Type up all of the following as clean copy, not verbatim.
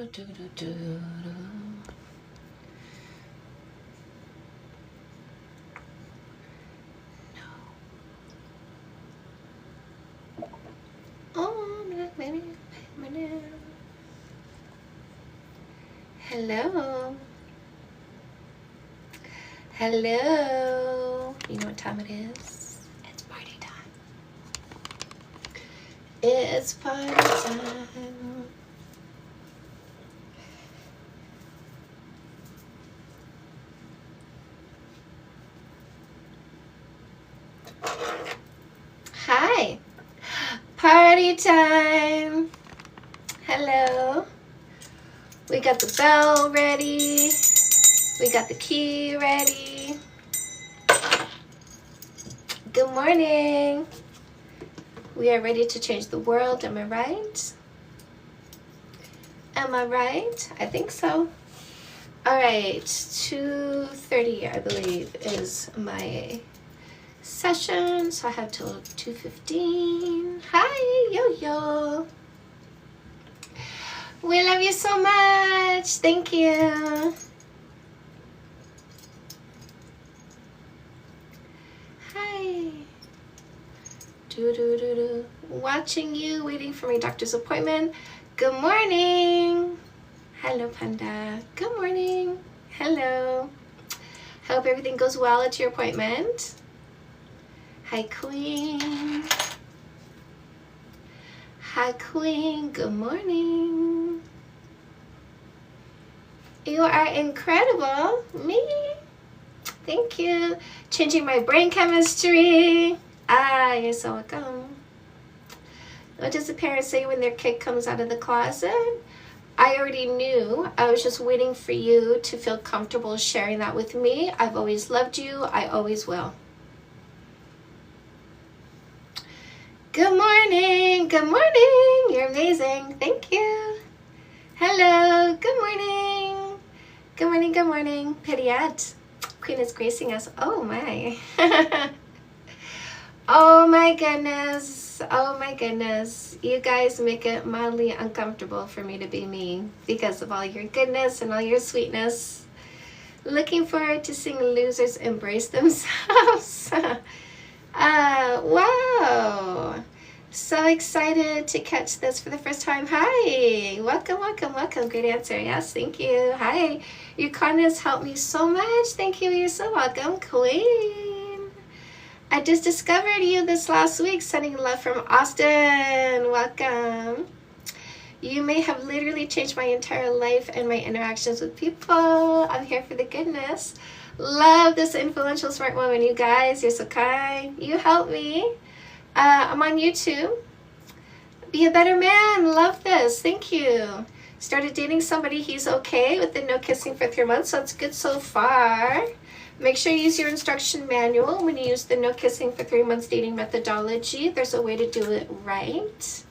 No. Oh, maybe. Hello. Hello. You know what time it is? It's party time. It's party time. Hi. Party time. Hello. We got the bell ready. We got the key ready. Good morning. We are ready to change the world. Am I right? Am I right? I think so. All right. 2:30, I believe, is my session. So I have till 2:15. Hi, Yo-Yo. We love you so much. Thank you. Hi. Do. Watching you, waiting for my doctor's appointment. Good morning. Hello, Panda. Good morning. Hello. Hope everything goes well at your appointment. Hi, Queen. Hi, Queen. Good morning. You are incredible. Me? Thank you. Changing my brain chemistry. You're so welcome. What does the parent say when their kid comes out of the closet? I already knew. I was just waiting for you to feel comfortable sharing that with me. I've always loved you. I always will. Good morning. Good morning. You're amazing. Thank you. Hello. Good morning. Good morning. Good morning. Pediat. Queen is gracing us. Oh my. Oh my goodness. Oh my goodness. You guys make it mildly uncomfortable for me to be me because of all your goodness and all your sweetness. Looking forward to seeing losers embrace themselves. Wow. So excited to catch this for the first time. Hi. Welcome, welcome, welcome. Great answer. Yes, thank you. Hi. Your kindness helped me so much. Thank you. You're so welcome, Queen. I just discovered you this last week. Sending love from Austin. Welcome. You may have literally changed my entire life and my interactions with people. I'm here for the goodness. Love this influential smart woman, you guys. You're so kind. You help me. I'm on YouTube. Be a better man. Love this. Thank you. Started dating somebody. He's okay with the no kissing for 3 months. So it's good so far. Make sure you use your instruction manual when you use the no kissing for 3 months dating methodology. There's a way to do it right.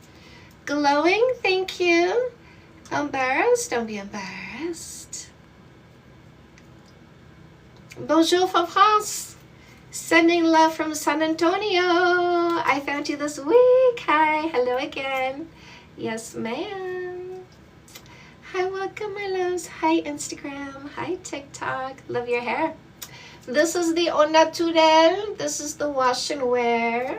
Glowing. Thank you. Embarrassed. Don't be embarrassed. Bonjour from France. Sending love from San Antonio. I found you this week. Hi. Hello again. Yes, ma'am. Hi, welcome, my loves. Hi, Instagram. Hi, TikTok. Love your hair. This is the Au Naturel. This is the wash and wear.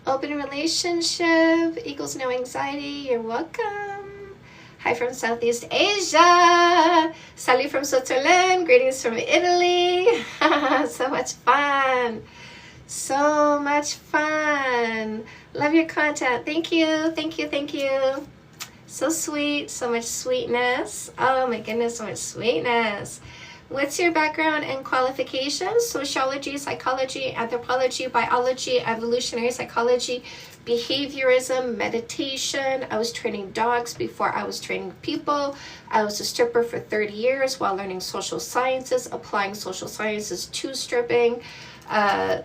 Open relationship equals no anxiety. You're welcome. Hi from Southeast Asia. Salut from Switzerland. Greetings from Italy. So much fun. So much fun. Love your content. Thank you. Thank you. Thank you. So sweet. So much sweetness. Oh my goodness. So much sweetness. What's your background and qualifications? Sociology, psychology, anthropology, biology, evolutionary psychology, behaviorism, meditation. I was training dogs before I was training people. I was a stripper for 30 years while learning social sciences, applying social sciences to stripping.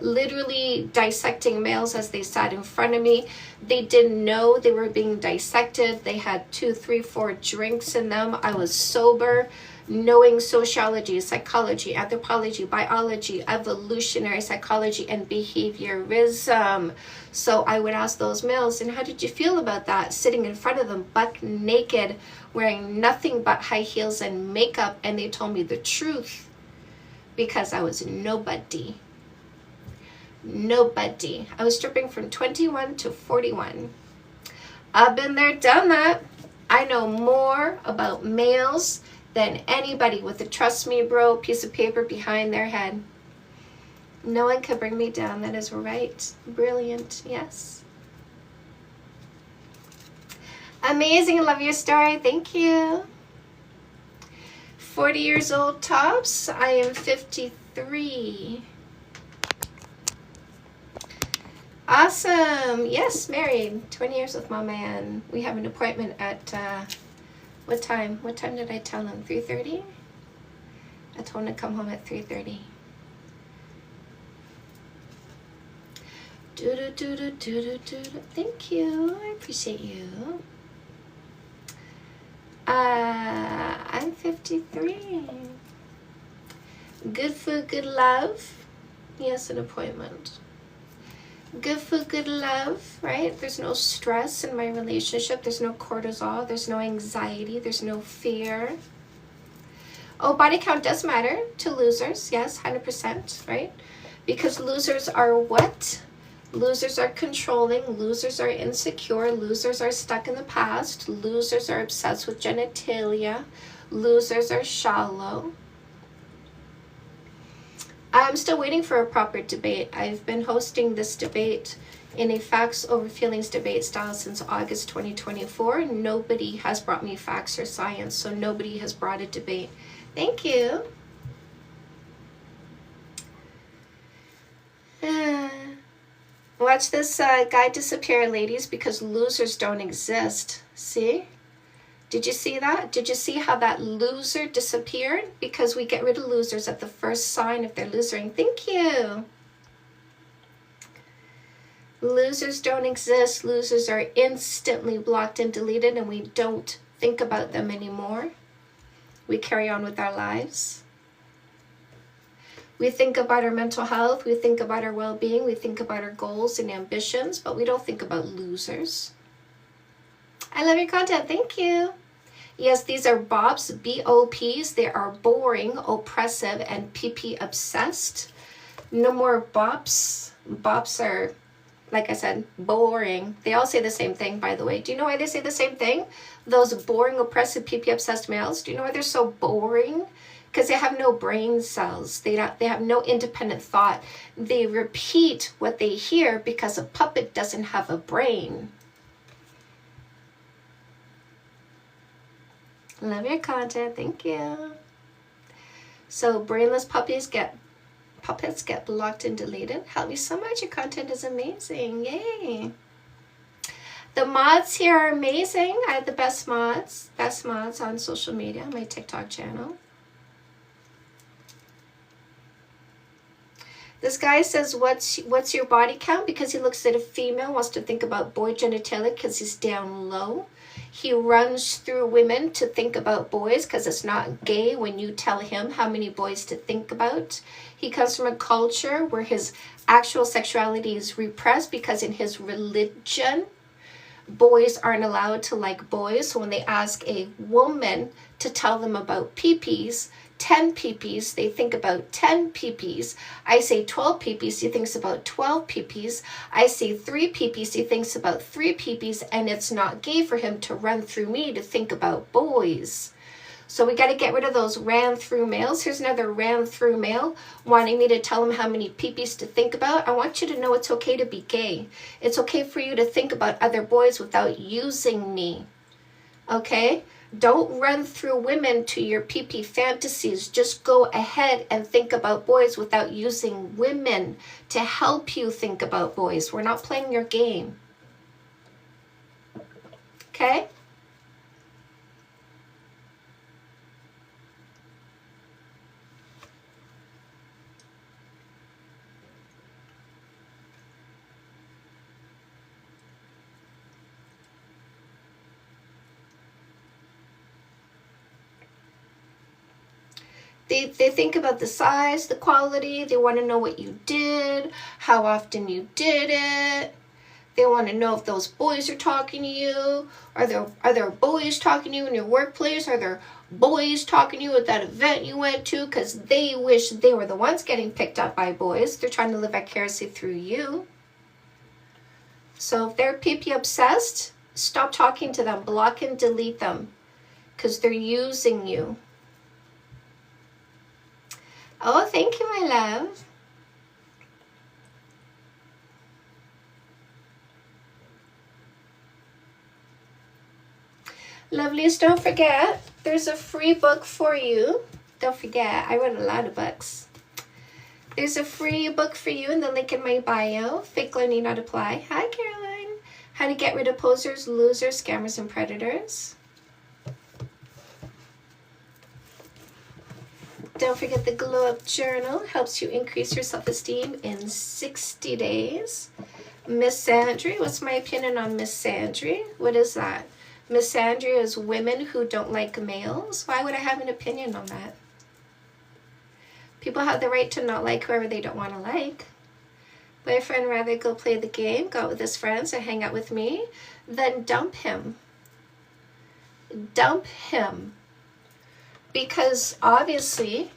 literally dissecting males as they sat in front of me. They didn't know they were being dissected. They had 2, 3, 4 drinks in them. I was sober, knowing sociology, psychology, anthropology, biology, evolutionary psychology, and behaviorism. So I would ask those males, and how did you feel about that? Sitting in front of them, buck naked, wearing nothing but high heels and makeup, and they told me the truth because I was nobody. Nobody. I was stripping from 21 to 41. I've been there, done that. I know more about males than anybody with a trust me bro piece of paper behind their head. No one can bring me down. That is right. Brilliant. Yes. Amazing. I love your story. Thank you. 40 years old tops. I am 53. Awesome. Yes, married. 20 years with my man. We have an appointment at, what time? What time did I tell him? 3:30? I told him to come home at 3:30. Thank you. I appreciate you. I'm 53. Good food, good love. Yes, an appointment. Good food, good love, right? There's no stress in my relationship. There's no cortisol. There's no anxiety. There's no fear. Oh, body count does matter to losers. Yes, 100%, right? Because losers are what? Losers are controlling. Losers are insecure. Losers are stuck in the past. Losers are obsessed with genitalia. Losers are shallow. I'm still waiting for a proper debate. I've been hosting this debate in a facts over feelings debate style since August 2024. Nobody has brought me facts or science, so nobody has brought a debate. Thank you. Watch this guy disappear, ladies, because losers don't exist. See? Did you see that? Did you see how that loser disappeared? Because we get rid of losers at the first sign if they're losering. Thank you. Losers don't exist. Losers are instantly blocked and deleted, and we don't think about them anymore. We carry on with our lives. We think about our mental health. We think about our well-being. We think about our goals and ambitions, but we don't think about losers. I love your content. Thank you. Yes, these are BOPs, B-O-Ps. They are boring, oppressive, and PP obsessed. No more BOPs. BOPs are, like I said, boring. They all say the same thing, by the way. Do you know why they say the same thing? Those boring, oppressive, PP obsessed males. Do you know why they're so boring? Because they have no brain cells. They have no independent thought. They repeat what they hear because a puppet doesn't have a brain. Love your content. Thank you. So brainless puppets get blocked and deleted. Help me so much. Your content is amazing. Yay. The mods here are amazing. I have the best mods on social media, my TikTok channel. This guy says, what's your body count? Because he looks at a female, wants to think about boy genitalia because he's down low. He runs through women to think about boys because it's not gay when you tell him how many boys to think about. He comes from a culture where his actual sexuality is repressed because in his religion, boys aren't allowed to like boys. So when they ask a woman to tell them about peepees, 10 peepees, they think about 10 peepees. I say 12 peepees, he thinks about 12 peepees. I say 3 peepees, he thinks about 3 peepees, and it's not gay for him to run through me to think about boys. So we got to get rid of those ran through males. Here's another ran through male wanting me to tell him how many peepees to think about. I want you to know it's okay to be gay. It's okay for you to think about other boys without using me. Okay? Don't run through women to your PP fantasies. Just go ahead and think about boys without using women to help you think about boys. We're not playing your game. Okay? They think about the size, the quality. They want to know what you did, how often you did it. They want to know if those boys are talking to you. Are there boys talking to you in your workplace? Are there boys talking to you at that event you went to? Because they wish they were the ones getting picked up by boys. They're trying to live vicariously through you. So if they're PP obsessed, stop talking to them. Block and delete them. Because they're using you. Oh, thank you, my love. Lovelies, don't forget, there's a free book for you. Don't forget, I wrote a lot of books. There's a free book for you in the link in my bio. Fake Love Need Not Apply. Hi, Caroline. How to Get Rid of Posers, Losers, Scammers, and Predators. Don't forget the Glow Up Journal. Helps you increase your self-esteem in 60 days. Misandry. What's my opinion on misandry? What is that? Misandry is women who don't like males. Why would I have an opinion on that? People have the right to not like whoever they don't want to like. Boyfriend rather go play the game, go out with his friends, or hang out with me, than dump him. Dump him. Because obviously,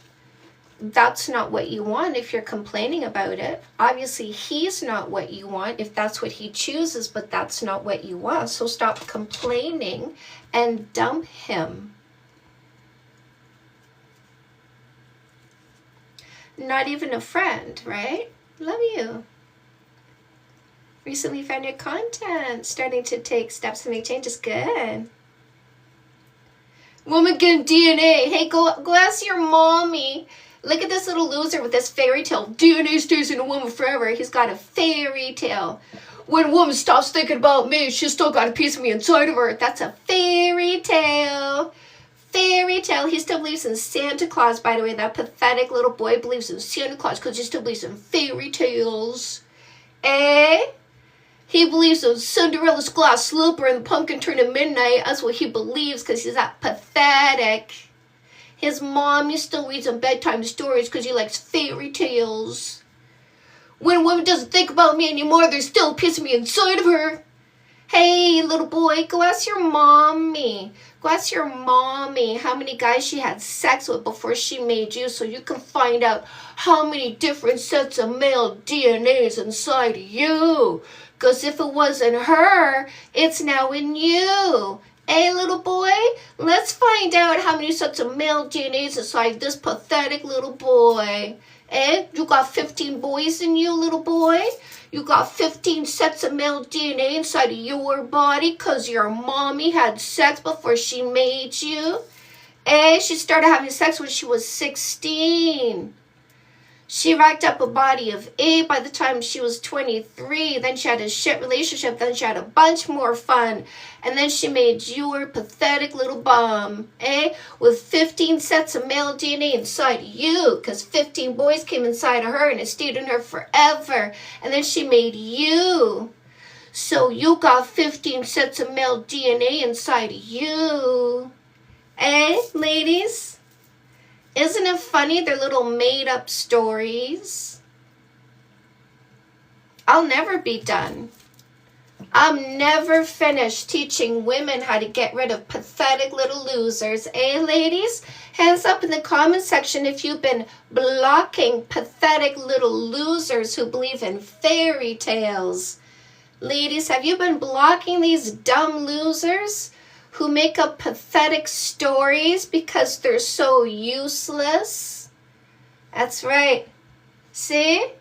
that's not what you want if you're complaining about it. Obviously, he's not what you want if that's what he chooses, but that's not what you want. So stop complaining and dump him. Not even a friend, right? Love you. Recently found your content. Starting to take steps to make changes. Good. Woman getting DNA. Hey, go ask your mommy. Look at this little loser with this fairy tale. DNA stays in a woman forever. He's got a fairy tale. When a woman stops thinking about me, she's still got a piece of me inside of her. That's a fairy tale. Fairy tale. He still believes in Santa Claus, by the way. That pathetic little boy believes in Santa Claus because he still believes in fairy tales. Eh? He believes in Cinderella's glass slipper and the pumpkin turn at midnight. That's what he believes because he's that pathetic. His mommy still reads him bedtime stories because he likes fairy tales. When a woman doesn't think about me anymore, there's still a piece of me inside of her. Hey, little boy, go ask your mommy. Go ask your mommy how many guys she had sex with before she made you so you can find out how many different sets of male DNAs inside of you. Because if it wasn't her, it's now in you. Hey, little boy, let's find out how many sets of male DNAs inside this pathetic little boy. Eh? You got 15 boys in you, little boy? You got 15 sets of male DNA inside of your body because your mommy had sex before she made you? Eh? She started having sex when she was 16. She racked up a body of 8 by the time she was 23. Then she had a shit relationship. Then she had a bunch more fun. And then she made you her pathetic little bum. Eh? With 15 sets of male DNA inside you. Because 15 boys came inside of her and it stayed in her forever. And then she made you. So you got 15 sets of male DNA inside of you. Eh, ladies? Isn't it funny, their little made-up stories? I'll never be done. I'm never finished teaching women how to get rid of pathetic little losers. Eh, ladies? Hands up in the comment section if you've been blocking pathetic little losers who believe in fairy tales. Ladies, have you been blocking these dumb losers who make up pathetic stories because they're so useless? That's right. See?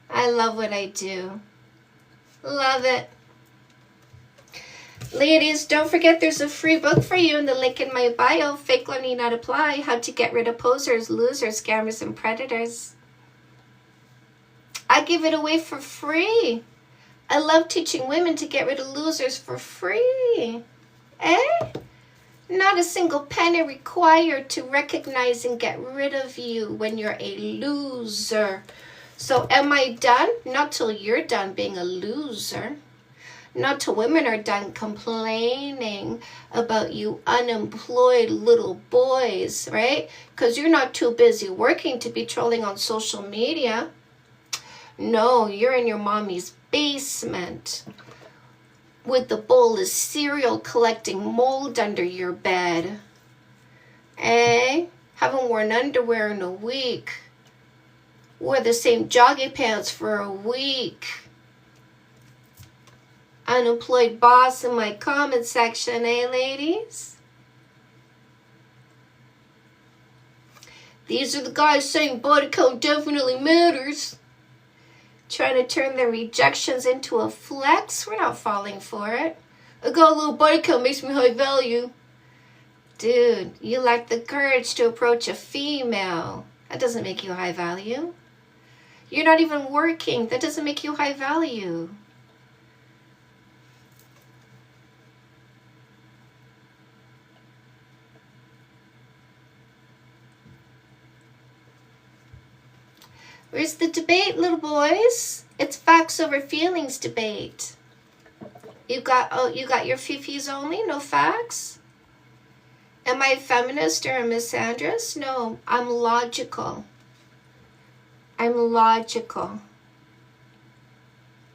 I love what I do. Love it. Ladies, don't forget there's a free book for you in the link in my bio. Fake Love Need Not Apply. How to Get Rid of Posers, Losers, Scammers, and Predators. I give it away for free. I love teaching women to get rid of losers for free. Eh? Not a single penny required to recognize and get rid of you when you're a loser. So am I done? Not till you're done being a loser. Not till women are done complaining about you unemployed little boys, right? Because you're not too busy working to be trolling on social media. No, you're in your mommy's basement with the bowl of cereal collecting mold under your bed. Eh? Haven't worn underwear in a week. Wore the same jogging pants for a week. Unemployed boss in my comment section, eh, ladies? These are the guys saying body count definitely matters. Trying to turn their rejections into a flex. We're not falling for it. I got a little body count, makes me high value. Dude, you lack the courage to approach a female. That doesn't make you high value. You're not even working. That doesn't make you high value. Where's the debate, little boys? It's facts over feelings debate. You got your fifis only, no facts? Am I a feminist or a misandrist? No, I'm logical. I'm logical.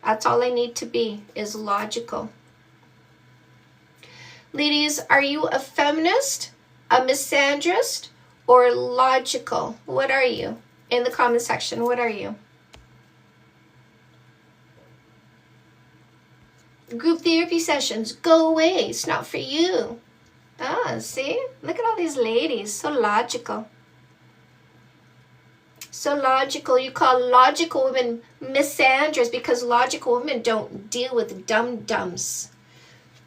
That's all I need to be, is logical. Ladies, are you a feminist, a misandrist, or logical? What are you? In the comment section, what are you? Group therapy sessions, go away. It's not for you. Ah, see? Look at all these ladies. So logical. So logical. You call logical women misandrous because logical women don't deal with dum-dums.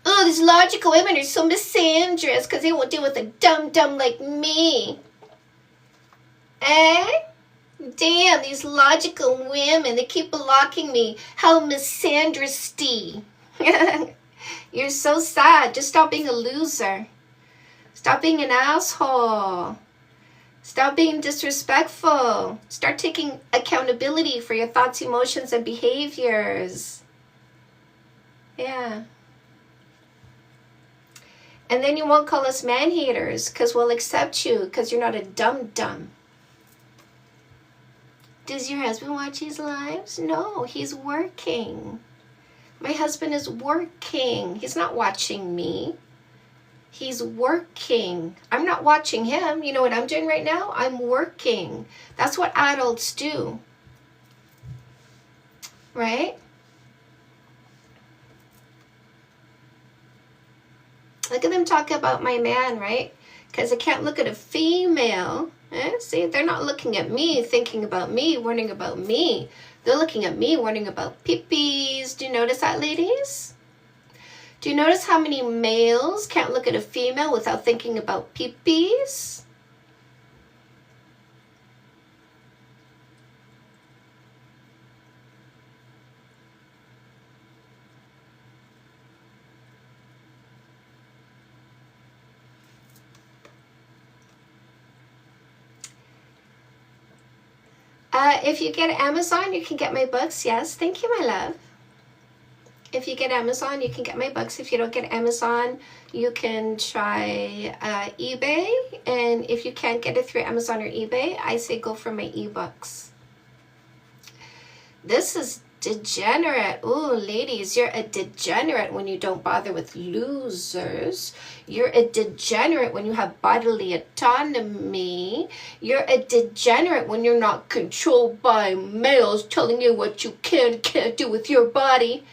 Oh, these logical women are so misandrous because they won't deal with a dum-dum like me. Eh? Damn, these logical women, they keep blocking me. How misandristy. You're so sad. Just stop being a loser. Stop being an asshole. Stop being disrespectful. Start taking accountability for your thoughts, emotions, and behaviors. Yeah. And then you won't call us man-haters because we'll accept you because you're not a dum-dum. Does your husband watch his lives? No, he's working. My husband is working. He's not watching me. He's working. I'm not watching him. You know what I'm doing right now? I'm working. That's what adults do. Right? Look at them talk about my man, right? Because I can't look at a female. See, they're not looking at me, thinking about me, worrying about me. They're looking at me, worrying about peepees. Do you notice that, ladies? Do you notice how many males can't look at a female without thinking about peepees? If you get Amazon, you can get my books. Yes, thank you, my love. If you get Amazon, you can get my books. If you don't get Amazon, you can try eBay. And if you can't get it through Amazon or eBay, I say go for my ebooks. This is degenerate. Ooh, ladies, you're a degenerate when you don't bother with losers. You're a degenerate when you have bodily autonomy. You're a degenerate when you're not controlled by males telling you what you can and can't do with your body.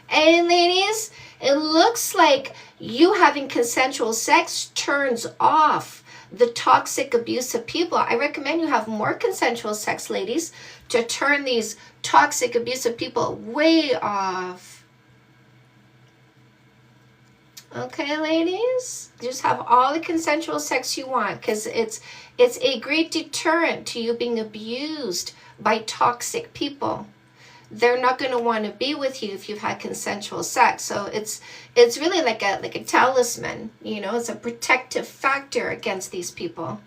And ladies, it looks like you having consensual sex turns off the toxic, abusive people. I recommend you have more consensual sex, ladies, to turn these toxic, abusive people way off. Okay, ladies? Just have all the consensual sex you want because it's a great deterrent to you being abused by toxic people. They're not going to want to be with you if you've had consensual sex. So it's really like a talisman, you know, it's a protective factor against these people.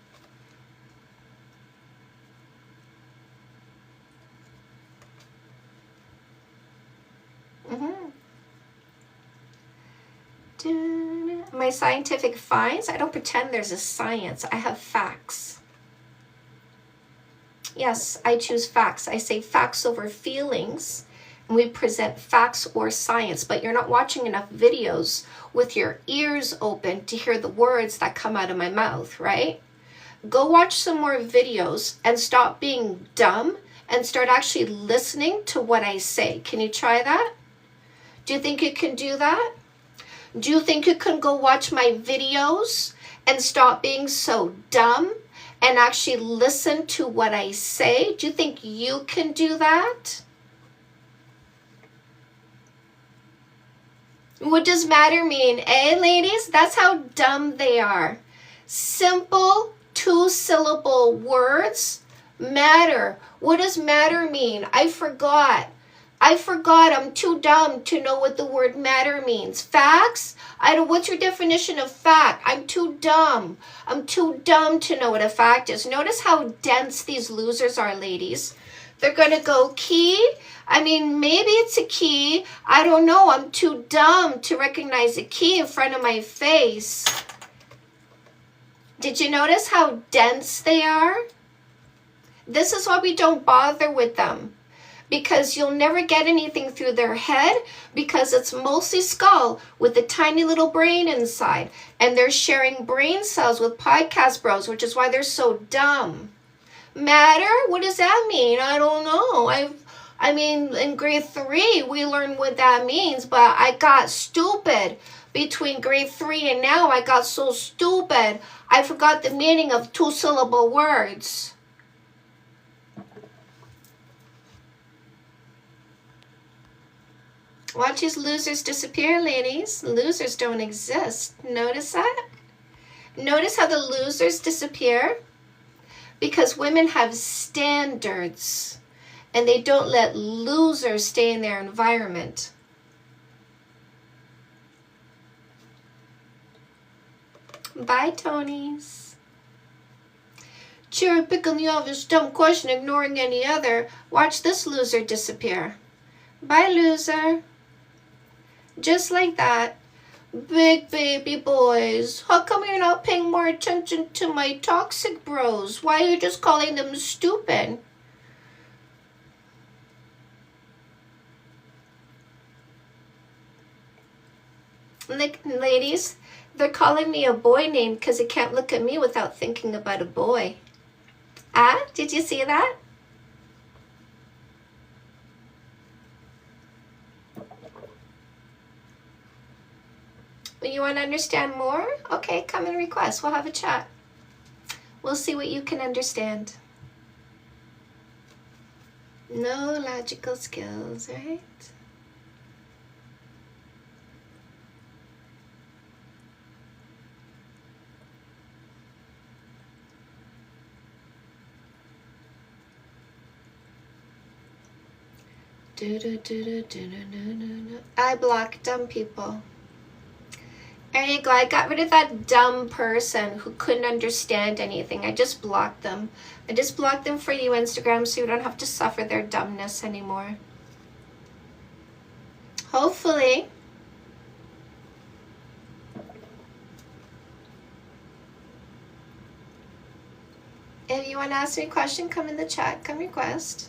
my scientific finds, I don't pretend there's a science. I have facts. Yes, I choose facts. I say facts over feelings, and we present facts or science, but you're not watching enough videos with your ears open to hear the words that come out of my mouth, right? Go watch some more videos and stop being dumb and start actually listening to what I say. Can you try that? Do you think you can do that? Do you think you can go watch my videos and stop being so dumb and actually listen to what I say? Do you think you can do that? What does matter mean? Eh, ladies? That's how dumb they are. Simple 2-syllable words matter. What does matter mean? I forgot. I'm too dumb to know what the word matter means. Facts? What's your definition of fact? I'm too dumb. I'm too dumb to know what a fact is. Notice how dense these losers are, ladies. They're going to go key. I mean, maybe it's a key. I don't know. I'm too dumb to recognize a key in front of my face. Did you notice how dense they are? This is why we don't bother with them. Because you'll never get anything through their head, because it's mostly skull with a tiny little brain inside. And they're sharing brain cells with podcast bros, which is why they're so dumb. Matter? What does that mean? I don't know. I mean, in grade 3, we learned what that means, but I got stupid. Between grade 3 and now, I got so stupid, I forgot the meaning of 2-syllable words. Watch these losers disappear, ladies. Losers don't exist. Notice that? Notice how the losers disappear? Because women have standards, and they don't let losers stay in their environment. Bye, Tonys. Cherry picking the obvious dumb question, ignoring any other. Watch this loser disappear. Bye, loser. Just like that. Big baby boys, how come you're not paying more attention to my toxic bros? Why are you just calling them stupid? Like, ladies, they're calling me a boy name because they can't look at me without thinking about a boy. Ah, did you see that? You want to understand more? Okay, come and request. We'll have a chat. We'll see what you can understand. No logical skills, right? I block dumb people. There you go. I got rid of that dumb person who couldn't understand anything. I just blocked them. I just blocked them for you, Instagram, so you don't have to suffer their dumbness anymore. Hopefully. If you want to ask me a question, come in the chat. Come request.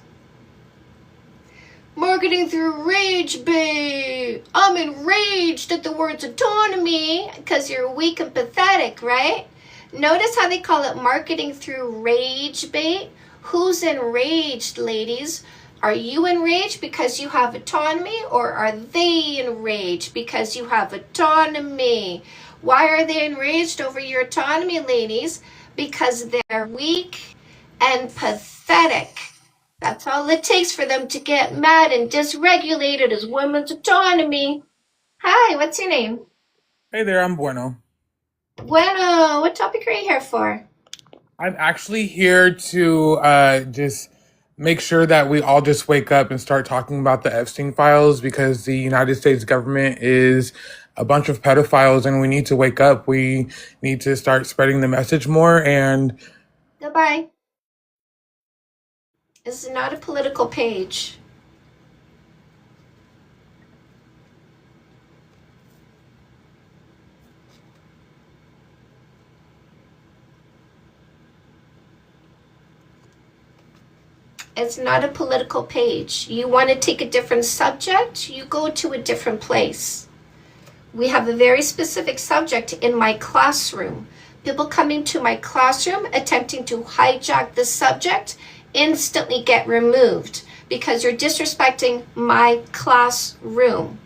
Marketing through rage bait. I'm enraged at the words autonomy because you're weak and pathetic, right? Notice how they call it marketing through rage bait. Who's enraged, ladies? Are you enraged because you have autonomy, or are they enraged because you have autonomy? Why are they enraged over your autonomy, ladies? Because they're weak and pathetic. That's all it takes for them to get mad and dysregulated is women's autonomy. Hi, what's your name? Hey there, I'm Bueno. Bueno, what topic are you here for? I'm actually here to just make sure that we all just wake up and start talking about the Epstein files, because the United States government is a bunch of pedophiles and we need to wake up. We need to start spreading the message more. And Goodbye. This is not a political page. It's not a political page. You want to take a different subject, you go to a different place. We have a very specific subject in my classroom. People coming to my classroom attempting to hijack the subject instantly get removed because you're disrespecting my classroom.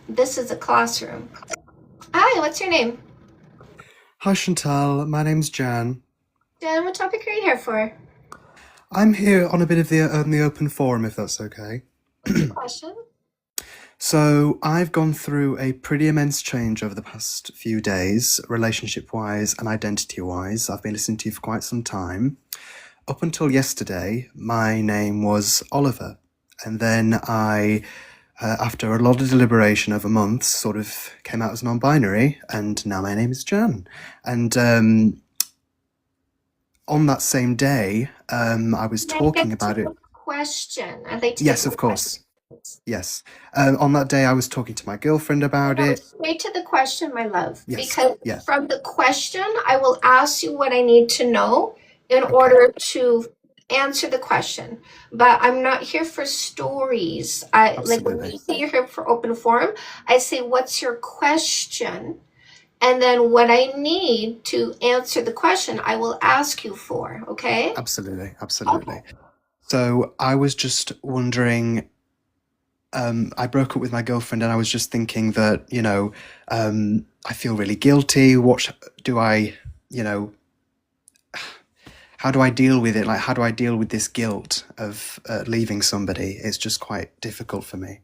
This is a classroom. Hi, what's your name? Hi Chantal, my name's Jan. Dan, what topic are you here for? I'm here on a bit of the open forum, if that's okay. What's your question? So I've gone through a pretty immense change over the past few days, relationship-wise and identity-wise. I've been listening to you for quite some time. Up until yesterday, my name was Oliver, and then I, after a lot of deliberation over months, sort of came out as non-binary, and now my name is Jan. And on that same day, I was Can I talking get to about it. the question? I'd like to Yes, get of to the course. question. Yes. On that day, I was talking to my girlfriend about No, it. straight to the question, my love. Yes. Because Yeah. from the question, I will ask you what I need to know in Okay. order to answer the question. But I'm not here for stories. Like when Absolutely. you say you're here for open forum, I say, what's your question? And then what I need to answer the question, I will ask you for, okay? Absolutely. Okay. Absolutely. So I was just wondering, I broke up with my girlfriend and I was just thinking that, I feel really guilty. What do I, how do I deal with it? Like, how do I deal with this guilt of leaving somebody? It's just quite difficult for me.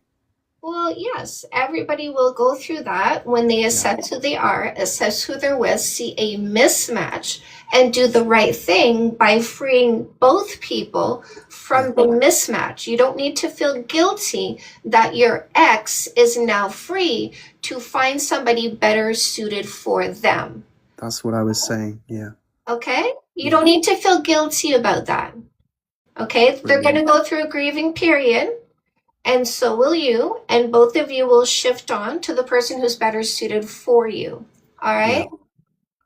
Well, yes, everybody will go through that when they assess who they are, assess who they're with, see a mismatch, and do the right thing by freeing both people from the mismatch. You don't need to feel guilty that your ex is now free to find somebody better suited for them. That's what I was saying. Yeah. Okay? You don't need to feel guilty about that. Okay? They're going to go through a grieving period. And so will you, and both of you will shift on to the person who's better suited for you. All right? Yeah,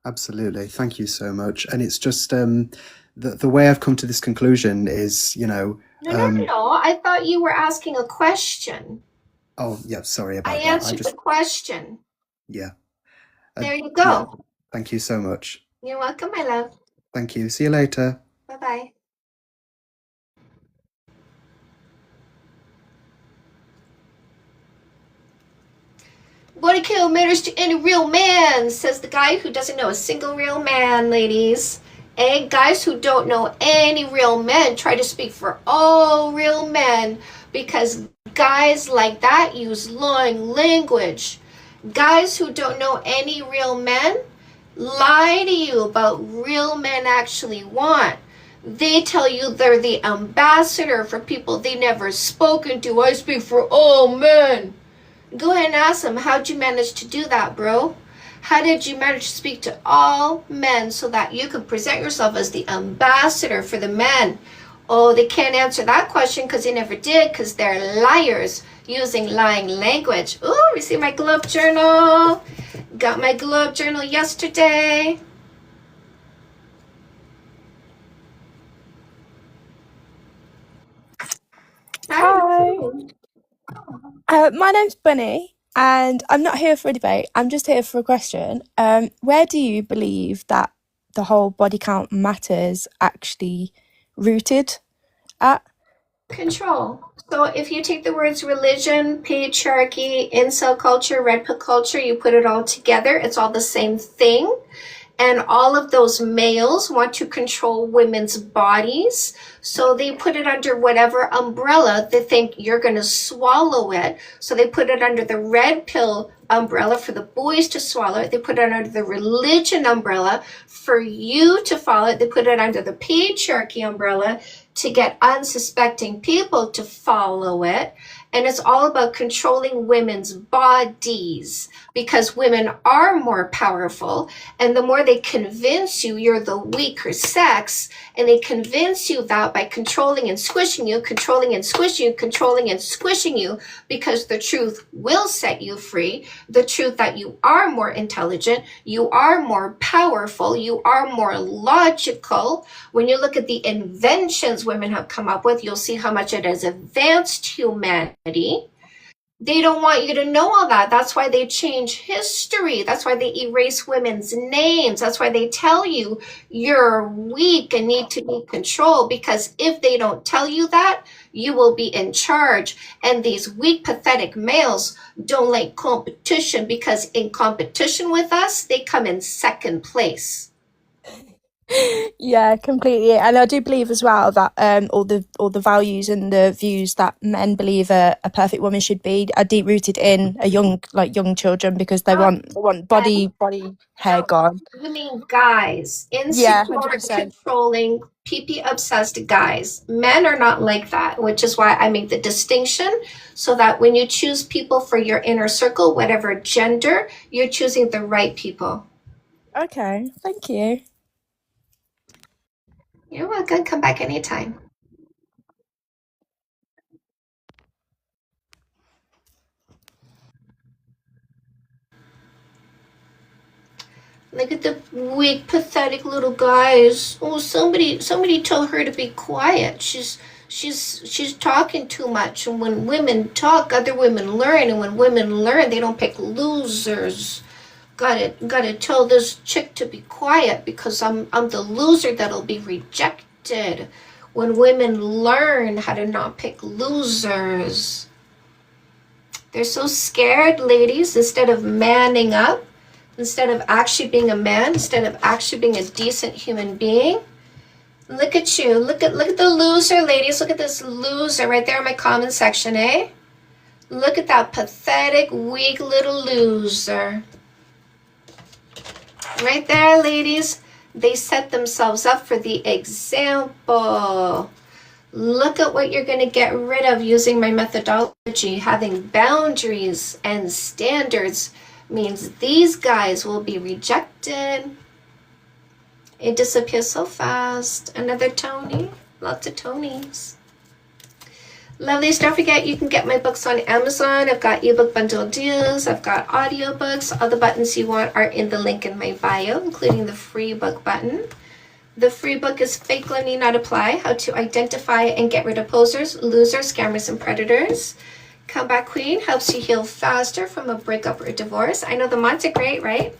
absolutely. Thank you so much. And it's just the way I've come to this conclusion is, No. I thought you were asking a question. Oh, yeah, sorry about I that. answered the question. Yeah. There you go. Yeah. Thank you so much. You're welcome, my love. Thank you. See you later. Bye-bye. Body kill matters to any real man, says the guy who doesn't know a single real man, ladies. And guys who don't know any real men try to speak for all real men because guys like that use lying language. Guys who don't know any real men lie to you about real men actually want. They tell you they're the ambassador for people they never spoken to. I speak for all men. Go ahead and ask them, how'd you manage to do that, bro? How did you manage to speak to all men so that you could present yourself as the ambassador for the men? Oh, they can't answer that question because they never did, because they're liars using lying language. Ooh, we see my glove journal. Got my glove journal yesterday. Hi. My name's Bunny, and I'm not here for a debate. I'm just here for a question. Where do you believe that the whole body count matters actually rooted at? Control. So if you take the words religion, patriarchy, incel culture, red pill culture, you put it all together, it's all the same thing. And all of those males want to control women's bodies. So they put it under whatever umbrella they think you're going to swallow it. So they put it under the red pill umbrella for the boys to swallow it. They put it under the religion umbrella for you to follow it. They put it under the patriarchy umbrella to get unsuspecting people to follow it. And it's all about controlling women's bodies, because women are more powerful. And the more they convince you you're the weaker sex, and they convince you that by controlling and squishing you, controlling and squishing you, controlling and squishing you, because the truth will set you free, the truth that you are more intelligent, you are more powerful, you are more logical. When you look at the inventions women have come up with, you'll see how much it has advanced humanity. They don't want you to know all that. That's why they change history. That's why they erase women's names. That's why they tell you you're weak and need to be controlled, because if they don't tell you that, you will be in charge. And these weak, pathetic males don't like competition, because in competition with us, they come in second place. Yeah, completely. And I do believe as well that all the values and the views that men believe a perfect woman should be are deep rooted in a young children, because they want body hair gone. You mean guys, Yeah, insecure, 100%. controlling, pee obsessed guys. Men are not like that, which is why I make the distinction, so that when you choose people for your inner circle, whatever gender, you're choosing the right people. Okay, thank you. You're welcome. Come back anytime. Look at the weak, pathetic little guys. Oh, somebody tell her to be quiet. She's talking too much. And when women talk, other women learn. And when women learn, they don't pick losers. Gotta tell this chick to be quiet, because I'm the loser that'll be rejected. When women learn how to not pick losers, they're so scared, ladies. Instead of manning up, instead of actually being a man, instead of actually being a decent human being. Look at you. Look at the loser, ladies. Look at this loser right there in my comment section, eh? Look at that pathetic, weak little loser. Right there, ladies. They set themselves up for the example. Look at what you're going to get rid of using my methodology. Having boundaries and standards means these guys will be rejected. It disappears so fast. Another Tony. Lots of Tonys. Lovelies, don't forget you can get my books on Amazon. I've got ebook bundle deals. I've got audiobooks. All the buttons you want are in the link in my bio, including the free book button. The free book is Fake Love Need Not Apply, How to Identify and Get Rid of Posers, Losers, Scammers, and Predators. Comeback Queen helps you heal faster from a breakup or a divorce. I know the mods are great, right?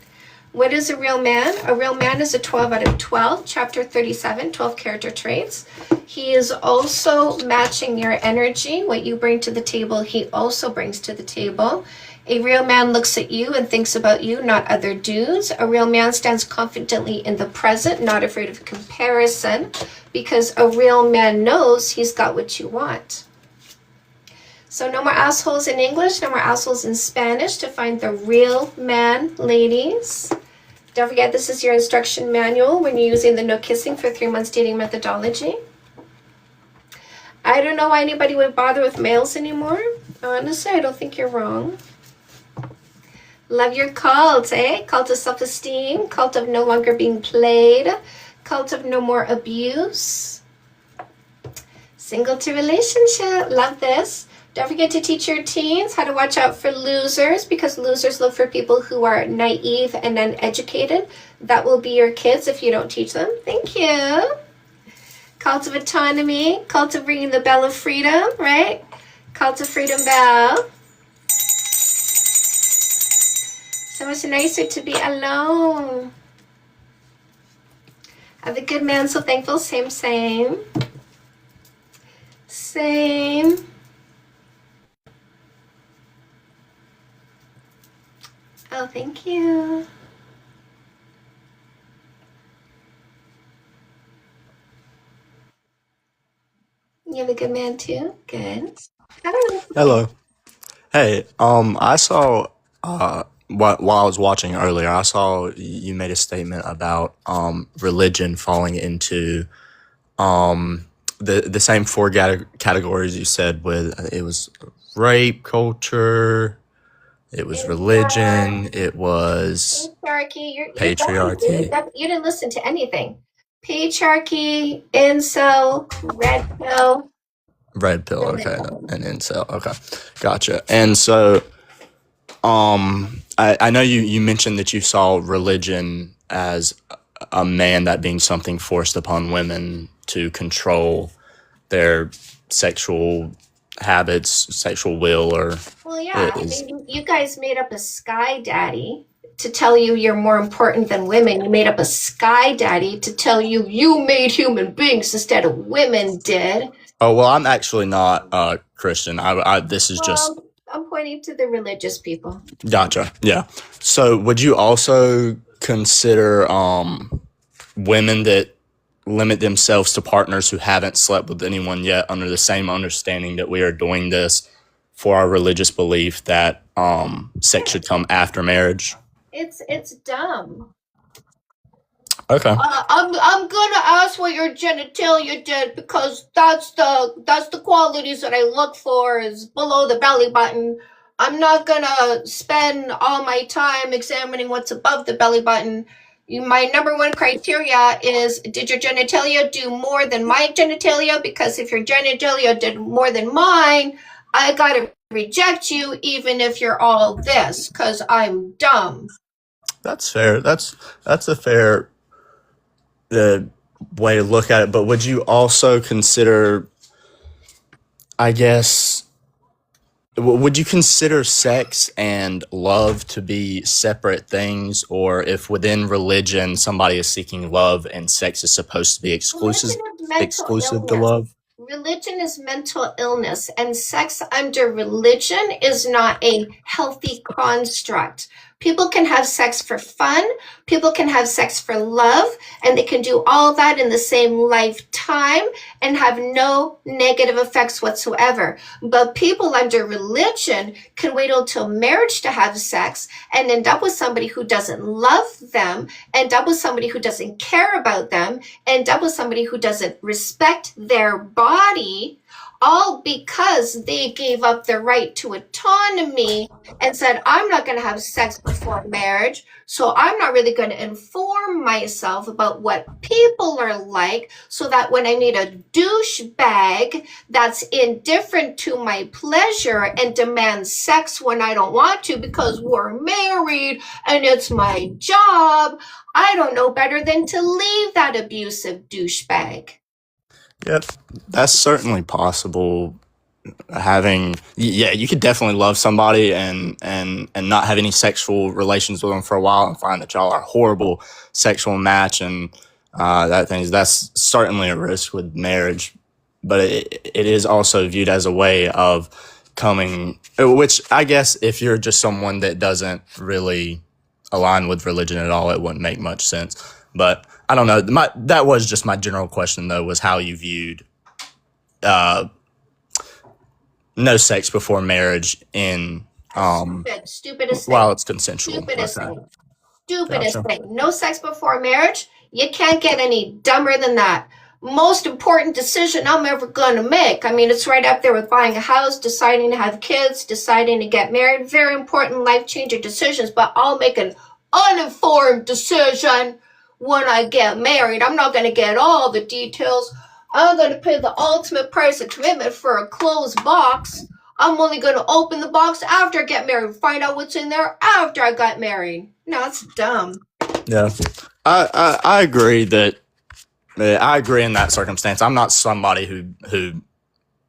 What is a real man? A real man is a 12 out of 12, chapter 37, 12 character traits. He is also matching your energy. What you bring to the table, he also brings to the table. A real man looks at you and thinks about you, not other dudes. A real man stands confidently in the present, not afraid of comparison, because a real man knows he's got what you want. So no more assholes in English, no more assholes in Spanish to find the real man, ladies. Don't forget, this is your instruction manual when you're using the no kissing for 3 months dating methodology. I don't know why anybody would bother with males anymore. Honestly, I don't think you're wrong. Love your cult, eh? Cult of self-esteem, cult of no longer being played, cult of no more abuse. Single to relationship, love this. Don't forget to teach your teens how to watch out for losers, because losers look for people who are naive and uneducated. That will be your kids if you don't teach them. Thank you. Cult of autonomy, cult of ringing the bell of freedom, right? Cult of freedom bell. So much nicer to be alone. Have a good man, so thankful. Same. Same. Oh, thank you. You have a good man too? Good. I don't know. Hello. Hey, I saw while I was watching earlier, I saw you made a statement about religion falling into the same four categories you said with it was rape culture, it was religion, it was Patriarchy. You're dumb, dude. patriarchy. You didn't listen to anything. Patriarchy, incel, red pill. Red pill, okay, and incel, okay, gotcha. And so, I know you mentioned that you saw religion as a man that being something forced upon women to control their sexual habits, sexual will, or Well, yeah. I is mean, you guys made up a sky daddy to tell you you're more important than women. You made up a sky daddy to tell you you made human beings instead of women did. oh well, I'm actually not Christian. I this is just Well, I'm pointing to the religious people. gotcha. Yeah. So would you also consider women that limit themselves to partners who haven't slept with anyone yet under the same understanding that we are doing this for our religious belief that sex should come after marriage? It's dumb. Okay. I'm gonna ask what your genitalia did because that's the qualities that I look for is below the belly button. I'm not gonna spend all my time examining what's above the belly button. My number one criteria is did your genitalia do more than my genitalia? Because if your genitalia did more than mine, I gotta reject you even if you're all this, because I'm dumb. That's fair. That's a fair way to look at it. But would you also consider, I guess, would you consider sex and love to be separate things, or if within religion somebody is seeking love and sex is supposed to be exclusive to love? Religion is mental illness, and sex under religion is not a healthy construct. People can have sex for fun, people can have sex for love, and they can do all that in the same lifetime and have no negative effects whatsoever. But people under religion can wait until marriage to have sex and end up with somebody who doesn't love them, end up with somebody who doesn't care about them, end up with somebody who doesn't respect their body, all because they gave up their right to autonomy and said, I'm not going to have sex before marriage, so I'm not really going to inform myself about what people are like, so that when I meet a douchebag that's indifferent to my pleasure and demands sex when I don't want to because we're married and it's my job, I don't know better than to leave that abusive douchebag. Yep, that's certainly possible. You could definitely love somebody and not have any sexual relations with them for a while and find that y'all are a horrible sexual match, and that's certainly a risk with marriage. But it is also viewed as a way of coming, which I guess if you're just someone that doesn't really align with religion at all, it wouldn't make much sense. But I don't know. That was just my general question, though, was how you viewed no sex before marriage in Stupidest thing. while it's consensual. Stupidest Okay. thing. Stupidest Gotcha. thing. No sex before marriage. You can't get any dumber than that. Most important decision I'm ever gonna make. I mean, it's right up there with buying a house, deciding to have kids, deciding to get married. Very important life-changing decisions, but I'll make an uninformed decision when I get married. I'm not gonna get all the details. I'm gonna pay the ultimate price of commitment for a closed box. I'm only gonna open the box after I get married, find out what's in there after I got married. No, it's dumb. Yeah, I agree that I agree in that circumstance. I'm not somebody who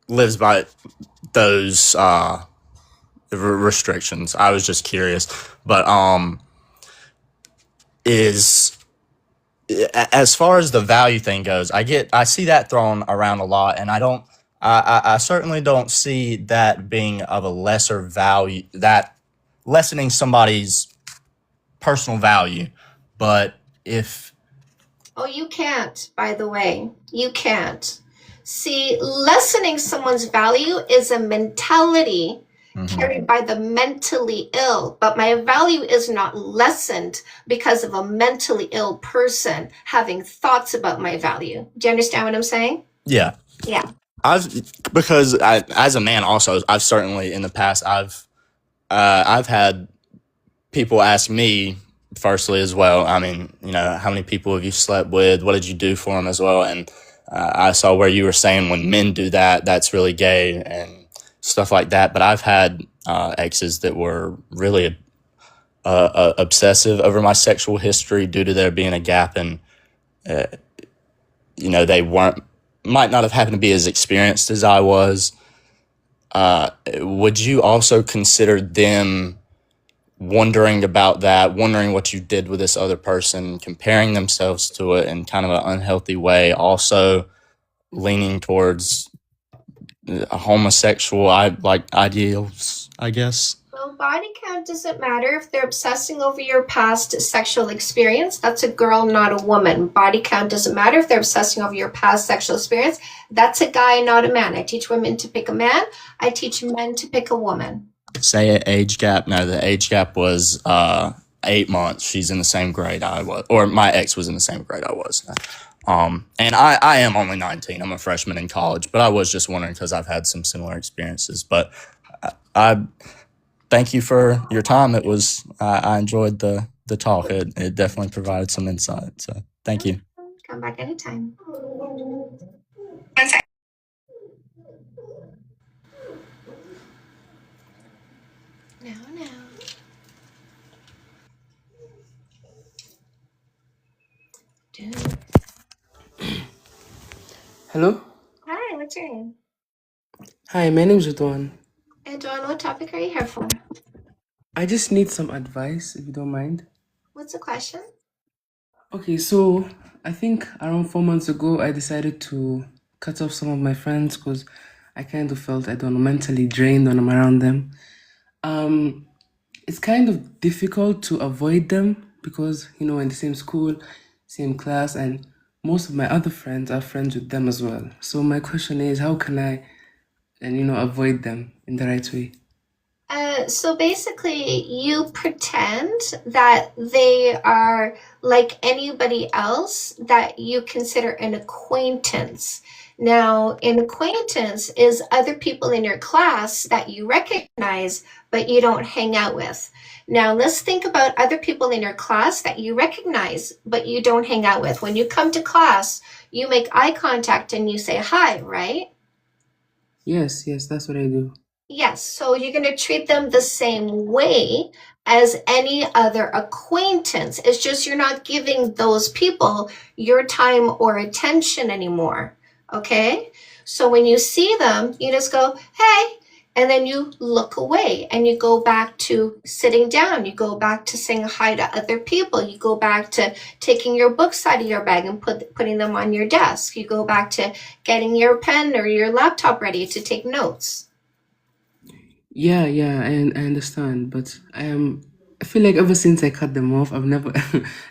lives by those restrictions. I was just curious, but is as far as the value thing goes, I see that thrown around a lot, and I certainly don't see that being of a lesser value, that lessening somebody's personal value. But if Oh, you can't, by the way. You can't. See, lessening someone's value is a mentality carried by the mentally ill, but my value is not lessened because of a mentally ill person having thoughts about my value. Do you understand what I'm saying? yeah, Yeah. As a man also, I've certainly in the past I've had people ask me firstly as well. I mean, how many people have you slept with? What did you do for them as well? And I saw where you were saying when men do that, that's really gay and stuff like that. But I've had exes that were really obsessive over my sexual history due to there being a gap, and they might not have happened to be as experienced as I was. Would you also consider them wondering about that, wondering what you did with this other person, comparing themselves to it in kind of an unhealthy way, also leaning towards homosexual ideals, I guess? Well, body count doesn't matter if they're obsessing over your past sexual experience. That's a girl, not a woman. Body count doesn't matter if they're obsessing over your past sexual experience. That's a guy, not a man. I teach women to pick a man. I teach men to pick a woman. Say an age gap. No, the age gap was 8 months. She's in the same grade I was, or my ex was in the same grade I was. And I am only 19. I'm a freshman in college, but I was just wondering because I've had some similar experiences. But I thank you for your time. I enjoyed the talk. It definitely provided some insight. So thank you. Come back anytime. No. Dude. Hello? Hi, what's your name? Hi, my name is Ridwan. And Dawn, what topic are you here for? I just need some advice, if you don't mind. What's the question? Okay, so I think around 4 months ago, I decided to cut off some of my friends because I kind of felt, I don't know, mentally drained when I'm around them. It's kind of difficult to avoid them because, in the same school, same class, and most of my other friends are friends with them as well. So my question is, how can I, avoid them in the right way? So basically, you pretend that they are like anybody else that you consider an acquaintance. Now, an acquaintance is other people in your class that you recognize, but you don't hang out with. Now, let's think about other people in your class that you recognize, but you don't hang out with. When you come to class, you make eye contact and you say hi, right? Yes, that's what I do. Yes, so you're going to treat them the same way as any other acquaintance. It's just you're not giving those people your time or attention anymore. Okay? So when you see them, you just go, hey, and then you look away and you go back to sitting down. You go back to saying hi to other people. You go back to taking your books out of your bag and putting them on your desk. You go back to getting your pen or your laptop ready to take notes. Yeah, and I understand, but I feel like ever since I cut them off, I've never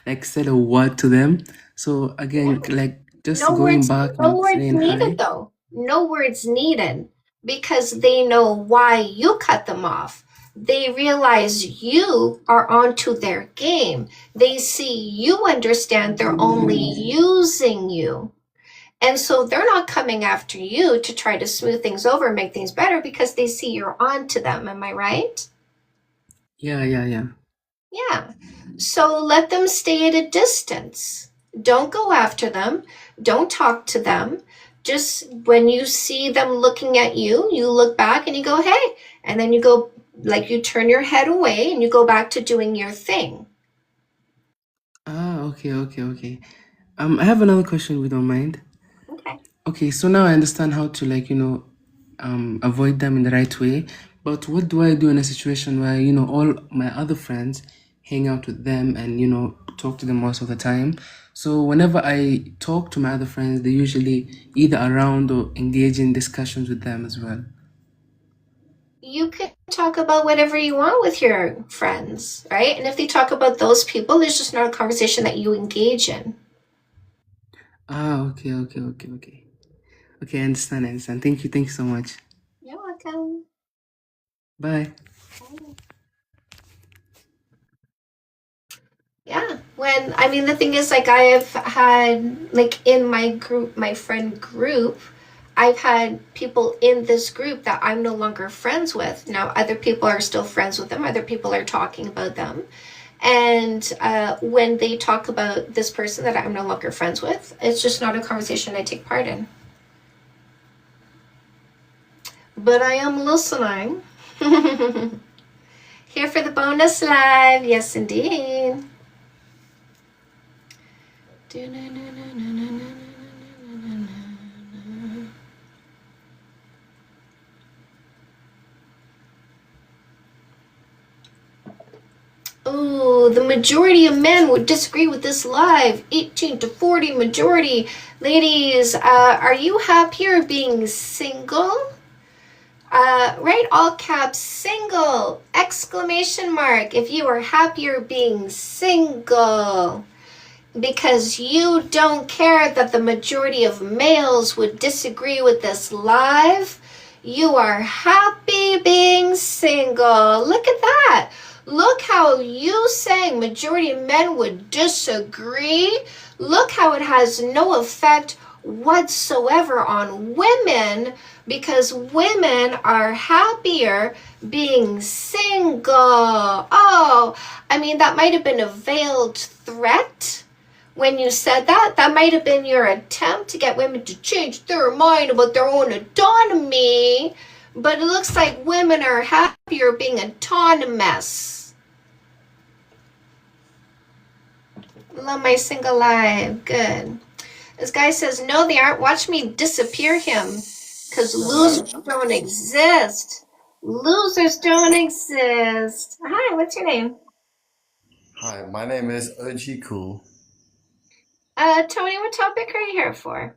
like said a word to them. So again, like just No going words, back no and words saying hi. needed though. No words needed because they know why you cut them off. They realize you are onto their game. They see you understand they're only using you. And so they're not coming after you to try to smooth things over and make things better because they see you're onto them. Am I right? Yeah. Yeah. So let them stay at a distance. Don't go after them. Don't talk to them. Just when you see them looking at you, you look back and you go, hey, and then you go, like you turn your head away and you go back to doing your thing. Okay. I have another question, if you don't mind. Okay. Okay, so now I understand how to avoid them in the right way. But what do I do in a situation where, all my other friends hang out with them and, talk to them most of the time? So whenever I talk to my other friends, they're usually either around or engage in discussions with them as well. You can talk about whatever you want with your friends, right? And if they talk about those people, it's just not a conversation that you engage in. Okay. Okay, I understand. Thank you so much. You're welcome. Bye. Yeah. The thing is, like, I have had, like, in my group, my friend group, I've had people in this group that I'm no longer friends with. Now, other people are still friends with them. Other people are talking about them. And when they talk about this person that I'm no longer friends with, it's just not a conversation I take part in. But I am listening. Here for the bonus live. Yes, indeed. Oh, the majority of men would disagree with this live. 18 to 40 majority. Ladies, are you happier being single? Right, all caps, single, exclamation mark, if you are happier being single. Because you don't care that the majority of males would disagree with this live. You are happy being single. Look at that. Look how you saying majority of men would disagree. Look how it has no effect whatsoever on women, because women are happier being single. Oh, I mean, that might have been a veiled threat when you said that. That might have been your attempt to get women to change their mind about their own autonomy. But it looks like women are happier being autonomous. Love my single life. Good. This guy says, no, they aren't. Watch me disappear him. Because losers don't exist. Losers don't exist. Hi, what's your name? Hi, my name is OG Cool. Tony, what topic are you here for?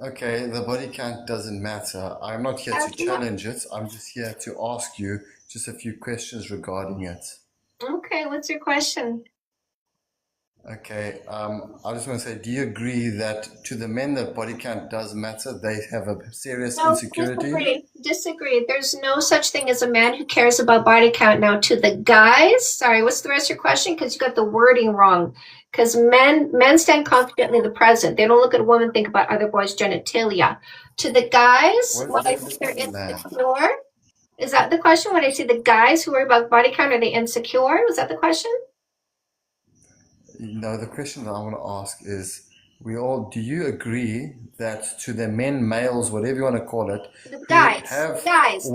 Okay, the body count doesn't matter. I'm not here to challenge it. I'm just here to ask you just a few questions regarding it. Okay, what's your question? Okay, I just want to say, do you agree that to the men that body count does matter? They have a serious No, insecurity? disagree. There's no such thing as a man who cares about body count. Now, to the guys, sorry, what's the rest of your question? Because you got the wording wrong. Because men stand confidently in the present. They don't look at a woman and think about other boys' genitalia. To the guys, What when I is the say they're difference in that? insecure, is that the question? When I say the guys who worry about body count, are they insecure? Was that the question? No, the question that I want to ask is, do you agree that to the men, males, whatever you want to call it, The who guys, have the guys.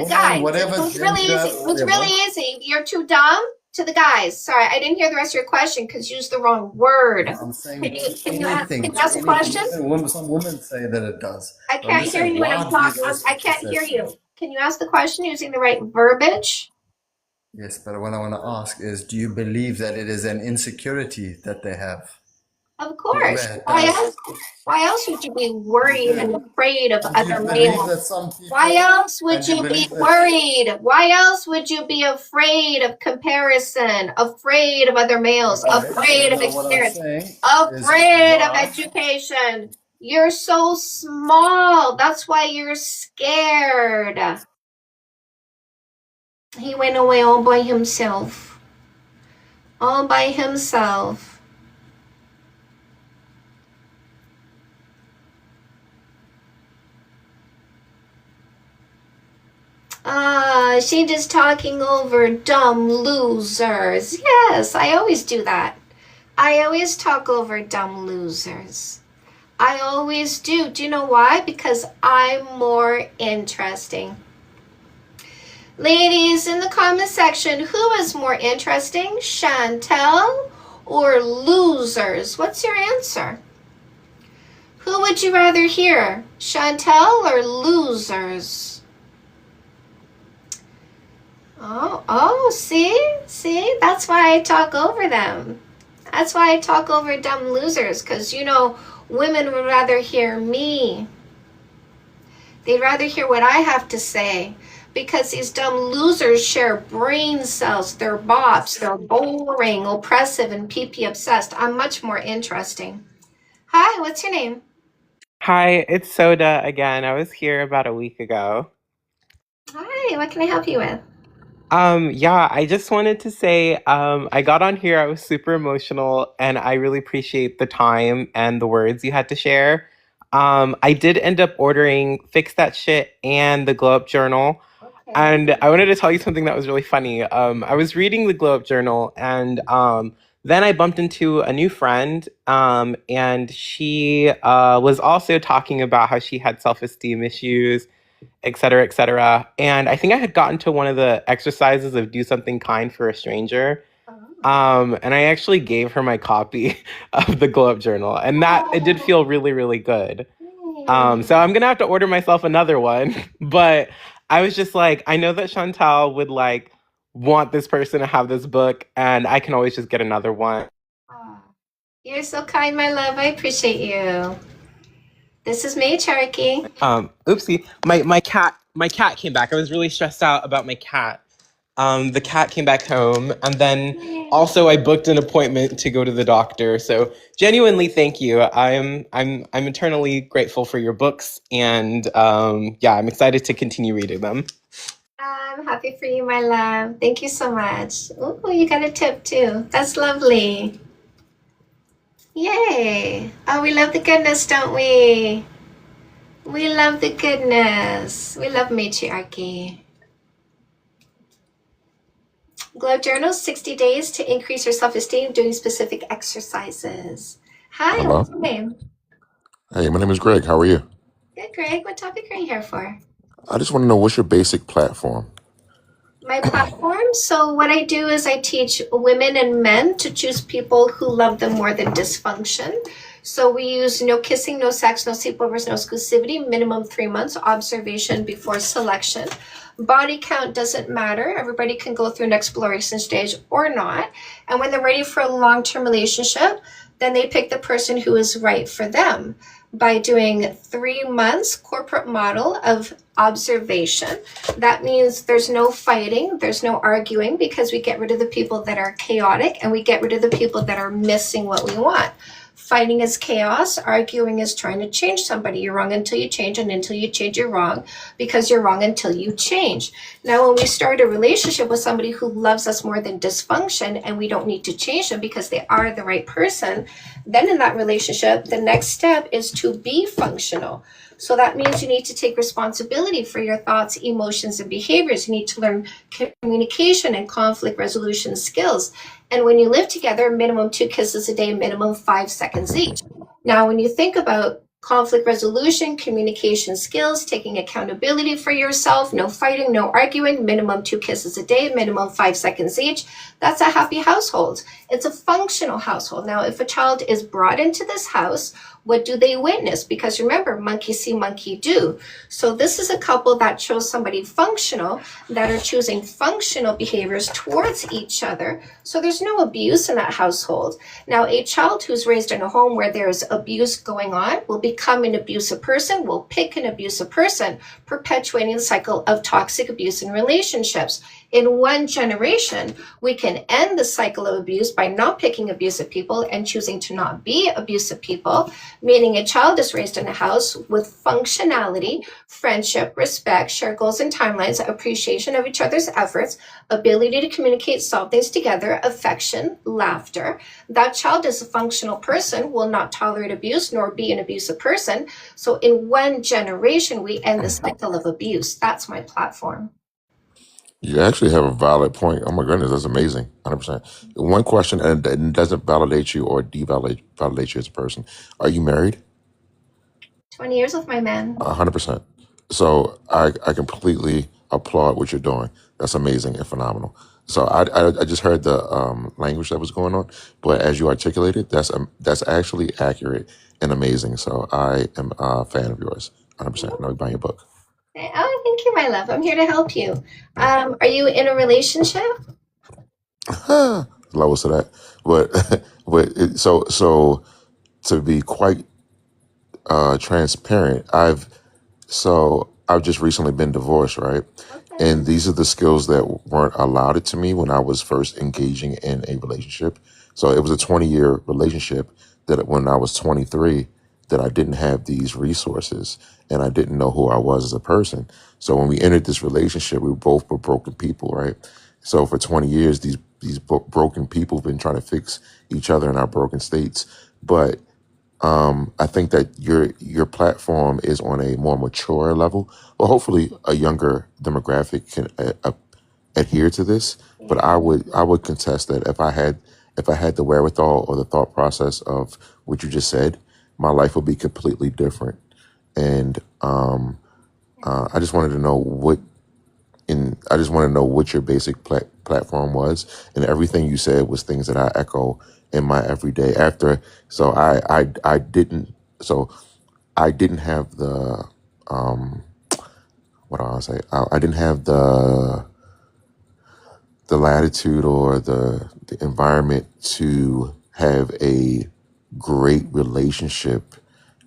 whatever It was really gender, easy. It was whatever, really easy. You're too dumb. To the guys. Sorry, I didn't hear the rest of your question because you used the wrong word. I'm saying Can you ask anything, the question? some women say that it does. I But I'm can't just hear saying, you when why I'm do talking. those I people can't say hear so? you. Can you ask the question using the right verbiage? Yes, but what I want to ask is, do you believe that it is an insecurity that they have? Of course. Whoever Why does. else? Why else would you be worried and afraid of Do you other believe males? that some people, Why else would and you you be believe that, worried? Why else would you be afraid of comparison? Afraid of other males? okay, Afraid so of now what I'm experience? saying is Afraid of why, education? You're so small. That's why you're scared. He went away all by himself. All by himself. She just talking over dumb losers. Yes, I always do that. I always talk over dumb losers. I always do. Do you know why? Because I'm more interesting. Ladies, in the comment section, who is more interesting, Chantel or losers? What's your answer? Who would you rather hear, Chantel or losers? See, that's why I talk over them. That's why I talk over dumb losers, because, women would rather hear me. They'd rather hear what I have to say, because these dumb losers share brain cells. They're bots. They're boring, oppressive, and pee-pee obsessed. I'm much more interesting. Hi, what's your name? Hi, it's Soda again. I was here about a week ago. Hi, what can I help you with? Yeah, I just wanted to say, I got on here, I was super emotional, and I really appreciate the time and the words you had to share. I did end up ordering Fix That Shit and the Glow Up Journal. Okay. And I wanted to tell you something that was really funny. I was reading the Glow Up Journal, and then I bumped into a new friend, and she was also talking about how she had self-esteem issues, et cetera, et cetera. And I think I had gotten to one of the exercises of do something kind for a stranger. And I actually gave her my copy of the Glow Up Journal, and that it did feel really, really good. So I'm gonna have to order myself another one. But I was just like, I know that Chantal would like want this person to have this book, and I can always just get another one. Aw, you're so kind, my love. I appreciate you. This is Matriarchy. Oopsie, my cat came back. I was really stressed out about my cat. The cat came back home, and then also I booked an appointment to go to the doctor. So genuinely, thank you. I'm eternally grateful for your books, and yeah, I'm excited to continue reading them. I'm happy for you, my love. Thank you so much. Ooh, you got a tip too. That's lovely. Yay. Oh, we love the goodness, don't we? We love the goodness. We love Matriarchy. Glow Journal, 60 days to increase your self-esteem doing specific exercises. Hi, Hello. what's your name? Hey, my name is Greg. How are you? Good, Greg. What topic are you here for? I just want to know what's your basic platform? My platform. So what I do is I teach women and men to choose people who love them more than dysfunction. So we use no kissing, no sex, no sleepovers, no exclusivity, minimum 3 months, observation before selection. Body count doesn't matter. Everybody can go through an exploration stage or not. And when they're ready for a long-term relationship, then they pick the person who is right for them by doing 3 months corporate model of observation. That means there's no fighting, there's no arguing, because we get rid of the people that are chaotic and we get rid of the people that are missing what we want. Fighting is chaos. Arguing is trying to change somebody. You're wrong until you change, and until you change, you're wrong, because you're wrong until you change. Now, when we start a relationship with somebody who loves us more than dysfunction, and we don't need to change them because they are the right person, then in that relationship, the next step is to be functional. So that means you need to take responsibility for your thoughts, emotions, and behaviors. You need to learn communication and conflict resolution skills. And when you live together, minimum 2 kisses a day, minimum 5 seconds each. Now, when you think about conflict resolution, communication skills, taking accountability for yourself, no fighting, no arguing, minimum 2 kisses a day, minimum 5 seconds each, that's a happy household. It's a functional household. Now, if a child is brought into this house, what do they witness? Because remember, monkey see, monkey do. So this is a couple that chose somebody functional, that are choosing functional behaviors towards each other. So there's no abuse in that household. Now, a child who's raised in a home where there's abuse going on will become an abusive person, will pick an abusive person, perpetuating the cycle of toxic abuse in relationships. In one generation, we can end the cycle of abuse by not picking abusive people and choosing to not be abusive people, meaning a child is raised in a house with functionality, friendship, respect, shared goals and timelines, appreciation of each other's efforts, ability to communicate, solve things together, affection, laughter. That child is a functional person, will not tolerate abuse nor be an abusive person. So in one generation, we end the cycle of abuse. That's my platform. You actually have a valid point. Oh my goodness, that's amazing. 100%. One question, and it doesn't validate you or validate you as a person. Are you married? 20 years with my man. 100%. So I completely applaud what you're doing. That's amazing and phenomenal. So I just heard the language that was going on, but as you articulated, that's actually accurate and amazing. So I am a fan of yours. 100%. And I'll be buying your book. Oh, thank you, my love. I'm here to help you. Are you in a relationship? Levels to that, so to be quite transparent, I've just recently been divorced, right? Okay. And these are the skills that weren't allowed to me when I was first engaging in a relationship. So it was a 20-year relationship that when I was 23, that I didn't have these resources and I didn't know who I was as a person. So when we entered this relationship, we both were broken people, right? So for 20 years, these broken people have been trying to fix each other in our broken states. But I think that your platform is on a more mature level. Well, hopefully, a younger demographic can adhere to this. But Yeah. I would contest that if I had the wherewithal or the thought process of what you just said, my life would be completely different. And I just wanted to know I just want to know what your basic platform was, and everything you said was things that I echo in my everyday. So I didn't so I didn't have the what do I say? I didn't have the latitude or the environment to have a great relationship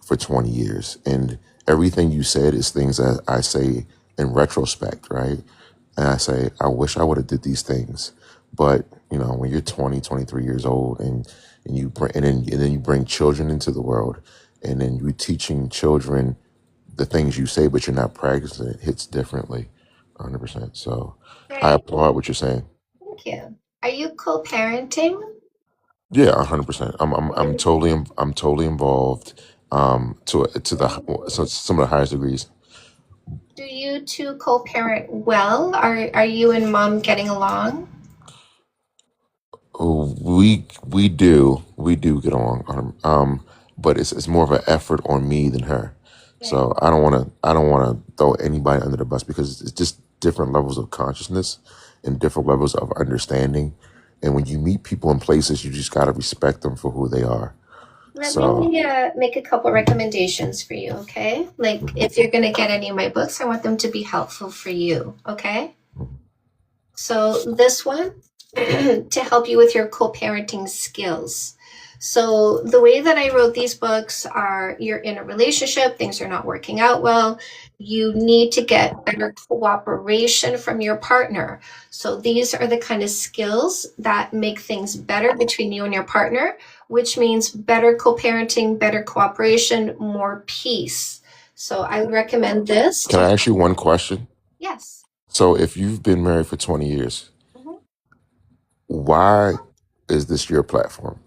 for 20 years. And everything you said is things that I say in retrospect, right? And I say, I wish I would have did these things. But, when you're 20, 23 years old and you bring, and then you bring children into the world, and then you're teaching children the things you say, but you're not practicing it, hits differently, 100%. So I Right. applaud what you're saying. Thank you. Are you co-parenting? Yeah, 100%. I'm totally involved. To some of the highest degrees. Do you two co-parent well? Are you and mom getting along? We do get along. But it's more of an effort on me than her. Okay. So I don't want to throw anybody under the bus, because it's just different levels of consciousness and different levels of understanding. And when you meet people in places, you just got to respect them for who they are. Let So me make a couple recommendations for you, okay? Like, if you're going to get any of my books, I want them to be helpful for you, okay? So this one, to help you with your co-parenting skills. So the way that I wrote these books are, you're in a relationship, things are not working out well. You need to get better cooperation from your partner. So these are the kind of skills that make things better between you and your partner, which means better co-parenting, better cooperation, more peace. So I would recommend this. can I ask you one question? Yes. So if you've been married for 20 years, Mhm. why is this your platform?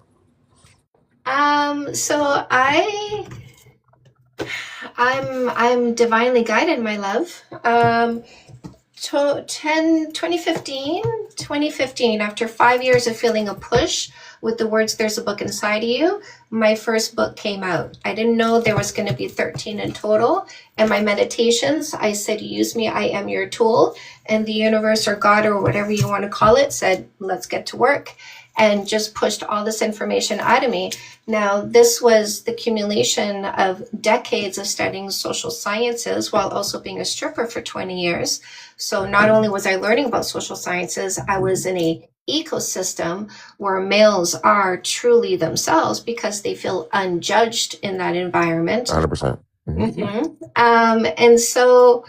So I'm divinely guided, my love. 2015, after 5 years of feeling a push with the words, "There's a book inside of you," my first book came out. I didn't know there was going to be 13 in total. And my meditations, I said, "Use me, I am your tool." And the universe or God or whatever you want to call it said, "Let's get to work," and just pushed all this information out of me. Now, this was the accumulation of decades of studying social sciences while also being a stripper for 20 years. So not only was I learning about social sciences, I was in a ecosystem where males are truly themselves because they feel unjudged in that environment. 100%. And so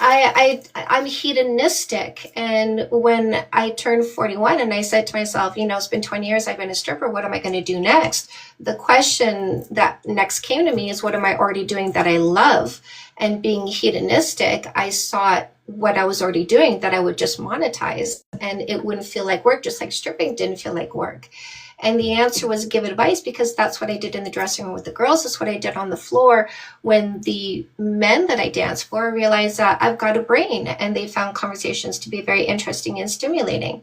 I'm hedonistic. And when I turned 41 and I said to myself, it's been 20 years I've been a stripper, what am I going to do next? The question that next came to me is, what am I already doing that I love? And being hedonistic, I sought what I was already doing that I would just monetize, and it wouldn't feel like work, just like stripping didn't feel like work. And the answer was give advice, because that's what I did in the dressing room with the girls. That's what I did on the floor when the men that I danced for realized that I've got a brain, and they found conversations to be very interesting and stimulating.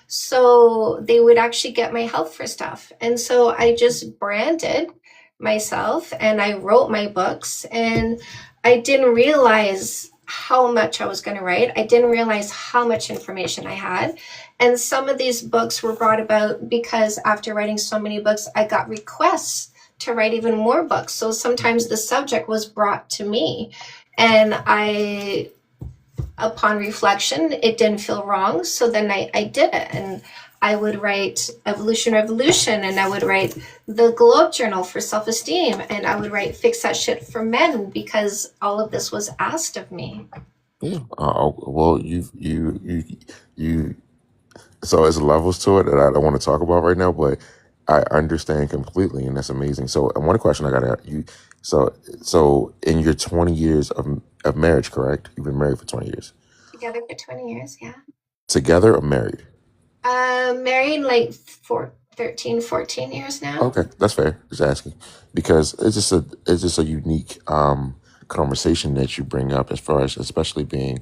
So they would actually get my help for stuff. And so I just branded myself and I wrote my books, and I didn't realize how much I was going to write. I didn't realize how much information I had. And some of these books were brought about because after writing so many books, I got requests to write even more books. So sometimes the subject was brought to me, and upon reflection, it didn't feel wrong. So then I did it. And I would write Evolution Revolution, and I would write the Globe Journal for self-esteem, and I would write Fix That Shit for Men, because all of this was asked of me. Yeah. Well, you. So there's levels to it that I don't want to talk about right now, but I understand completely, and that's amazing. So, and one question I got to ask you. So in your 20 years of marriage, correct? You've been married for 20 years. Together for 20 years, yeah. Together or married? Married like 13, 14 years now. Okay, that's fair. Just asking because it's just a unique conversation that you bring up as far as especially being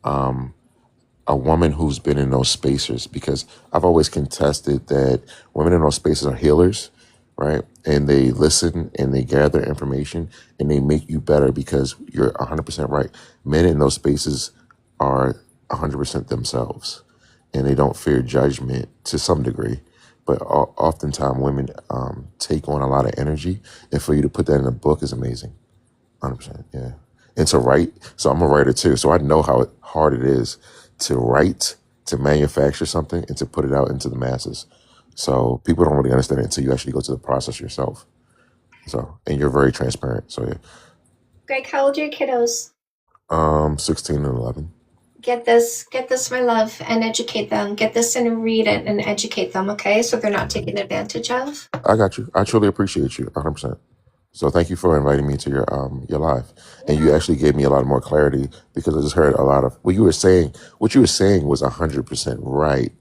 a woman who's been in those spaces because I've always contested that women in those spaces are healers, right? And they listen and they gather information and they make you better because you're 100% right. Men in those spaces are 100% themselves and they don't fear judgment to some degree. But oftentimes women take on a lot of energy, and for you to put that in a book is amazing. 100%, yeah. And to write, so I'm a writer too, so I know how hard it is to write, to manufacture something, and to put it out into the masses. So people don't really understand it until you actually go through the process yourself. So, and you're very transparent. So yeah, Greg, how old are your kiddos? 16 and 11. Get this, my love, and educate them. Get this and read it and educate them, okay? So they're not taken advantage of. I got you. I truly appreciate you, 100%. So thank you for inviting me to your live, and you actually gave me a lot more clarity because I just heard a lot of what you were saying. What you were saying was 100% right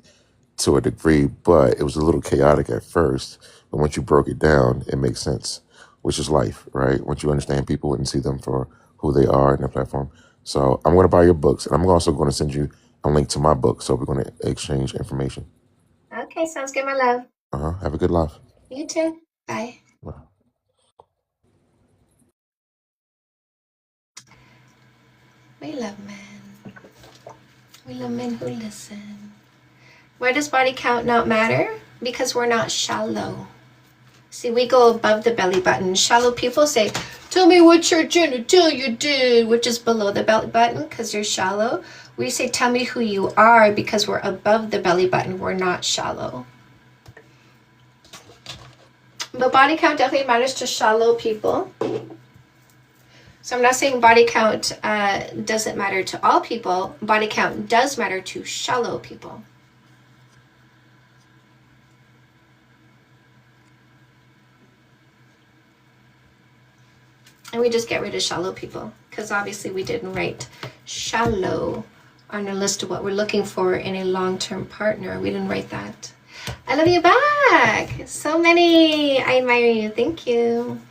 to a degree, but it was a little chaotic at first. But once you broke it down, it makes sense, which is life, right? Once you understand people and see them for who they are in their platform. So I'm going to buy your books, and I'm also going to send you a link to my book. So we're going to exchange information. Okay, sounds good, my love. Have a good life. You too. Bye. Bye. We love men. We love men who listen. Why does body count not matter? Because we're not shallow. See, we go above the belly button. Shallow people say, tell me what your genitalia did, which is below the belly button because you're shallow. We say, tell me who you are because we're above the belly button. We're not shallow. But body count definitely matters to shallow people. So I'm not saying body count doesn't matter to all people. Body count does matter to shallow people. And we just get rid of shallow people because obviously we didn't write shallow on our list of what we're looking for in a long-term partner. We didn't write that. I love you back. So many. I admire you. Thank you.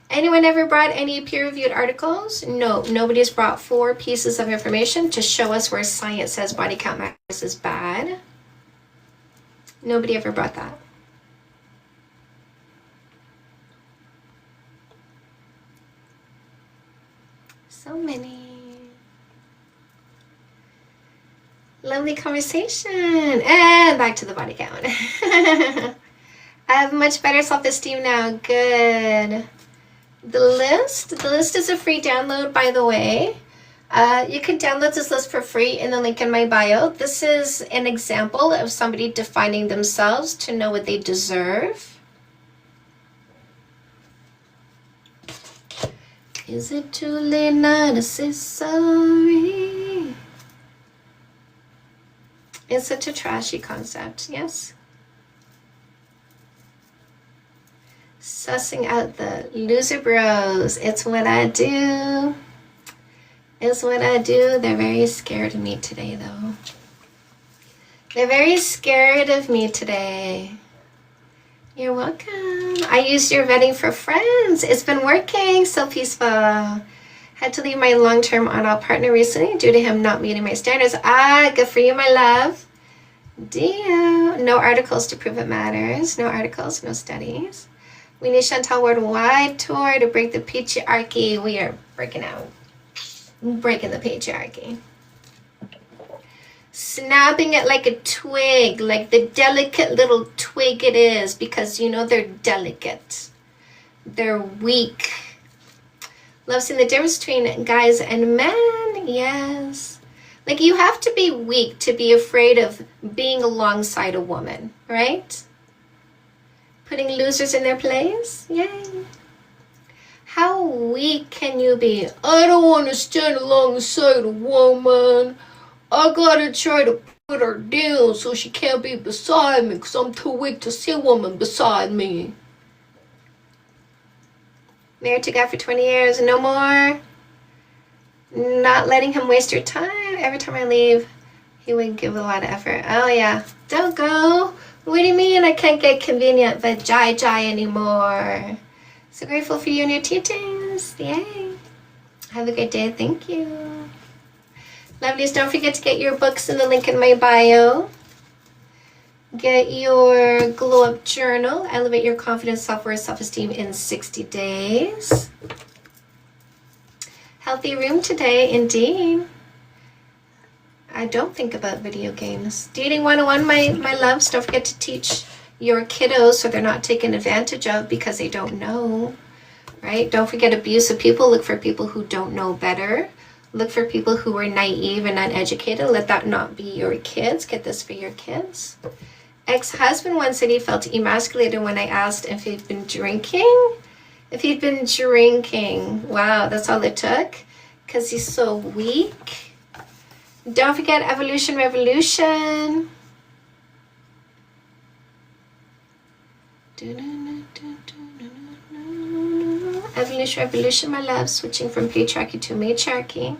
Anyone ever brought any peer-reviewed articles? No, nobody's brought 4 pieces of information to show us where science says body count matters is bad. Nobody ever brought that. So many. Lovely conversation. And back to the body count. I have much better self-esteem now. Good. The list is a free download, by the way. You can download this list for free in the link in my bio. This is an example of somebody defining themselves to know what they deserve. Is it too late now to say sorry? It's such a trashy concept, yes? Sussing out the loser bros. It's what I do. It's what I do. They're very scared of me today, though. They're very scared of me today. You're welcome. I used your vetting for friends. It's been working. So peaceful. Had to leave my long-term on-all partner recently due to him not meeting my standards. Good for you, my love. Damn. No articles to prove it matters. No articles, no studies. We need Chantal worldwide tour to break the patriarchy. We are breaking out. Breaking the patriarchy. Snapping it like a twig, like the delicate little twig it is, because you know they're delicate. They're weak. Love seeing the difference between guys and men, yes. Like you have to be weak to be afraid of being alongside a woman, right? Putting losers in their place, yay. How weak can you be? I don't want to stand alongside a woman. I gotta try to put her down so she can't be beside me because I'm too weak to see a woman beside me. Married to God for 20 years, no more. Not letting him waste your time. Every time I leave, he would give a lot of effort. Oh yeah, don't go. What do you mean I can't get convenient vajayjay anymore? So grateful for you and your teachings. Yay. Have a good day. Thank you. Lovelies, don't forget to get your books in the link in my bio. Get your glow up journal. Elevate your confidence, self-worth, self-esteem in 60 days. Healthy room today, indeed. I don't think about video games. Dating 101, my loves. Don't forget to teach your kiddos so they're not taken advantage of because they don't know, right? Don't forget abusive people. Look for people who don't know better. Look for people who are naive and uneducated. Let that not be your kids. Get this for your kids. Ex-husband once said he felt emasculated when I asked if he'd been drinking. If he'd been drinking. Wow, that's all it took? Because he's so weak. Don't forget Evolution Revolution. Evolution Revolution, my love. Switching from patriarchy to matriarchy.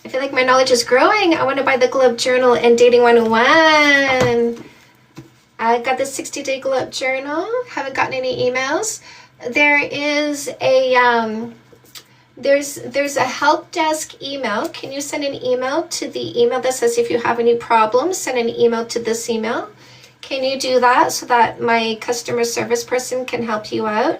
I feel like my knowledge is growing. I want to buy the Glow Up Journal and Dating 101. I got the 60-day Glow Up Journal. Haven't gotten any emails. There is a there's a help desk email. Can you send an email to the email that says if you have any problems, send an email to this email? Can you do that so that my customer service person can help you out?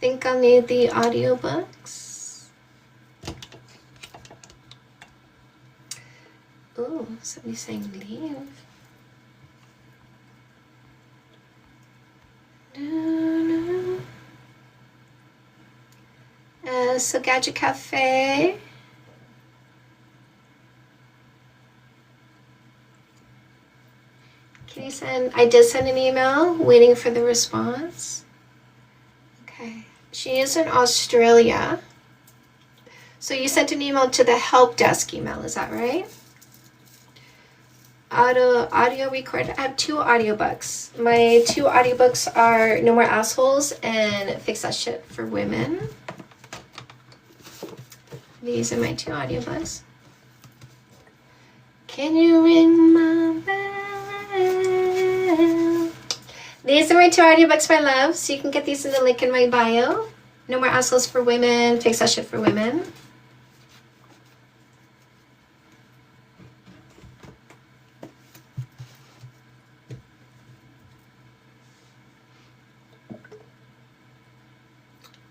Think I'll need the audiobooks. Oh, somebody's saying leave. No. So Gadget Cafe. Can you send? I did send an email, waiting for the response. Okay. She is in Australia. So you sent an email to the help desk email, is that right? Audio record. I have 2 audiobooks. My 2 audiobooks are No More Assholes and Fix That Shit for Women. These are my 2 audiobooks. Can you ring my bell? These are my 2 audiobooks, my love. So you can get these in the link in my bio. No More Assholes for Women, Fix That Shit for Women.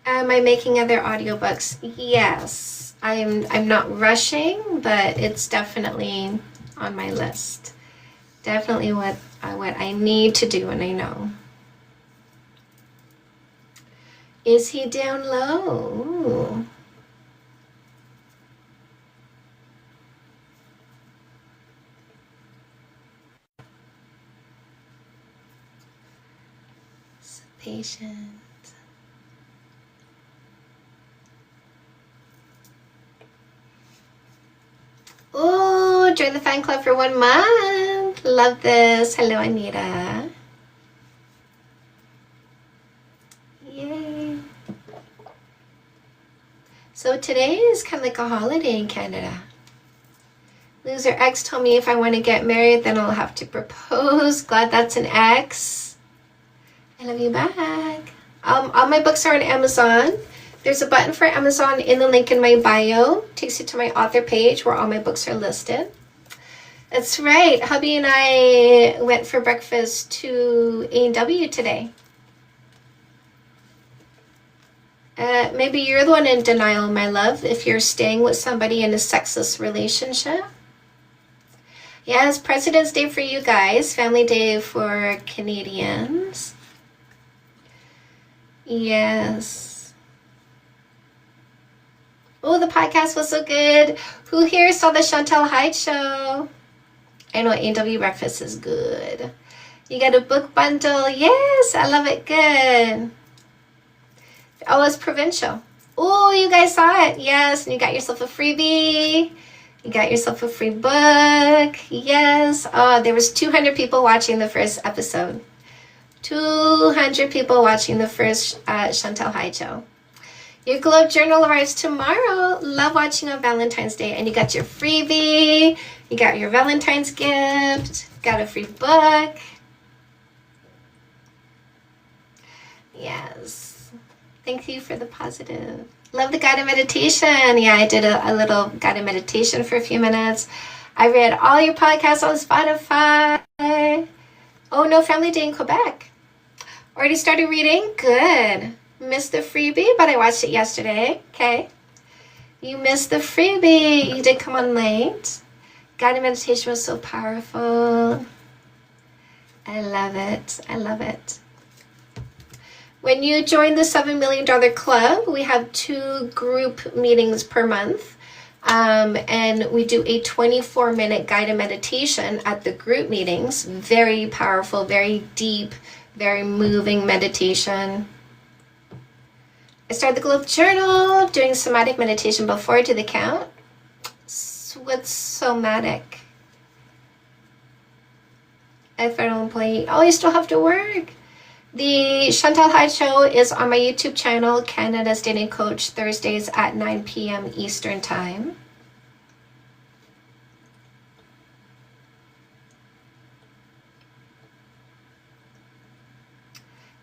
Am I making other audiobooks? Yes. I'm not rushing, but it's definitely on my list. Definitely what I need to do, and I know. Is he down low? Ooh. So patient. Oh, join the fan club for 1 month. Love this. Hello, Anita. Yay. So today is kind of like a holiday in Canada. Loser X told me if I want to get married, then I'll have to propose. Glad that's an X. I love you back. All my books are on Amazon. There's a button for Amazon in the link in my bio. Takes you to my author page where all my books are listed. That's right. Hubby and I went for breakfast to A&W today. Maybe you're the one in denial, my love, if you're staying with somebody in a sexless relationship. Yeah, it's President's Day for you guys. Family Day for Canadians. Yes. Oh, the podcast was so good. Who here saw the Chantal Hyde show? I know A&W breakfast is good. You get a book bundle. Yes, I love it. Good. Oh, it's provincial. Oh, you guys saw it. Yes, and you got yourself a freebie. You got yourself a free book. Yes. Oh, there was 200 people watching the first episode. 200 people watching the first Chantal Haicho. Your Globe Journal arrives tomorrow. Love watching on Valentine's Day. And you got your freebie. You got your Valentine's gift. Got a free book. Yes. Thank you for the positive. Love the guided meditation. Yeah, I did a little guided meditation for a few minutes. I read all your podcasts on Spotify. Oh, no Family Day in Quebec. Already started reading? Good. Missed the freebie, but I watched it yesterday. Okay. You missed the freebie. You did come on late. Guided meditation was so powerful. I love it. I love it. When you join the $7 Million Club, we have 2 group meetings per month. And we do a 24-minute guided meditation at the group meetings. Very powerful, very deep, very moving meditation. I started the Globe Journal, doing somatic meditation before I do the count. What's somatic? A federal employee. Oh, you still have to work. The Chantal Hyde Show is on my YouTube channel, Canada's Dating Coach, Thursdays at 9 p.m. Eastern Time.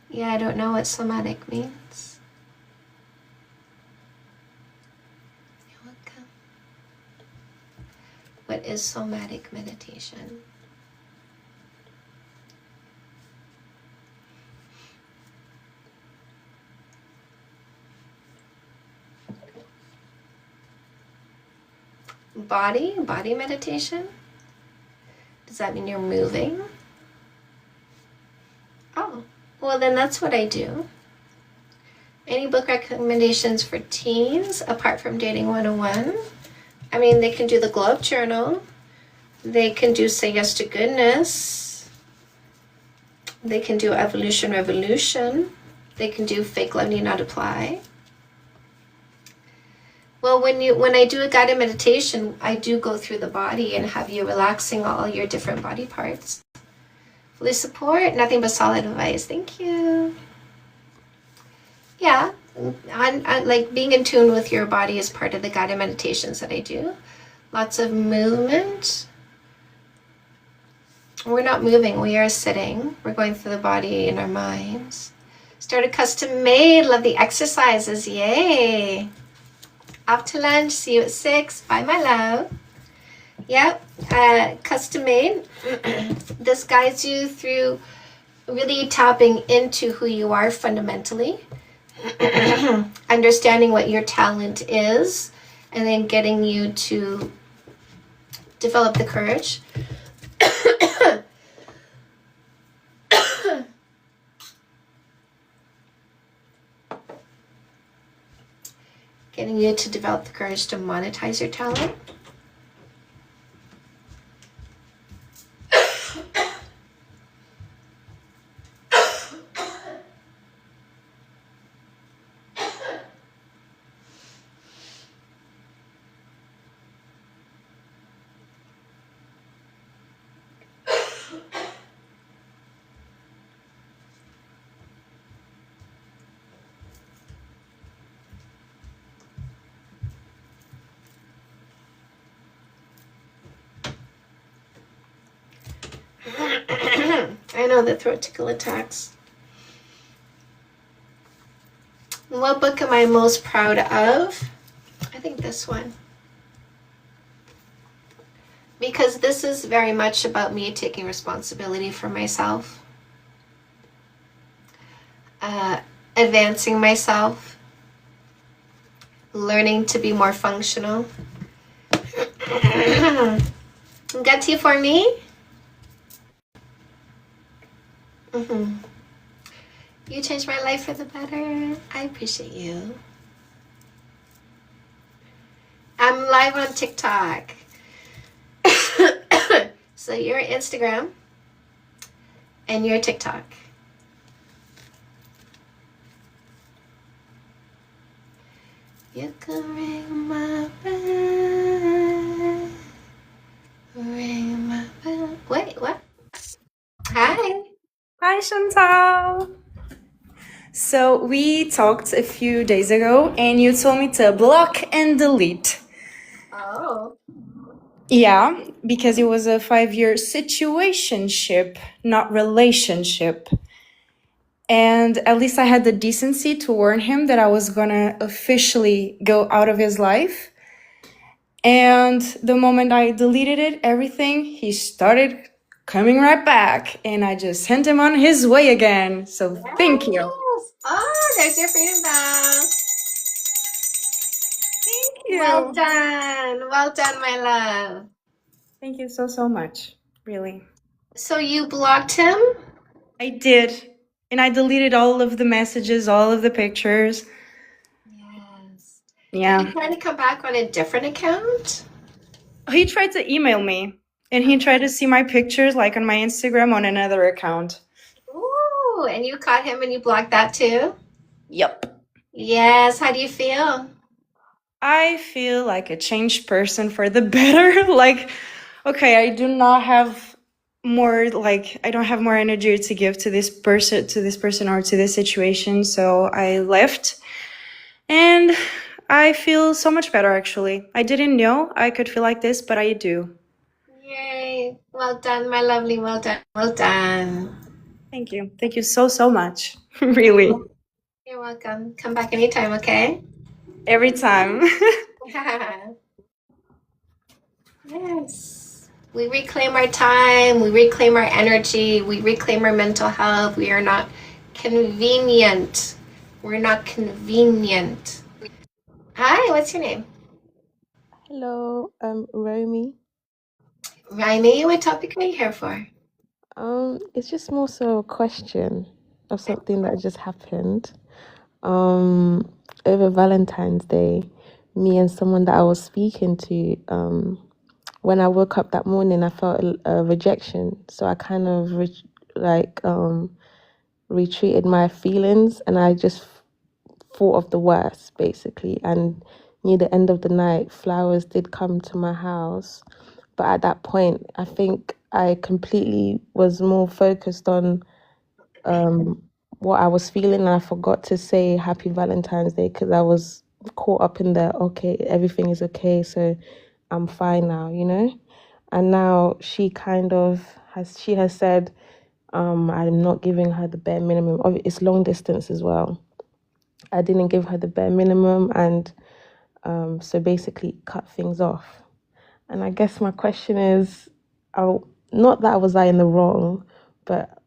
Yeah, I don't know what somatic means. You're welcome. What is somatic meditation? Body meditation? Does that mean you're moving? Oh, well then that's what I do. Any book recommendations for teens apart from Dating 101? I mean, they can do the Globe Journal. They can do Say Yes to Goodness. They can do Evolution Revolution. They can do Fake Love Need Not Apply. Well, when I do a guided meditation, I do go through the body and have you relaxing all your different body parts. Fully support, nothing but solid advice. Thank you. Yeah, I like being in tune with your body is part of the guided meditations that I do. Lots of movement. We're not moving, we are sitting. We're going through the body in our minds. Started custom made, love the exercises, yay. Off to lunch, see you at 6, bye my love. Yep, custom made. This guides you through really tapping into who you are fundamentally. Understanding what your talent is, and then getting you to develop the courage. Getting you to develop the courage to monetize your talent. I know the throat tickle attacks. What book am I most proud of? I think this one. Because this is very much about me taking responsibility for myself. Advancing myself. Learning to be more functional. Got tea for me? You changed my life for the better. I appreciate you. I'm live on TikTok. So you're Instagram And your TikTok. You can ring my bell. Ring my bell. Wait, what? Hi. Hi, Chantal. So we talked a few days ago and you told me to block and delete. Oh. Yeah, because it was a 5-year situationship, not relationship. And at least I had the decency to warn him that I was gonna officially go out of his life. And the moment I deleted it, everything, he started coming right back. And I just sent him on his way again. So thank you. Yes. Oh, there's your freedom bell. Thank you. Well done. Well done, my love. Thank you so much. Really. So you blocked him? I did. And I deleted all of the messages, all of the pictures. Yes. Yeah. Did he try to come back on a different account? He tried to email me. And he tried to see my pictures like on my Instagram on another account. Ooh, and you caught him and you blocked that too? Yep. Yes. How do you feel? I feel like a changed person for the better. Like, okay, I do not have more, like, I don't have more energy to give to this person or to this situation. So I left and I feel so much better actually. I didn't know I could feel like this, but I do. Yay. Well done, my lovely. Well done. Well done. Thank you. Thank you so much. Really. You're welcome. Come back anytime, okay? Every time. Yes. We reclaim our time, we reclaim our energy, we reclaim our mental health. We are not convenient. We're not convenient. Hi, what's your name? Hello, Romy. Raimi, what topic are you here for? It's just more so a question of something that just happened. Over Valentine's Day, me and someone that I was speaking to, when I woke up that morning, I felt a rejection. So I kind of retreated my feelings, and I just thought of the worst, basically. And near the end of the night, flowers did come to my house. But at that point, I think I completely was more focused on what I was feeling, and I forgot to say Happy Valentine's Day because I was caught up in the, okay, everything is okay, so I'm fine now, you know? And now she has said, I'm not giving her the bare minimum. It's long distance as well. I didn't give her the bare minimum, and so basically cut things off. And I guess my question is, not that was I in the wrong, but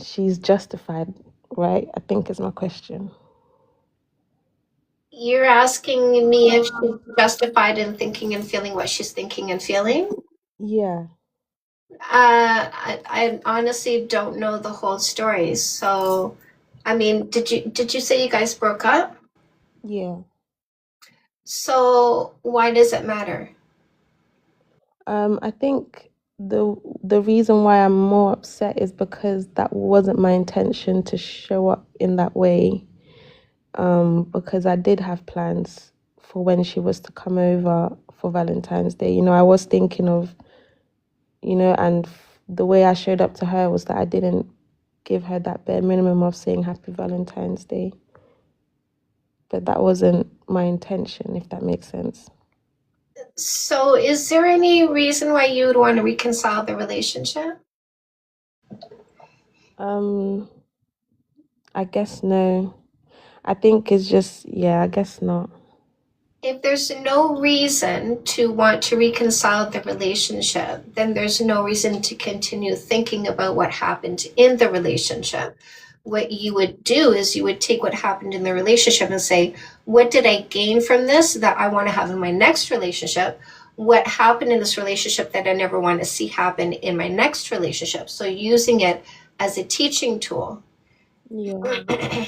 she's justified, right? I think is my question. You're asking me if she's justified in thinking and feeling what she's thinking and feeling? Yeah. I honestly don't know the whole story. So, I mean, did you say you guys broke up? Yeah. So why does it matter? I think the reason why I'm more upset is because that wasn't my intention to show up in that way. Because I did have plans for when she was to come over for Valentine's Day. You know, I was thinking of, you know, and the way I showed up to her was that I didn't give her that bare minimum of saying Happy Valentine's Day. But that wasn't my intention, if that makes sense. So is there any reason why you would want to reconcile the relationship? I guess no. I think it's just, I guess not. If there's no reason to want to reconcile the relationship, then there's no reason to continue thinking about what happened in the relationship. What you would do is you would take what happened in the relationship and say, what did I gain from this that I want to have in my next relationship? What happened in this relationship that I never want to see happen in my next relationship? So using it as a teaching tool. Yeah.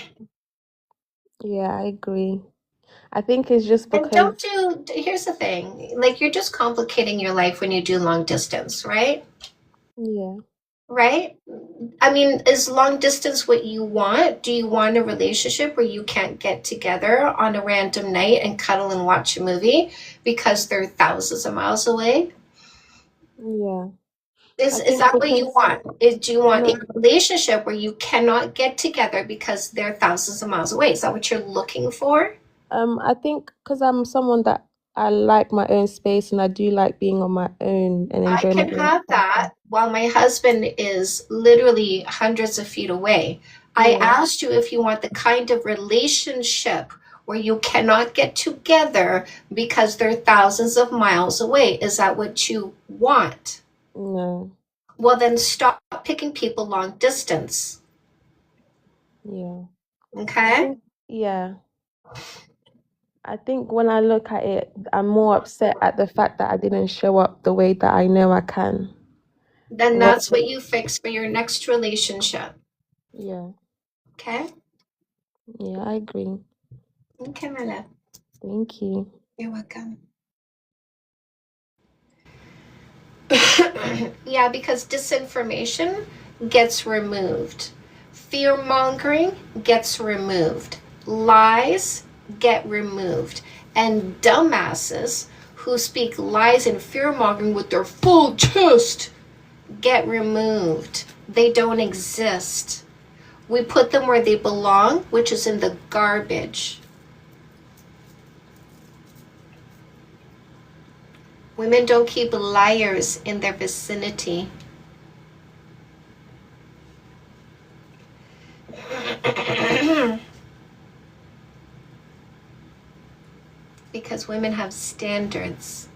Yeah, I agree. I think it's just And because, here's the thing, like you're just complicating your life when you do long distance, right? yeah. right? I mean, is long distance what you want? Do you want a relationship where you can't get together on a random night and cuddle and watch a movie because they're thousands of miles away? Yeah. Is I is think that what you because want? Do you want a no, relationship where you cannot get together because they're thousands of miles away? Is that what you're looking for? I think because I'm someone that I like my own space and I do like being on my own and I enjoy my can own have company. that while my husband is literally hundreds of feet away. I Yeah. asked you if you want the kind of relationship where you cannot get together because they're thousands of miles away. Is that what you want? No. Well, then stop picking people long distance. Yeah. I Okay? think yeah. I think when I look at it, I'm more upset at the fact that I didn't show up the way that I know I can. Then Rather that's what you fix for your next relationship. yeah. Okay? Yeah, I agree. Okay, my love. Thank you. You're welcome. Yeah, because disinformation gets removed. Fear mongering gets removed. Lies get removed. And dumbasses who speak lies and fear mongering with their full chest get removed. They don't exist. We put them where they belong, which is in the garbage. Women don't keep liars in their vicinity. Because women have standards.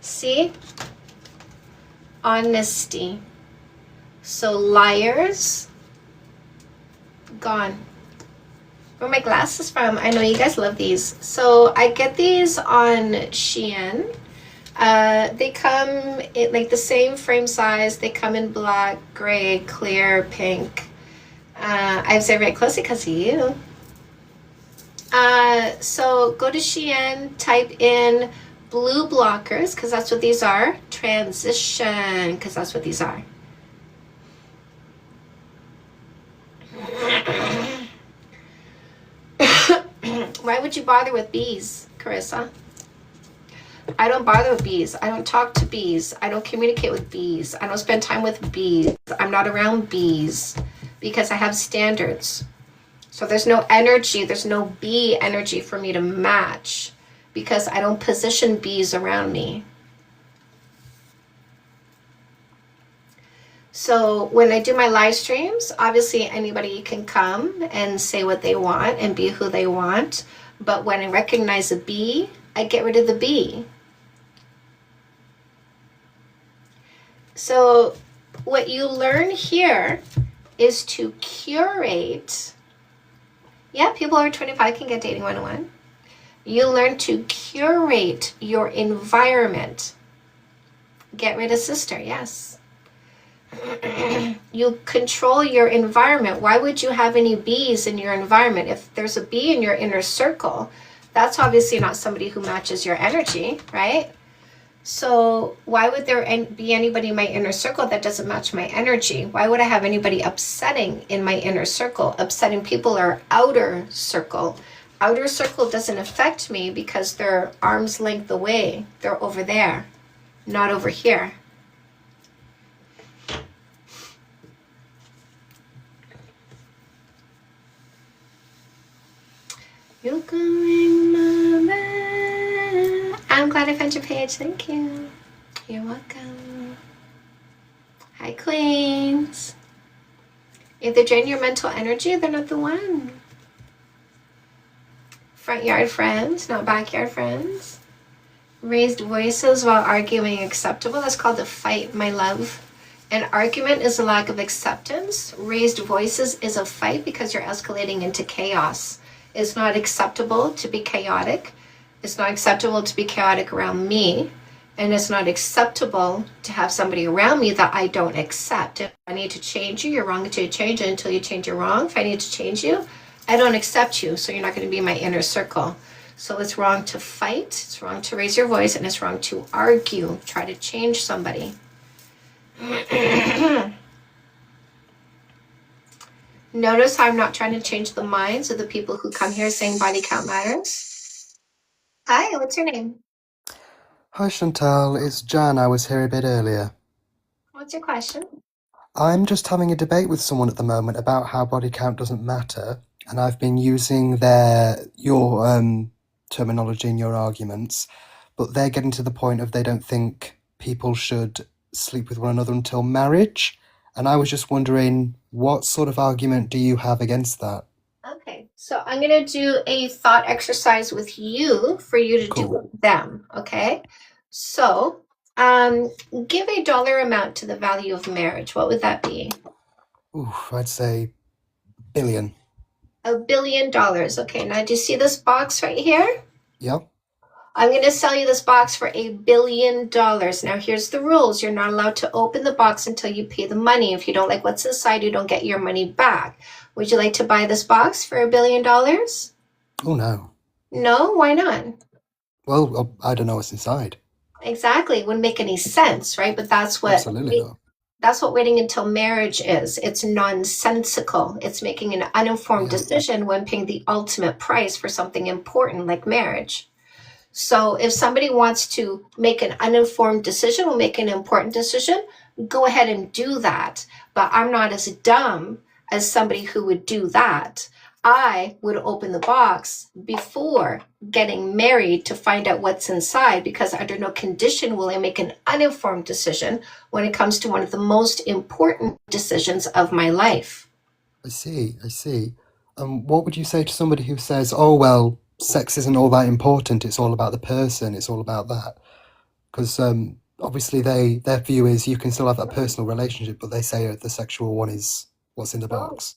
See? Honesty. So liars, gone. Where are my glasses from? I know you guys love these. So I get these on Shein. They come in like the same frame size. They come in black, gray, clear, pink. I have very closely because of you. So go to Shein, type in blue blockers, because that's what these are. Transition, because that's what these are. Why would you bother with bees, Carissa? I don't bother with bees. I don't talk to bees. I don't communicate with bees. I don't spend time with bees. I'm not around bees because I have standards. So there's no energy, there's no bee energy for me to match because I don't position bees around me. So when I do my live streams, obviously anybody can come and say what they want and be who they want. But when I recognize a bee, I get rid of the bee. So what you learn here is to curate. Yeah, people over 25 can get Dating 101. You learn to curate your environment. Get rid of sister, yes. You control your environment. Why would you have any bees in your environment? If there's a bee in your inner circle, that's obviously not somebody who matches your energy, right? So why would there be anybody in my inner circle that doesn't match my energy? Why would I have anybody upsetting in my inner circle? Upsetting people are outer circle. Outer circle doesn't affect me because they're arm's length away. They're over there, not over here. You're going my way. I'm glad I found your page. Thank you. You're welcome. Hi, queens. If they drain your mental energy, they're not the one. Front yard friends, not backyard friends. Raised voices while arguing acceptable. That's called a fight, my love. An argument is a lack of acceptance. Raised voices is a fight because you're escalating into chaos. It's not acceptable to be chaotic. It's not acceptable to be chaotic around me. And it's not acceptable to have somebody around me that I don't accept. If I need to change you, you're wrong to change it until you change it wrong. If I need to change you, I don't accept you, so you're not going to be in my inner circle. So it's wrong to fight, it's wrong to raise your voice, and it's wrong to argue, try to change somebody. Notice how I'm not trying to change the minds of the people who come here saying body count matters. Hi, what's your name? Hi Chantal, it's Jan. I was here a bit earlier. What's your question? I'm just having a debate with someone at the moment about how body count doesn't matter, and I've been using your terminology in your arguments, but they're getting to the point of they don't think people should sleep with one another until marriage, and I was just wondering what sort of argument do you have against that? Okay, so I'm going to do a thought exercise with you for you to do Cool. with them, okay? So, give a dollar amount to the value of marriage. What would that be? Oof, I'd say billion. $1 billion. Okay, now do you see this box right here? Yep. I'm going to sell you this box for $1 billion. Now, here's the rules. You're not allowed to open the box until you pay the money. If you don't like what's inside, you don't get your money back. Would you like to buy this box for $1 billion? Oh no. No, why not? Well, I don't know what's inside. Exactly. It wouldn't make any sense, right? But Absolutely not. that's what waiting until marriage is. It's nonsensical. It's making an uninformed Yeah. decision when paying the ultimate price for something important like marriage. So if somebody wants to make an uninformed decision or make an important decision, go ahead and do that. But I'm not as dumb as somebody who would do that. I would open the box before getting married to find out what's inside, because under no condition will I make an uninformed decision when it comes to one of the most important decisions of my life. I see. What would you say to somebody who says, oh, well, sex isn't all that important, it's all about the person, it's all about that? Because obviously their view is you can still have that personal relationship, but they say the sexual one is what's in the box.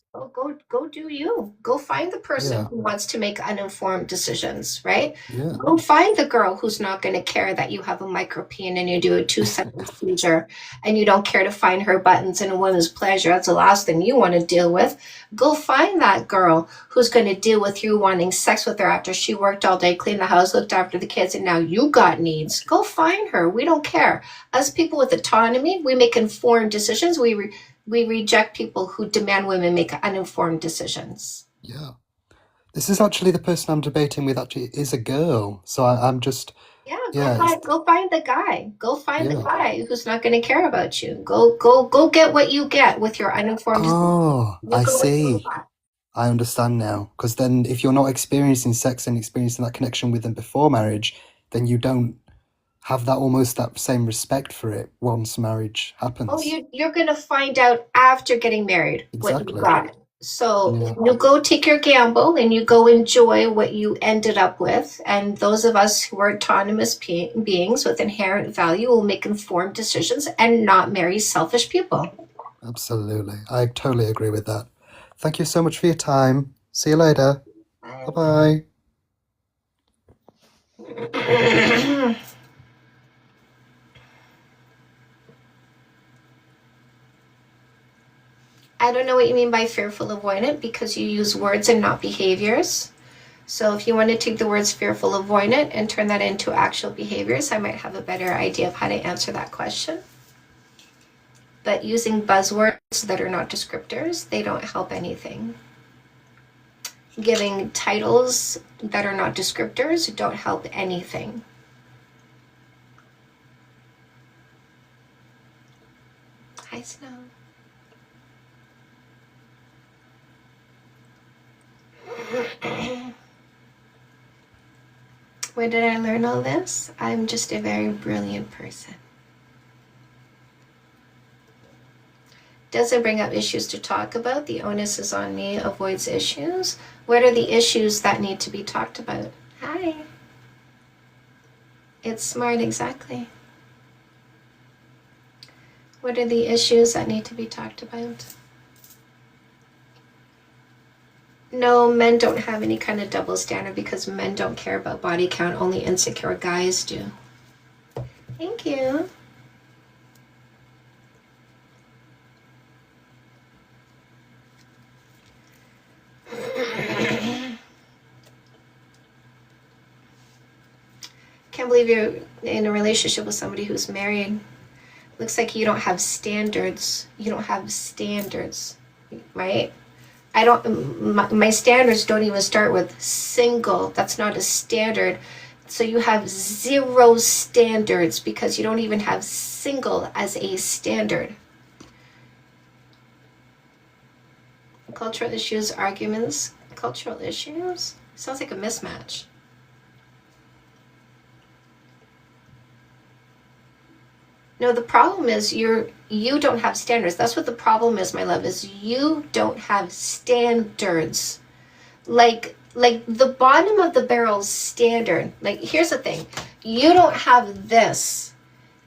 Go do you. Go find the person Yeah. who wants to make uninformed decisions, right? Yeah. Go find the girl who's not going to care that you have a micropene and you do a 2-second procedure and you don't care to find her buttons in a woman's pleasure. That's the last thing you want to deal with. Go find that girl who's going to deal with you wanting sex with her after she worked all day, cleaned the house, looked after the kids, and now you got needs. Go find her. We don't care. As people with autonomy, we make informed decisions. We reject people who demand women make uninformed decisions. Yeah. This is actually the person I'm debating with actually is a girl. So I'm just, Yeah, yeah, go find the guy. Go find the yeah. guy who's not going to care about you. Go get what you get with your uninformed decisions. Oh, You I go with what you see. got. I understand now. Because then if you're not experiencing sex and experiencing that connection with them before marriage, then you don't have that almost that same respect for it once marriage Oh, happens. you're going to find out after getting married what you Exactly. got. So Yeah. you go take your gamble and you go enjoy what you ended up with. And those of us who are autonomous beings with inherent value will make informed decisions and not marry selfish people. Absolutely. I totally agree with that. Thank you so much for your time. See you later. Bye-bye. I don't know what you mean by fearful avoidant because you use words and not behaviors. So if you want to take the words fearful avoidant and turn that into actual behaviors, I might have a better idea of how to answer that question. But using buzzwords that are not descriptors, they don't help anything. Giving titles that are not descriptors don't help anything. Hi, Snow. Where did I learn all this? I'm just a very brilliant person. Doesn't bring up issues to talk about. The onus is on me, avoids issues. What are the issues that need to be talked about? Hi. It's smart, exactly. What are the issues that need to be talked about? No, men don't have any kind of double standard because men don't care about body count. Only insecure guys do. Thank you. Can't believe you're in a relationship with somebody who's married. Looks like you don't have standards. You don't have standards, right? my standards don't even start with single. That's not a standard. So you have 0 standards because you don't even have single as a standard. Cultural issues, arguments, cultural issues? Sounds like a mismatch. No, the problem is you don't have standards. That's what the problem is, my love, is you don't have standards. Like the bottom of the barrel standard. Like, here's the thing. You don't have this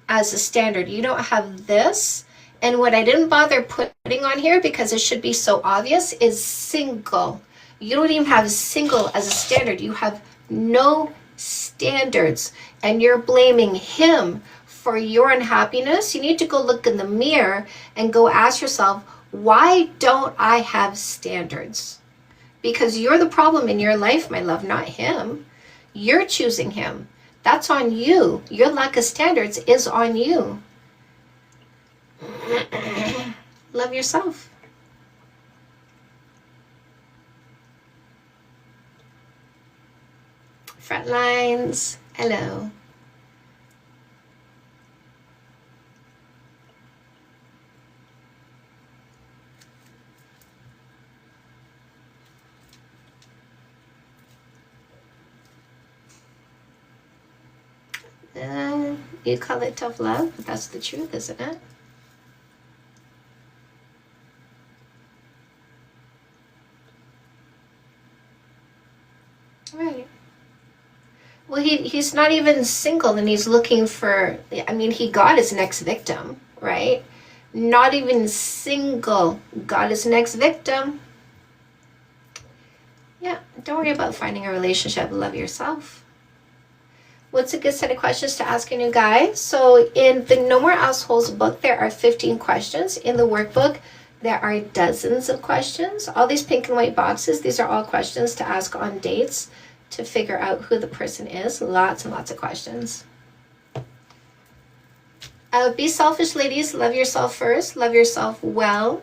as a standard. You don't have this. And what I didn't bother putting on here because it should be so obvious is single. You don't even have single as a standard. You have no standards. And you're blaming him for your unhappiness. You need to go look in the mirror and go ask yourself, why don't I have standards? Because you're the problem in your life, my love, not him. You're choosing him. That's on you. Your lack of standards is on you. Love yourself. Front lines. Hello. You call it tough love, but that's the truth, isn't it? Right. Well, he's not even single, and he's looking for, I mean, he got his next victim, right? Not even single, got his next victim. Yeah, don't worry about finding a relationship. Love yourself. What's a good set of questions to ask a new guy? So in the No More Assholes book, there are 15 questions. In the workbook, there are dozens of questions. All these pink and white boxes, these are all questions to ask on dates to figure out who the person is. Lots and lots of questions. Be selfish, ladies. Love yourself first. Love yourself well.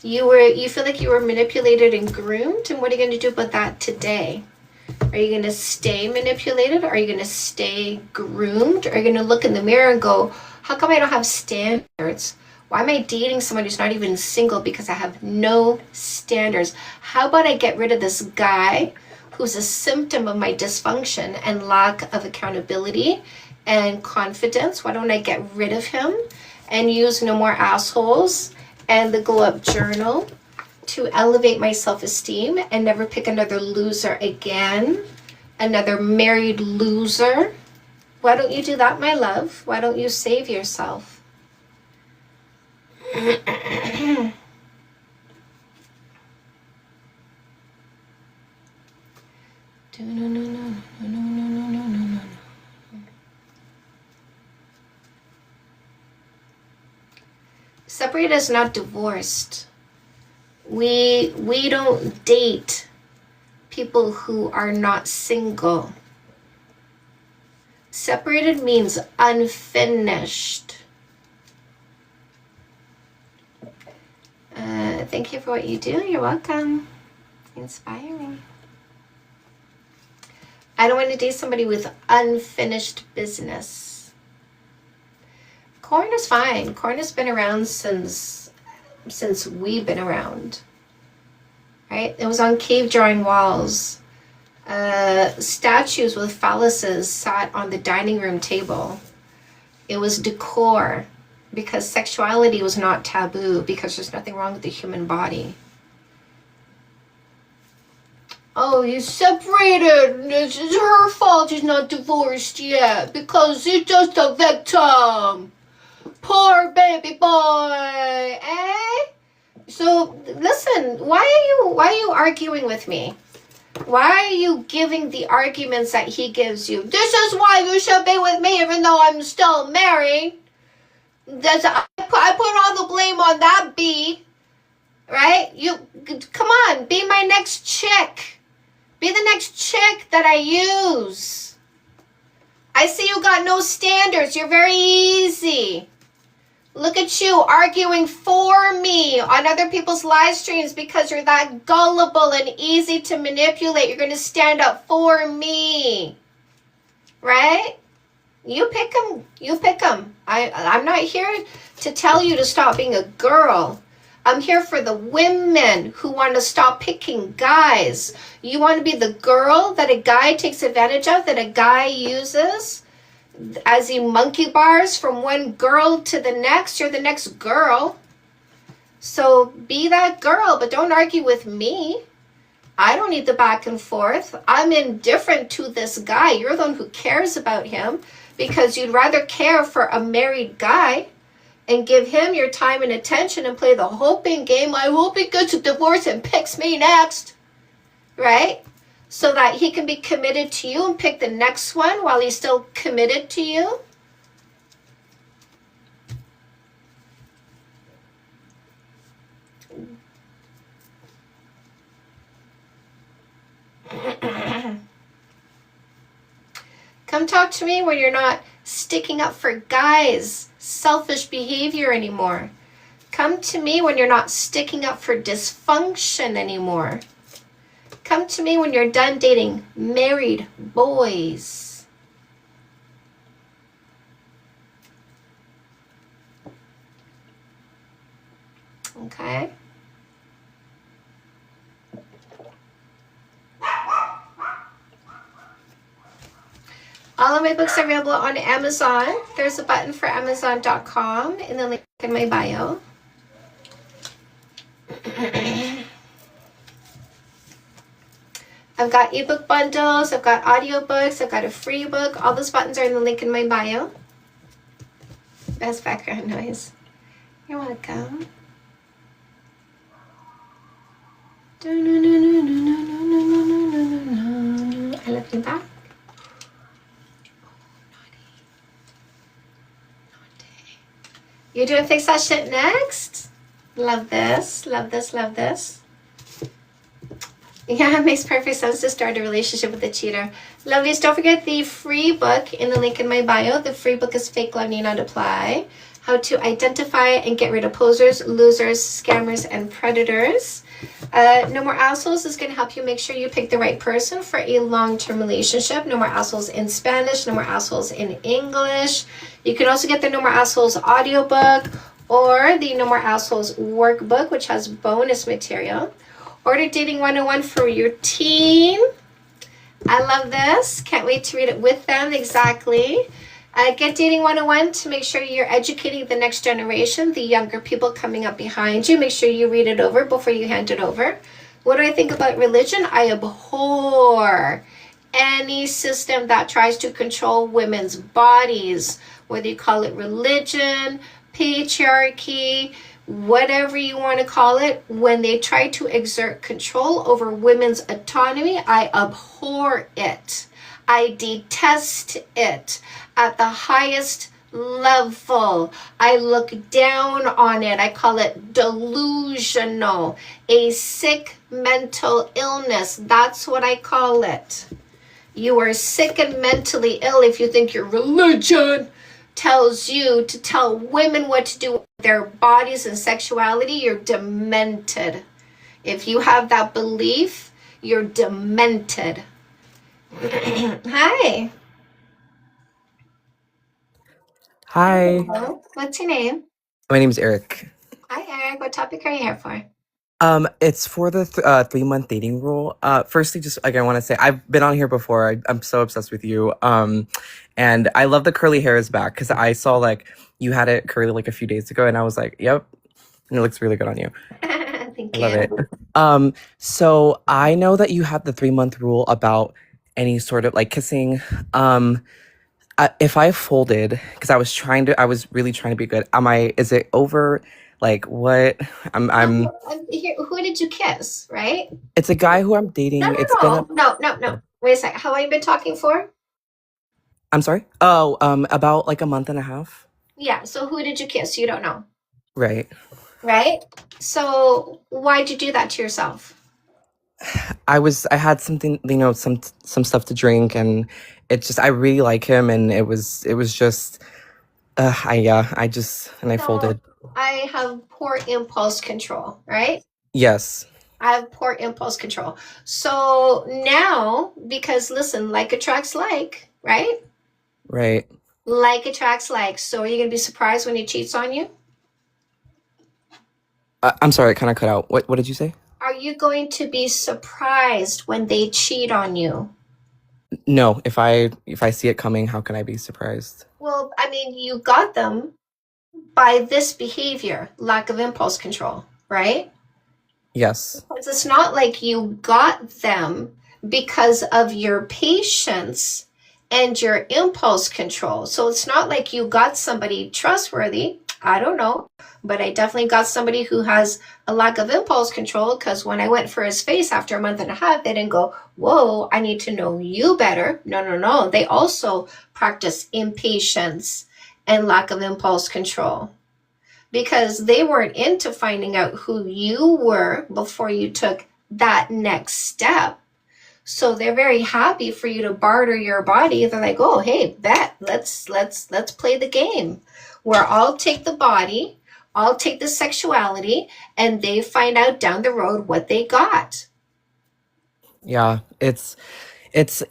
You feel like you were manipulated and groomed, and what are you going to do about that today? Are you going to stay manipulated? Are you going to stay groomed? Are you going to look in the mirror and go, how come I don't have standards? Why am I dating someone who's not even single because I have no standards? How about I get rid of this guy who's a symptom of my dysfunction and lack of accountability and confidence? Why don't I get rid of him and use No More Assholes and the Glow Up Journal to elevate my self-esteem and never pick another loser again, another married loser? Why don't you do that, my love? Why don't you save yourself? Separated is not divorced. We don't date people who are not single. Separated means unfinished. Thank you for what you do. You're welcome. Inspiring. I don't want to date somebody with unfinished business. Corn is fine. Corn has been around since we've been around, right? It was on cave drawing walls. Statues with phalluses sat on the dining room table. It was decor because sexuality was not taboo, because there's nothing wrong with the human body. Oh, he's separated. It's her fault he's not divorced yet because he's just a victim. Poor baby boy, eh? So listen, why are you arguing with me? Why are you giving the arguments that he gives you? This is why you should be with me even though I'm still married. I put all the blame on that B, right? You come on, be my next chick. Be the next chick that I use. I see you got no standards. You're very easy. Look at you arguing for me on other people's live streams because you're that gullible and easy to manipulate. You're going to stand up for me, right? You pick them. You pick them. I'm not here to tell you to stop being a girl. I'm here for the women who want to stop picking guys. You want to be the girl that a guy takes advantage of, that a guy uses as he monkey bars from one girl to the next. You're the next girl. So be that girl, but don't argue with me. I don't need the back and forth. I'm indifferent to this guy. You're the one who cares about him because you'd rather care for a married guy and give him your time and attention and play the hoping game. I hope he gets a divorce and picks me next, right? So that he can be committed to you and pick the next one while he's still committed to you. Come talk to me when you're not sticking up for guys' selfish behavior anymore. Come to me when you're not sticking up for dysfunction anymore. Come to me when you're done dating married boys. Okay? All of my books are available on Amazon. There's a button for Amazon.com in the link in my bio. I've got ebook bundles, I've got audiobooks, I've got a free book. All those buttons are in the link in my bio. Best background noise. You're welcome. I love you back. You're doing Fix That Shit next? Love this, love this, love this. Yeah, it makes perfect sense to start a relationship with a cheater. Lovelies, don't forget the free book in the link in my bio. The free book is Fake Love Need Not Apply. How to identify and get rid of posers, losers, scammers, and predators. No More Assholes is going to help you make sure you pick the right person for a long-term relationship. No More Assholes in Spanish, No More Assholes in English. You can also get the No More Assholes audiobook or the No More Assholes workbook, which has bonus material. Order Dating 101 for your teen. I love this. Can't wait to read it with them. Exactly. Get Dating 101 to make sure you're educating the next generation, the younger people coming up behind you. Make sure you read it over before you hand it over. What do I think about religion? I abhor any system that tries to control women's bodies, whether you call it religion, patriarchy, whatever you want to call it. When they try to exert control over women's autonomy, I abhor it. I detest it at the highest level. I look down on it. I call it delusional, a sick mental illness. That's what I call it. You are sick and mentally ill if you think your religion tells you to tell women what to do with their bodies and sexuality. You're demented. If you have that belief, you're demented. Hi. Hi, Hello. What's your name? my name's Eric. Hi, Eric. What topic are you here for? It's for the 3-month dating rule. Firstly, just like I want to say, I've been on here before. I'm so obsessed with you. And I love the curly hair is back because I saw like you had it curly like a few days ago, and I was like, yep, and it looks really good on you. Thank I love you. it. So I know that you have the 3-month rule about any sort of like kissing. If I folded, because I was really trying to be good. Is it over? Like what? I'm. Here, who did you kiss, right? It's a guy who I'm dating. No, no, It's been no. Wait a second. How long have you been talking for? I'm sorry. Oh, about like a month and a half. Yeah, so who did you kiss? You don't know, Right. right? So why'd you do that to yourself? I had something, some stuff to drink, and it just I really like him, and it was just I just and I So folded. I have poor impulse control, right? Yes. I have poor impulse control. So now, because listen, like attracts like, right? Right. Like attracts like. So are you going to be surprised when he cheats on you? I'm sorry, it kind of cut out. What did you say? Are you going to be surprised when they cheat on you? No, if I see it coming, how can I be surprised? Well, I mean, you got them by this behavior, lack of impulse control, right? Yes. Because it's not like you got them because of your patience and your impulse control. So it's not like you got somebody trustworthy. I don't know, but I definitely got somebody who has a lack of impulse control, because when I went for his face after a month and a half, they didn't go, whoa, I need to know you better. No, no, no. They also practice impatience and lack of impulse control, because they weren't into finding out who you were before you took that next step. So they're very happy for you to barter your body. They're like, oh, hey, bet, let's play the game where I'll take the body, I'll take the sexuality, and they find out down the road what they got. Yeah, it's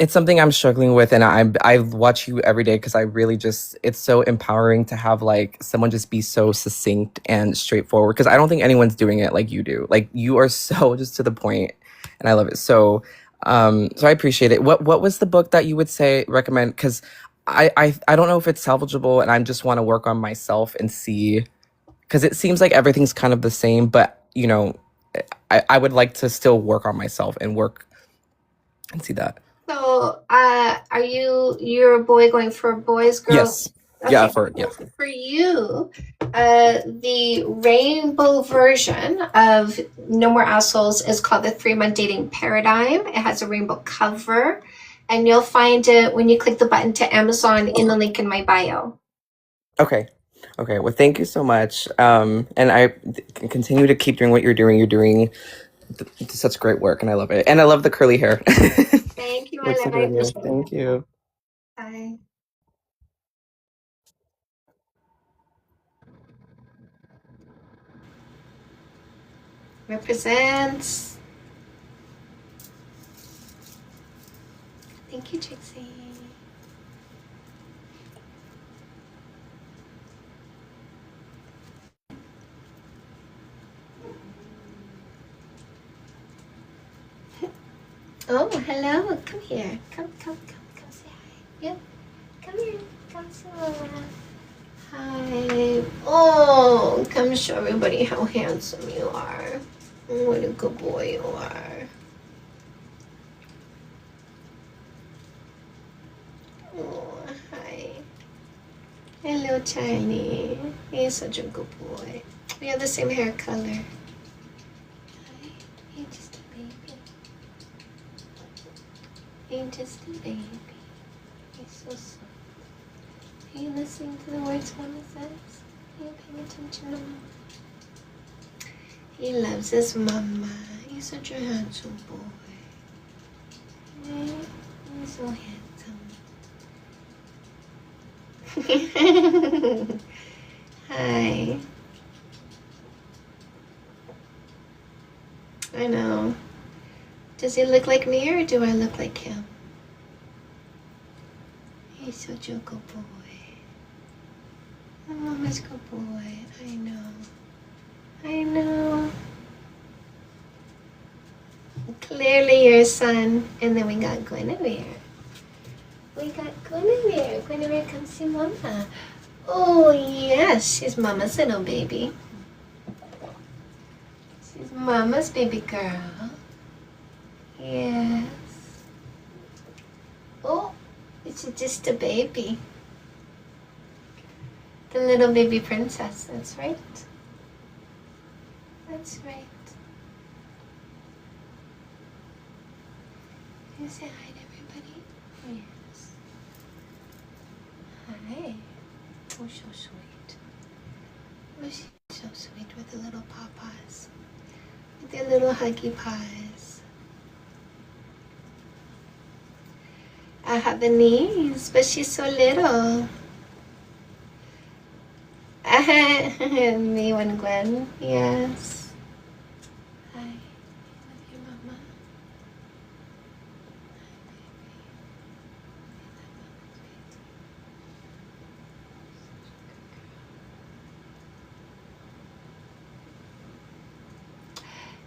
something I'm struggling with, and I watch you every day because I really just it's so empowering to have like someone just be so succinct and straightforward, because I don't think anyone's doing it like you do. Like you are so just to the point, and I love it. So I appreciate it. What was the book that you would say recommend? Because I don't know if it's salvageable, and I just want to work on myself and see, because it seems like everything's kind of the same, but I would like to still work on myself and work and see that. So, are you're a boy going for boys, girls? Yes. Yeah, Okay. for yeah. For you, the rainbow version of No More Assholes is called the 3-Month Dating Paradigm. It has a rainbow cover, and you'll find it when you click the button to Amazon in the link in my bio. Okay. Okay. Well, thank you so much. And I continue to keep doing what you're doing. You're doing such great work, and I love it. And I love the curly hair. Thank you, my Looks so love. I good on you. appreciate it. Thank you. Bye. Represents. Thank you, Trixie. Oh, hello. Come here. Come say hi. Yep. Come here. Come say Mama. Hi. Oh, come show everybody how handsome you are. What a good boy you are. Oh, hi. Hello, Tiny. He's such a good boy. We have the same hair color. Hi. You're just a baby. You're just a baby. You're so soft. Are you listening to the words Mama says? Are you paying attention to Mama? He loves his mama. He's such a handsome boy. Right? He's so handsome. Hi. I know. Does he look like me or do I look like him? He's such a good boy. My mama's a good boy. I know. I know. Clearly your son. And then we got Guinevere. We got Guinevere. Guinevere, come see Mama. Oh, yes. She's Mama's little baby. She's Mama's baby girl. Yes. Oh, it's just a baby. The little baby princess. That's right. That's right. Can you say hi to everybody? Yes. Hi. Oh, so sweet. Oh, she's so sweet with the little papas. With their little huggy pies. I have the niece, but she's so little. Me and Gwen. Yes. Hi. Love you, Mama.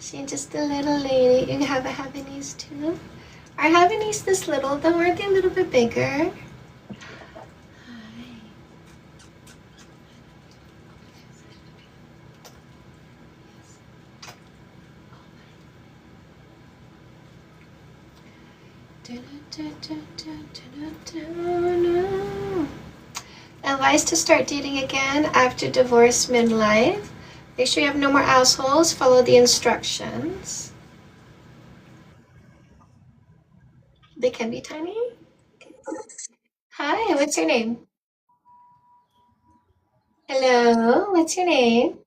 She's just a little lady. You have a Havanese too? Are Havanese this little though? Are they a little bit bigger? Advice to start dating again after divorce midlife. Make sure you have no more assholes. Follow the instructions. They can be tiny. Hi, what's your name? Hello, what's your name?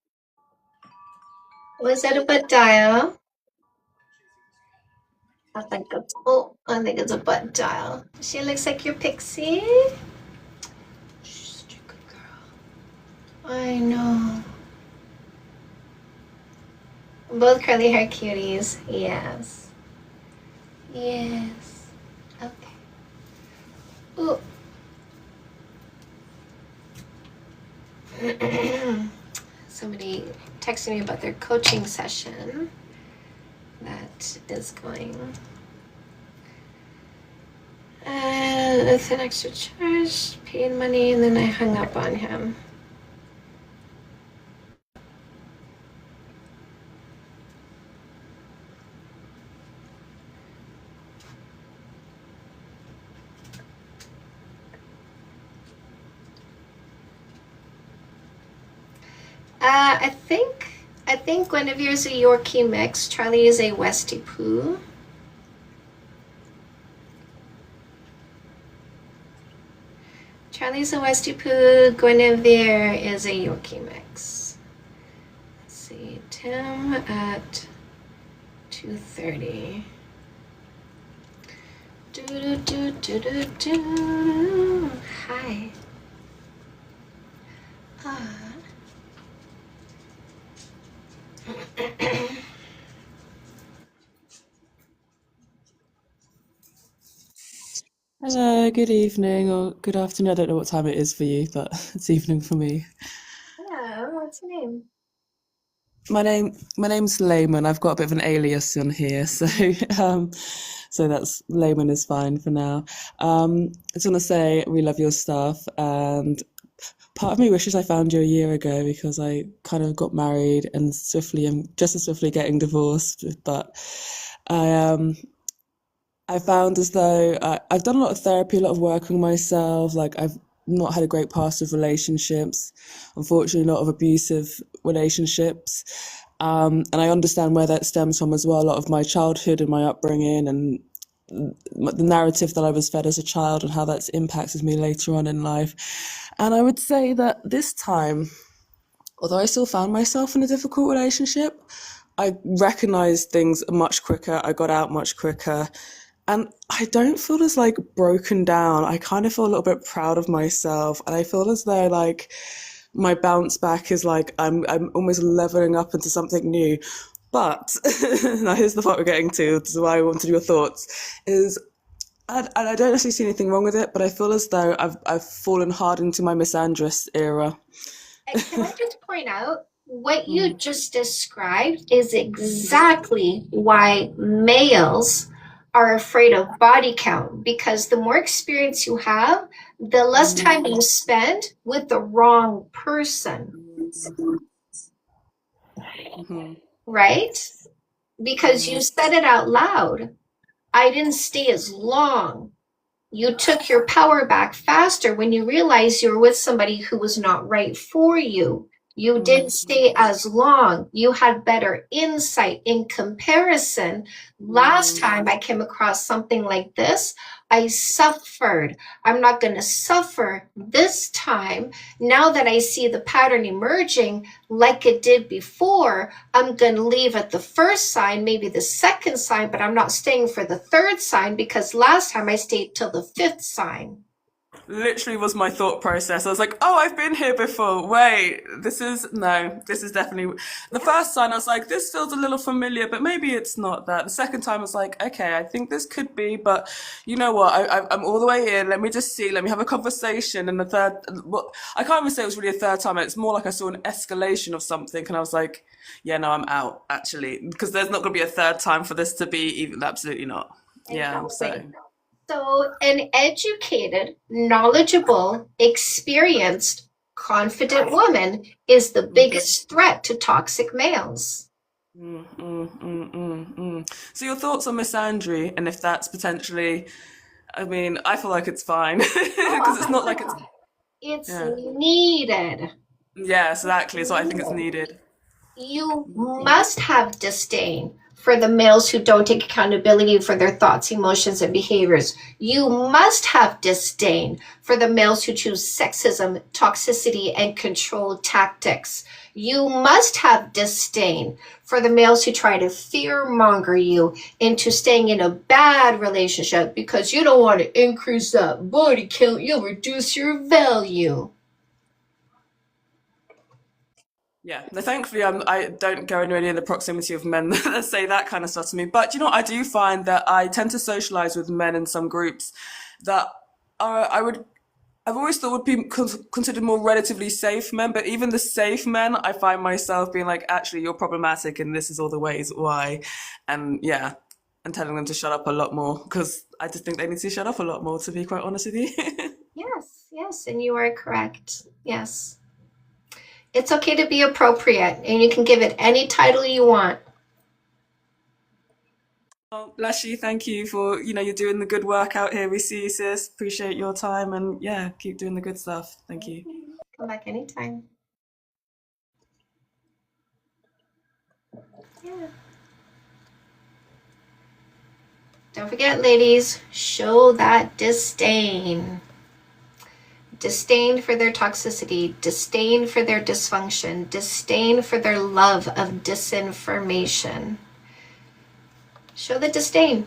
Was that a butt dial? I think it's a butt dial. She looks like your Pixie. She's such a good girl. I know. Both curly hair cuties. Yes. Yes. Okay. Ooh. Somebody texted me about their coaching session that is going. It's an extra charge, paid money, and then I hung up on him. I think Guinevere's a Yorkie mix. Charlie is a Westie Poo. Charlie's a Westie Poo. Guinevere is a Yorkie mix. Let's see. Tim at 2:30. Do. Hi. Hello, good evening or good afternoon. I don't know what time it is for you, but it's evening for me. Hello, what's your name? My name's Layman. I've got a bit of an alias on here, so so that's Layman is fine for now. I just want to say we love your stuff, and part of me wishes I found you a year ago because I kind of got married and am just as swiftly getting divorced, but I found as though I've done a lot of therapy, a lot of work on myself. Like I've not had a great past of relationships, unfortunately, a lot of abusive relationships. And I understand where that stems from as well. A lot of my childhood and my upbringing and the narrative that I was fed as a child and how that's impacted me later on in life. And I would say that this time, although I still found myself in a difficult relationship, I recognized things much quicker. I got out much quicker. And I don't feel as like broken down. I kind of feel a little bit proud of myself. And I feel as though like my bounce back is like I'm almost leveling up into something new. But now here's the part we're getting to. This is why I wanted your thoughts. I don't necessarily see anything wrong with it, but I feel as though I've fallen hard into my misandrous era. Can I just point out what you just described is exactly why males are afraid of body count, because the more experience you have, the less time you spend with the wrong person. Right? Because you said it out loud. I didn't stay as long. You took your power back faster when you realized you were with somebody who was not right for you. You didn't stay as long. You had better insight in comparison. Last time I came across something like this, I suffered. I'm not going to suffer this time. Now that I see the pattern emerging like it did before, I'm going to leave at the first sign, maybe the second sign, but I'm not staying for the third sign because last time I stayed till the fifth sign. literally was my thought process. I was like, oh, I've been here before. Wait, this is definitely the first time. I was like, this feels a little familiar, but maybe it's not that. The second time I was like, okay, I think this could be, but you know what? I'm all the way in. Let me just see. Let me have a conversation. And the third, well, I can't even say it was really a third time. It's more like I saw an escalation of something, and I was like, yeah, no, I'm out actually, because there's not going to be a third time for this to be even. Absolutely not. Yeah, so. So an educated, knowledgeable, experienced, confident woman is the biggest threat to toxic males. So your thoughts on misandry, and if that's potentially, I mean, I feel like it's fine because it's not like It's yeah. needed. Yeah, exactly. So I think it's needed. You must have disdain for the males who don't take accountability for their thoughts, emotions, and behaviors. You must have disdain for the males who choose sexism, toxicity, and control tactics. You must have disdain for the males who try to fear-monger you into staying in a bad relationship because you don't want to increase that body count. You'll reduce your value. Yeah, no, thankfully I don't go anywhere near the proximity of men that say that kind of stuff to me. But you know, I do find that I tend to socialize with men in some groups that I've always thought would be considered more relatively safe men. But even the safe men, I find myself being like, actually, you're problematic, and this is all the ways why. And yeah, and telling them to shut up a lot more because I just think they need to shut up a lot more. To be quite honest with you. Yes, and you are correct. Yes. It's okay to be appropriate, and you can give it any title you want. Well, Lashi, thank you for, you're doing the good work out here. We see you, sis. Appreciate your time, and yeah, keep doing the good stuff. Thank you. Come back anytime. Yeah. Don't forget, ladies, show that disdain. Disdain for their toxicity, disdain for their dysfunction, disdain for their love of disinformation. Show the disdain.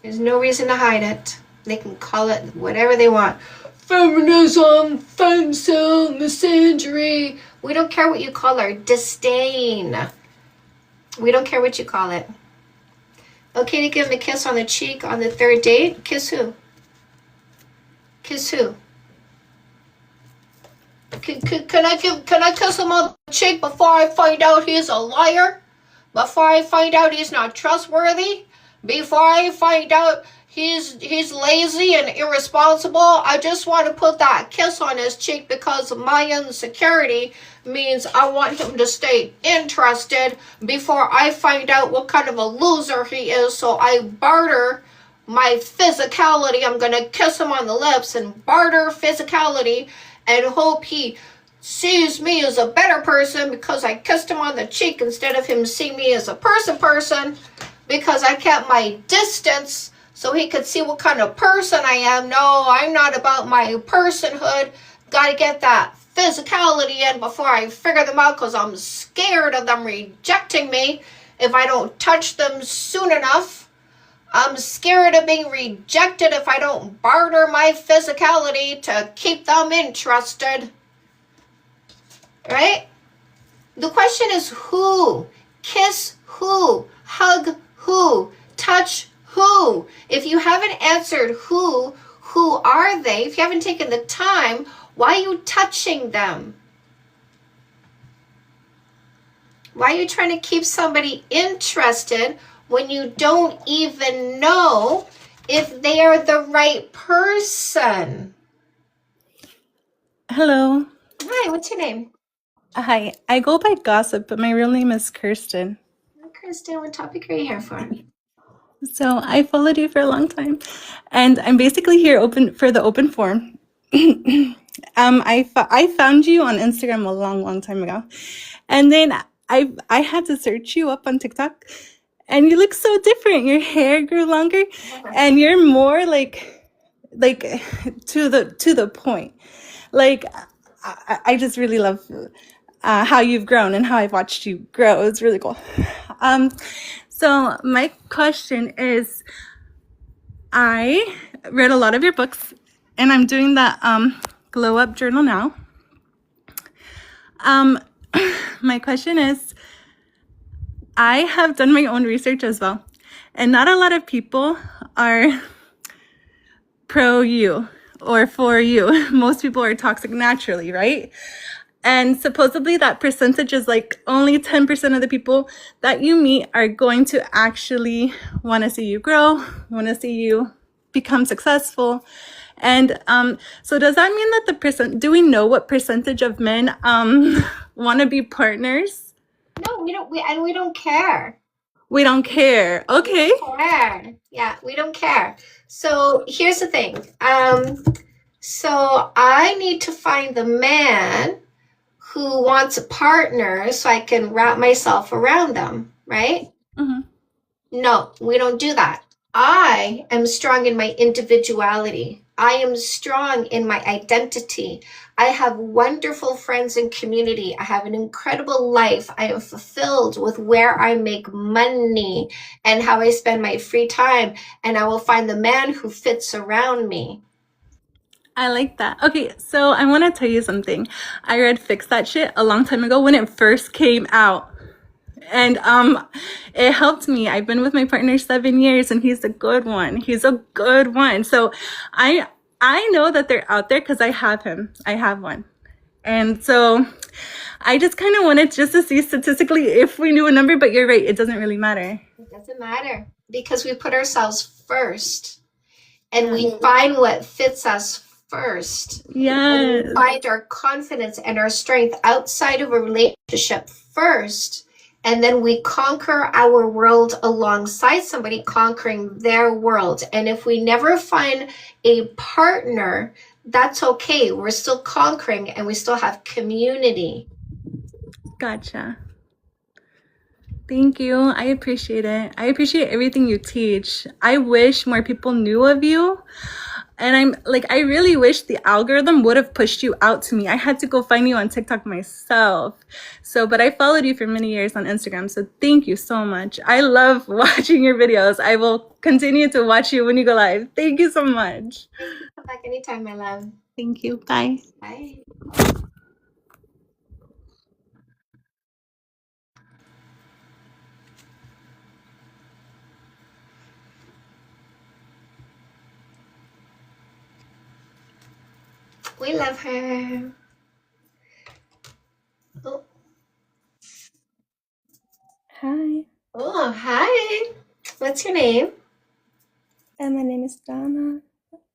There's no reason to hide it. They can call it whatever they want. Feminism, femcel, misandry. We don't care what you call her. Disdain. We don't care what you call it. Okay to give him a kiss on the cheek on the third date? Kiss who? Kiss who? Can I kiss him on the cheek before I find out he's a liar? Before I find out he's not trustworthy? Before I find out he's lazy and irresponsible? I just want to put that kiss on his cheek because my insecurity means I want him to stay interested before I find out what kind of a loser he is, so I barter my physicality. I'm going to kiss him on the lips and barter physicality and hope he sees me as a better person because I kissed him on the cheek instead of him seeing me as a person because I kept my distance so he could see what kind of person I am. No, I'm not about my personhood. Got to get that physicality in before I figure them out because I'm scared of them rejecting me if I don't touch them soon enough. I'm scared of being rejected if I don't barter my physicality to keep them interested. Right? The question is who? Kiss who? Hug who? Touch who? If you haven't answered who are they? If you haven't taken the time, why are you touching them? Why are you trying to keep somebody interested when you don't even know if they are the right person? Hello. Hi, what's your name? Hi. I go by Gossip, but my real name is Kirsten. Kristen, what topic are you here for? So I followed you for a long time, and I'm basically here open for the open forum. I found you on Instagram a long time ago, and then I had to search you up on TikTok, and you look so different. Your hair grew longer, and you're more like to the point. Like I just really love how you've grown and how I've watched you grow. It's really cool. So my question is, I read a lot of your books, and I'm doing that glow up journal now. My question is, I have done my own research as well, and not a lot of people are pro you or for you. Most people are toxic naturally, right? And supposedly that percentage is like only 10% of the people that you meet are going to actually want to see you grow, want to see you become successful. And so does that mean that do we know what percentage of men want to be partners? No, we don't. We don't care. We don't care. Okay. We don't care. Yeah, we don't care. So here's the thing. So I need to find the man who wants a partner so I can wrap myself around them, right? Mm-hmm. No, we don't do that. I am strong in my individuality. I am strong in my identity. I have wonderful friends and community. I have an incredible life. I am fulfilled with where I make money and how I spend my free time. And I will find the man who fits around me. I like that. Okay, so I want to tell you something. I read Fix That Shit a long time ago when it first came out. And it helped me. I've been with my partner 7 years and he's a good one. He's a good one. So I know that they're out there because I have him. I have one. And so I just kind of wanted just to see statistically if we knew a number, but you're right. It doesn't really matter. It doesn't matter because we put ourselves first and we find what fits us first. Yes. We find our confidence and our strength outside of a relationship first. And then we conquer our world alongside somebody conquering their world. And if we never find a partner, that's okay. We're still conquering and we still have community. Gotcha. Thank you. I appreciate it. I appreciate everything you teach. I wish more people knew of you. And I really wish the algorithm would have pushed you out to me. I had to go find you on TikTok myself. But I followed you for many years on Instagram. So thank you so much. I love watching your videos. I will continue to watch you when you go live. Thank you so much. Come back anytime, my love. Thank you. Bye. Bye. We love her. Oh. Hi. Oh, hi. What's your name? My name is Dana.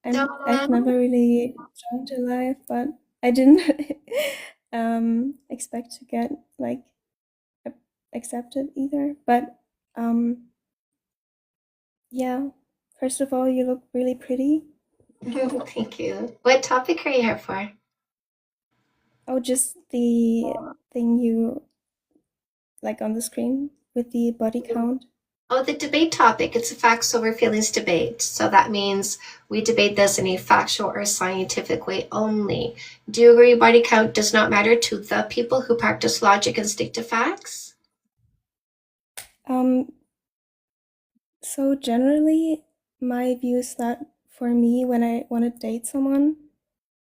Dana. I've never really joined a live, but I didn't expect to get accepted either. But yeah, first of all, you look really pretty. Thank you. What topic are you here for? Oh, just the thing you on the screen with the body count. Oh, the debate topic. It's a facts over feelings debate. So that means we debate this in a factual or scientific way only. Do you agree body count does not matter to the people who practice logic and stick to facts? So generally, my view is that for me, when I want to date someone,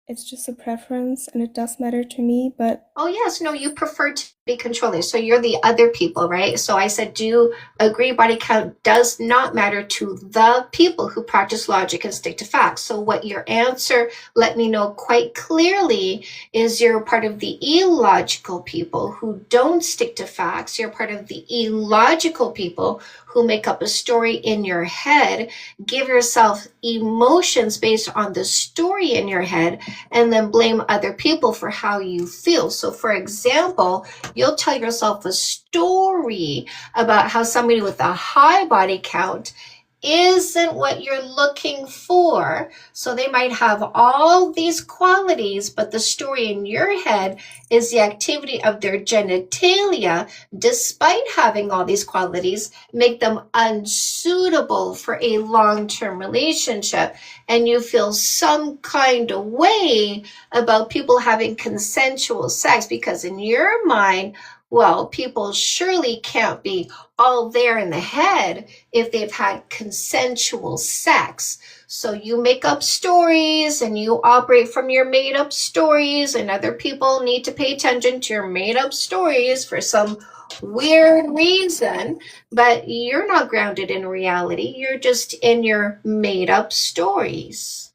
it's just a preference and it does matter to me, but... Oh, yes. No, you prefer to be controlling. So you're the other people, right? So I said, do you agree body count does not matter to the people who practice logic and stick to facts? So what your answer let me know quite clearly is you're part of the illogical people who don't stick to facts. You're part of the illogical people who make up a story in your head, give yourself emotions based on the story in your head, and then blame other people for how you feel. So for example, you'll tell yourself a story about how somebody with a high body count isn't what you're looking for. So they might have all these qualities, but the story in your head is the activity of their genitalia, despite having all these qualities, make them unsuitable for a long-term relationship. And you feel some kind of way about people having consensual sex because in your mind, Well, people surely can't be all there in the head if they've had consensual sex. So you make up stories and you operate from your made up stories, and other people need to pay attention to your made up stories for some weird reason, but you're not grounded in reality. You're just in your made up stories.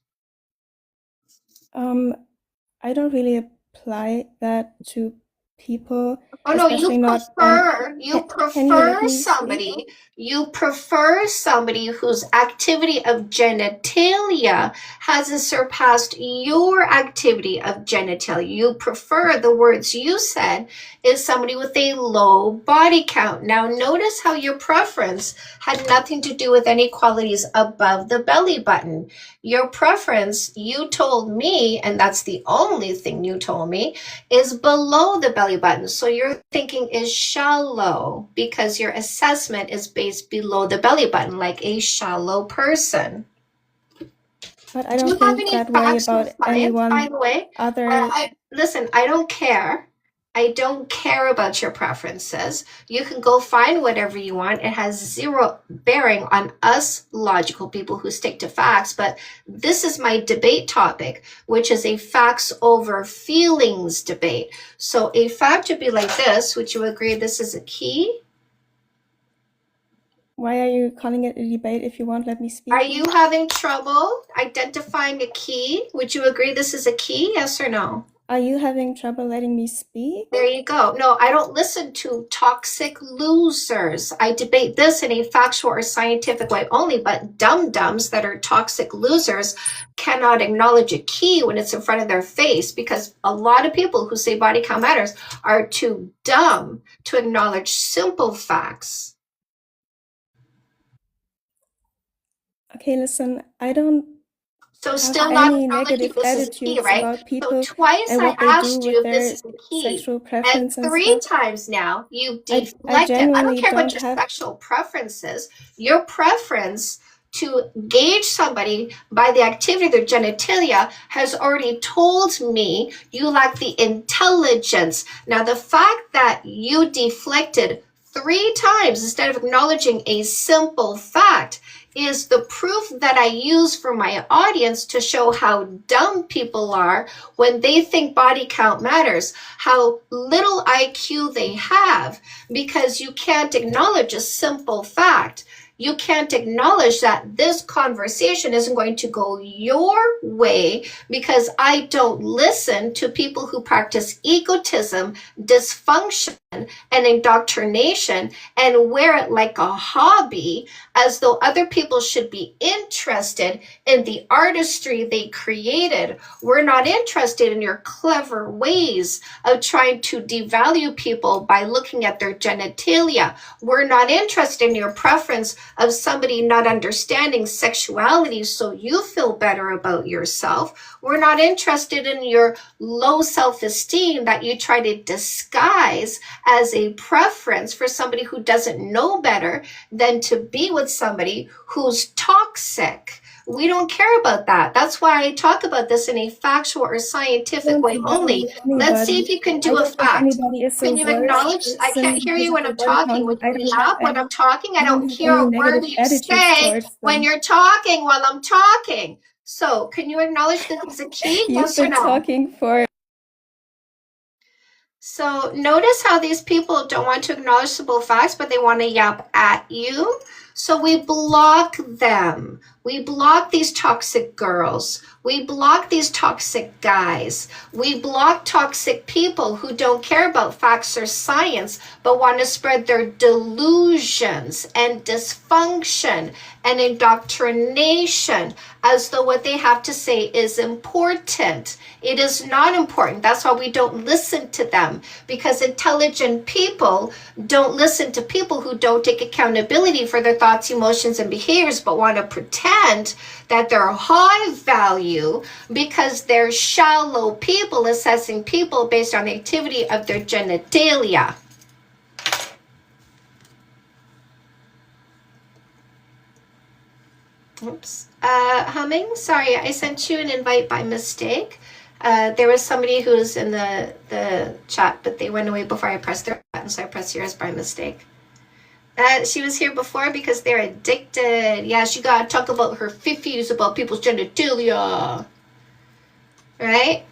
I don't really apply that to people, Oh no, especially you not. prefer Can you let me speak? somebody whose activity of genitalia hasn't surpassed your activity of genitalia. You prefer, the words you said, is somebody with a low body count. Now notice how your preference had nothing to do with any qualities above the belly button. Your preference, you told me, and that's the only thing you told me, is below the belly button. So your thinking is shallow because your assessment is based below the belly button, like a shallow person. But I Do don't you have think any that way facts or about science, by anyone the way? other. Listen, I don't care. I don't care about your preferences. You can go find whatever you want. It has zero bearing on us logical people who stick to facts. But this is my debate topic, which is a facts over feelings debate. So a fact would be like this. Would you agree this is a key? Why are you calling it a debate if you won't let me speak? Are you having trouble identifying a key? Would you agree this is a key? Yes or no? Are you having trouble letting me speak? There you go. No, I don't listen to toxic losers. I debate this in a factual or scientific way only, but dum-dums that are toxic losers cannot acknowledge a key when it's in front of their face, because a lot of people who say body count matters are too dumb to acknowledge simple facts. Okay, listen, I don't So have still not any acknowledging negative this is a key, attitudes right? about So people twice and I what they do asked you with if this their is a key, sexual and preference and 3 stuff. times now you've I deflected. I don't genuinely care about don't your have. sexual preferences. Your preference to gauge somebody by the activity of their genitalia has already told me you lack the intelligence. Now, the fact that you deflected 3 times instead of acknowledging a simple fact is the proof that I use for my audience to show how dumb people are when they think body count matters, how little IQ they have, because you can't acknowledge a simple fact. You can't acknowledge that this conversation isn't going to go your way because I don't listen to people who practice egotism, dysfunction, and indoctrination and wear it like a hobby as though other people should be interested in the artistry they created. We're not interested in your clever ways of trying to devalue people by looking at their genitalia. We're not interested in your preference of somebody not understanding sexuality so you feel better about yourself. We're not interested in your low self-esteem that you try to disguise as a preference for somebody who doesn't know better than to be with somebody who's toxic. We don't care about that. That's why I talk about this in a factual or scientific way only. Let's see if you can do a fact. Can you acknowledge? I can't hear you when I'm talking. Would you yap when I'm talking? I don't hear a word you say when you're talking while I'm talking. So can you acknowledge this is a key? Yes or You've been no? talking for. So notice how these people don't want to acknowledge simple facts, but they want to yap at you. So we block them. We block these toxic girls. We block these toxic guys. We block toxic people who don't care about facts or science, but want to spread their delusions and dysfunction and indoctrination as though what they have to say is important. It is not important. That's why we don't listen to them, because intelligent people don't listen to people who don't take accountability for their thoughts, emotions, and behaviors, but want to pretend that they're high value because they're shallow people assessing people based on the activity of their genitalia. Oops. Humming, sorry, I sent you an invite by mistake. There was somebody who was in the chat, but they went away before I pressed their button. and so I pressed yours by mistake. She was here before because they're addicted. Yeah, she got to talk about her fiffies about people's genitalia. Right?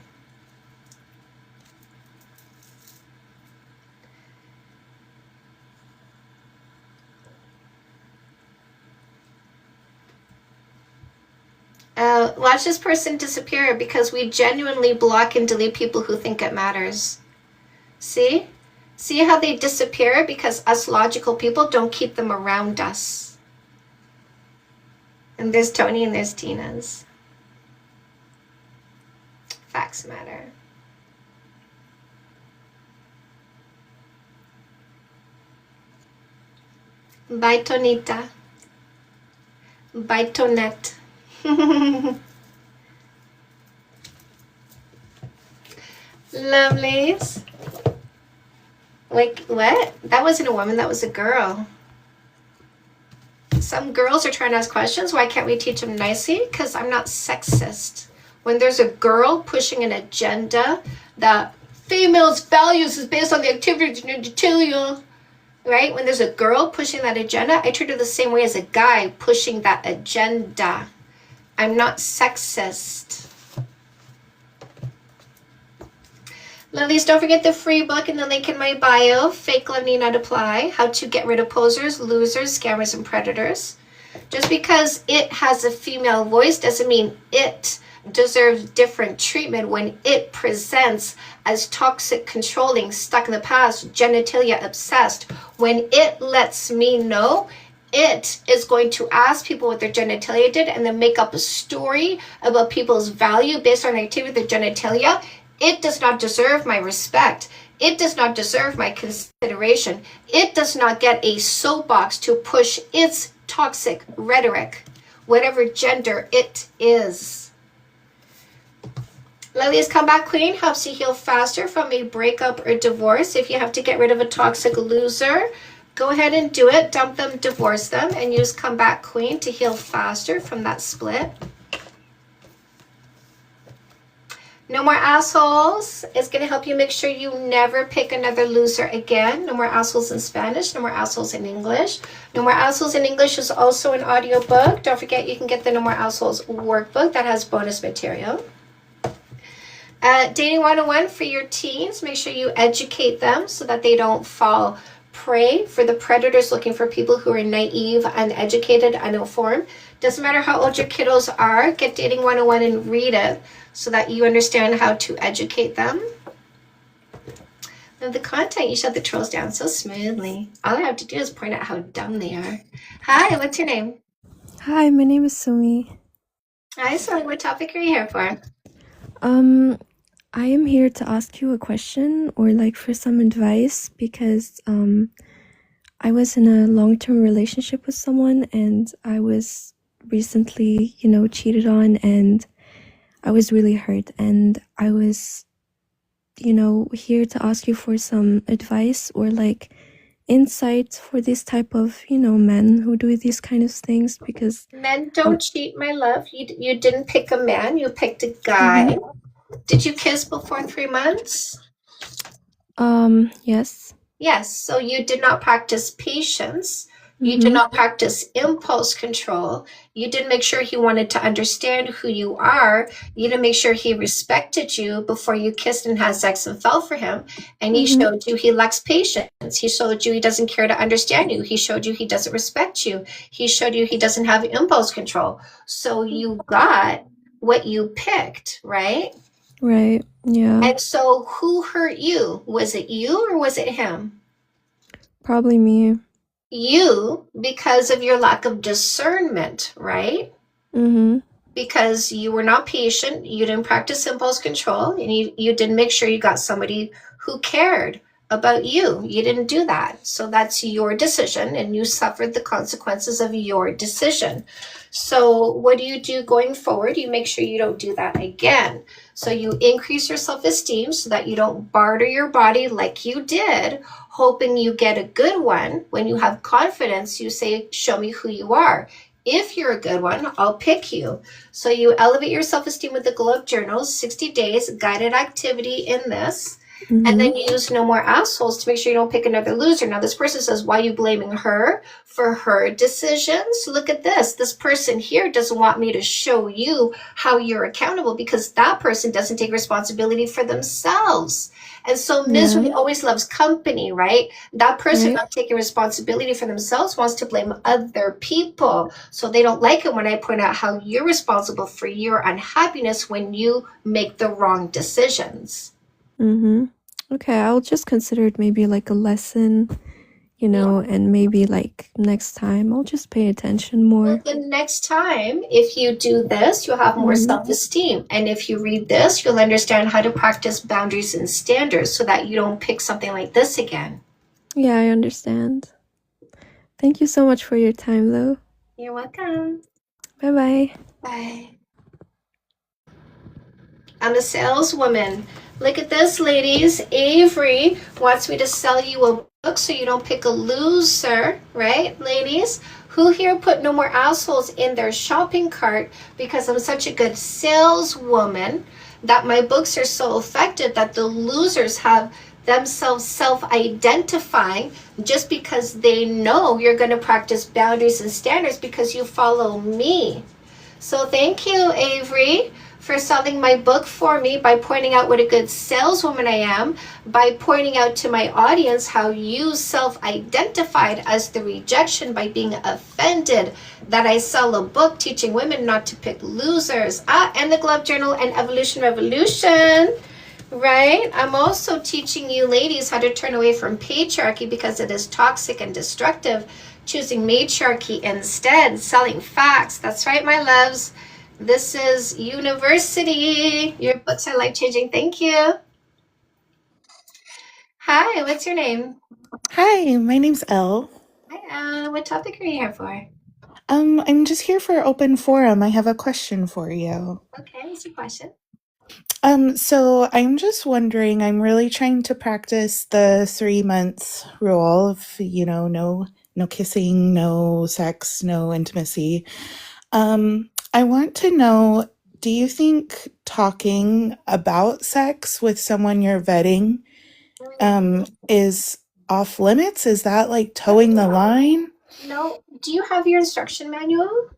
Watch this person disappear because we genuinely block and delete people who think it matters. See? See how they disappear because us logical people don't keep them around us. And there's Tony and there's Tina's. Facts matter. Bye, Tonita. Bye, Tonette. Lovelies. Like, what? That wasn't a woman, that was a girl. Some girls are trying to ask questions. Why can't we teach them nicely? Because I'm not sexist. When there's a girl pushing an agenda that females' values is based on the activity of genitalia, right? When there's a girl pushing that agenda, I treat her the same way as a guy pushing that agenda. I'm not sexist. Ladies, don't forget the free book and the link in my bio. Fake love need not apply. How to get rid of posers, losers, scammers, and predators. Just because it has a female voice doesn't mean it deserves different treatment when it presents as toxic, controlling, stuck in the past, genitalia obsessed. When it lets me know, it is going to ask people what their genitalia did and then make up a story about people's value based on the activity of their genitalia. It does not deserve my respect. It does not deserve my consideration. It does not get a soapbox to push its toxic rhetoric, whatever gender it is. Lily's Comeback Queen helps you heal faster from a breakup or divorce. If you have to get rid of a toxic loser, go ahead and do it. Dump them, divorce them, and use Comeback Queen to heal faster from that split. No More Assholes is going to help you make sure you never pick another loser again. No More Assholes in Spanish, No More Assholes in English. No More Assholes in English is also an audiobook. Don't forget you can get the No More Assholes workbook that has bonus material. Dating 101 for your teens. Make sure you educate them so that they don't fall prey for the predators looking for people who are naive, uneducated, uninformed. Doesn't matter how old your kiddos are, get Dating 101 and read it so that you understand how to educate them. And the content, you shut the trolls down so smoothly. All I have to do is point out how dumb they are. Hi, what's your name? Hi, my name is Sumi. Hi, so what topic are you here for? I am here to ask you a question or like for some advice because I was in a long-term relationship with someone and I was recently, cheated on and I was really hurt and I was, here to ask you for some advice or like insight for this type of, men who do these kind of things because Men don't cheat, my love. You didn't pick a man, you picked a guy. Did you kiss before 3 months? Yes. Yes, so you did not practice patience. You did not practice impulse control. You didn't make sure he wanted to understand who you are. You didn't make sure he respected you before you kissed and had sex and fell for him. And he showed you he lacks patience. He showed you he doesn't care to understand you. He showed you he doesn't respect you. He showed you he doesn't have impulse control. So you got what you picked, right? Right, yeah. And so who hurt you? Was it you or was it him? Probably me. You, because of your lack of discernment, right? Because you were not patient, you didn't practice impulse control, and you didn't make sure you got somebody who cared about you. You didn't do that. So that's your decision, and you suffered the consequences of your decision. So what do you do going forward? You make sure you don't do that again. So you increase your self-esteem so that you don't barter your body like you did, hoping you get a good one. When you have confidence, you say, show me who you are. If you're a good one, I'll pick you. So you elevate your self-esteem with the Glow Up Journal, 60 days guided activity in this. And Mm-hmm. then you use no more assholes to make sure you don't pick another loser. Now, this person says, why are you blaming her for her decisions? Look at this. This person here doesn't want me to show you how you're accountable because that person doesn't take responsibility for themselves. And so misery Yeah. always loves company, right? That person Right. not taking responsibility for themselves wants to blame other people. So they don't like it when I point out how you're responsible for your unhappiness when you make the wrong decisions. Mm-hmm. Okay, I'll just consider it maybe like a lesson, you know, and maybe like next time I'll just pay attention more. The next time, if you do this, you'll have more Mhm. self-esteem. And if you read this, you'll understand how to practice boundaries and standards so that you don't pick something like this again. Yeah, I understand. Thank you so much for your time, though. You're welcome. Bye-bye. Bye. I'm a saleswoman. Look at this, ladies. Avery wants me to sell you a book so you don't pick a loser, right, ladies? Who here put no more assholes in their shopping cart because I'm such a good saleswoman that my books are so effective that the losers have themselves self-identifying just because they know you're going to practice boundaries and standards because you follow me. So thank you, Avery, for selling my book for me by pointing out what a good saleswoman I am, by pointing out to my audience how you self-identified as the rejection by being offended that I sell a book teaching women not to pick losers. And the Glove Journal and Evolution Revolution, right? I'm also teaching you ladies how to turn away from patriarchy because it is toxic and destructive, choosing matriarchy instead, selling facts. That's right, my loves. This is University. Your books are life-changing. Thank you. Hi, what's your name? Hi, my name's Elle. Hi, what topic are you here for? I'm just here for open forum. I have a question for you. Okay, what's your question? So I'm just wondering, I'm really trying to practice the 3 months rule of, no kissing, no sex, no intimacy. I want to know, do you think talking about sex with someone you're vetting is off limits? Is that like towing the line? No. Do you have your instruction manual?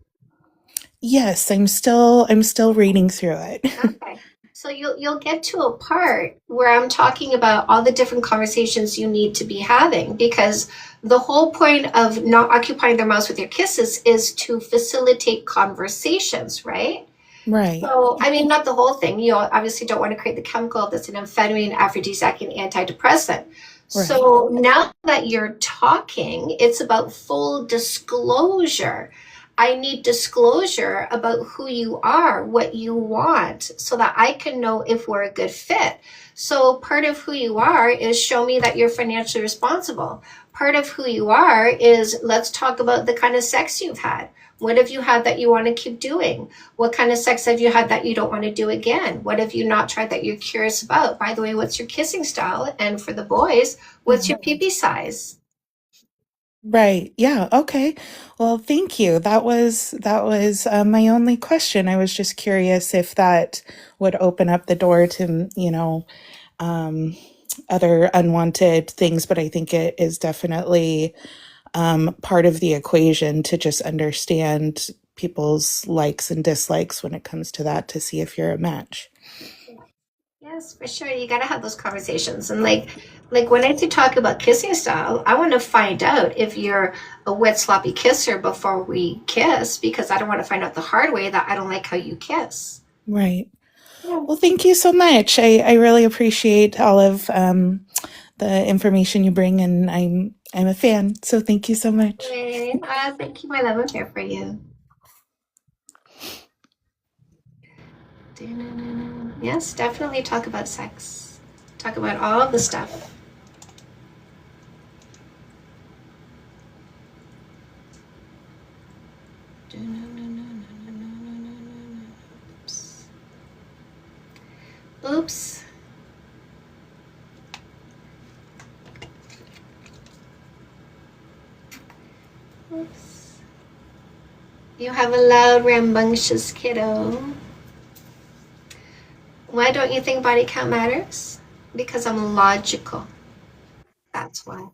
Yes, I'm still reading through it. Okay. So you'll get to a part where I'm talking about all the different conversations you need to be having, because the whole point of not occupying their mouths with your kisses is to facilitate conversations, right? Right. So, I mean, not the whole thing. You obviously don't want to create the chemical that's an amphetamine, aphrodisiac, and antidepressant. So now that you're talking, it's about full disclosure. I need disclosure about who you are, what you want, so that I can know if we're a good fit. So part of who you are is show me that you're financially responsible. Part of who you are is let's talk about the kind of sex you've had. What have you had that you want to keep doing? What kind of sex have you had that you don't want to do again? What have you not tried that you're curious about? By the way, what's your kissing style? And for the boys, what's your pee-pee size? Right. Yeah. Okay. Well, thank you. That was my only question. I was just curious if that would open up the door to, other unwanted things, but I think it is definitely part of the equation to just understand people's likes and dislikes when it comes to that to see if you're a match. Yes, for sure. You got to have those conversations. And like when I talk about kissing style, I want to find out if you're a wet, sloppy kisser before we kiss, because I don't want to find out the hard way that I don't like how you kiss. Right. Well, thank you so much. I really appreciate all of the information you bring, and I'm a fan. So thank you so much. Thank you, my love. I'm here for you. Yes, definitely talk about sex. Talk about all of the stuff. Oops. Oops. You have a loud, rambunctious kiddo. Why don't you think body count matters? Because I'm logical. That's why.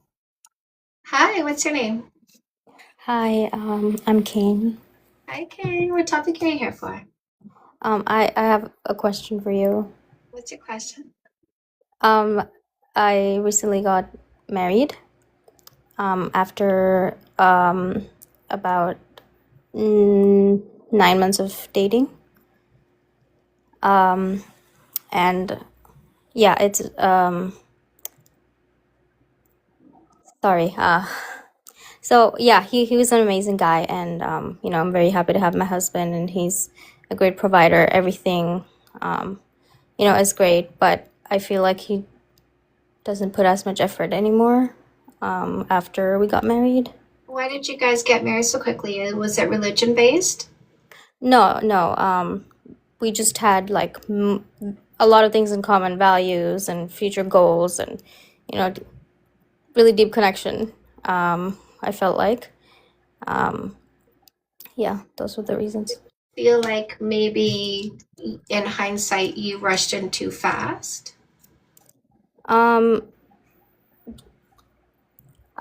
Hi, what's your name? Hi, I'm Kane. Hi, Kay. What topic are you here for? I have a question for you. What's your question? I recently got married, after about 9 months of dating. And yeah, it's sorry. So yeah, he was an amazing guy, and I'm very happy to have my husband, and he's a great provider. Everything, is great, but I feel like he doesn't put as much effort anymore, after we got married. Why did you guys get married so quickly? Was it religion based? No. We just had like a lot of things in common, values and future goals, and really deep connection. I felt like, yeah, those were the reasons. Feel like maybe in hindsight you rushed in too fast?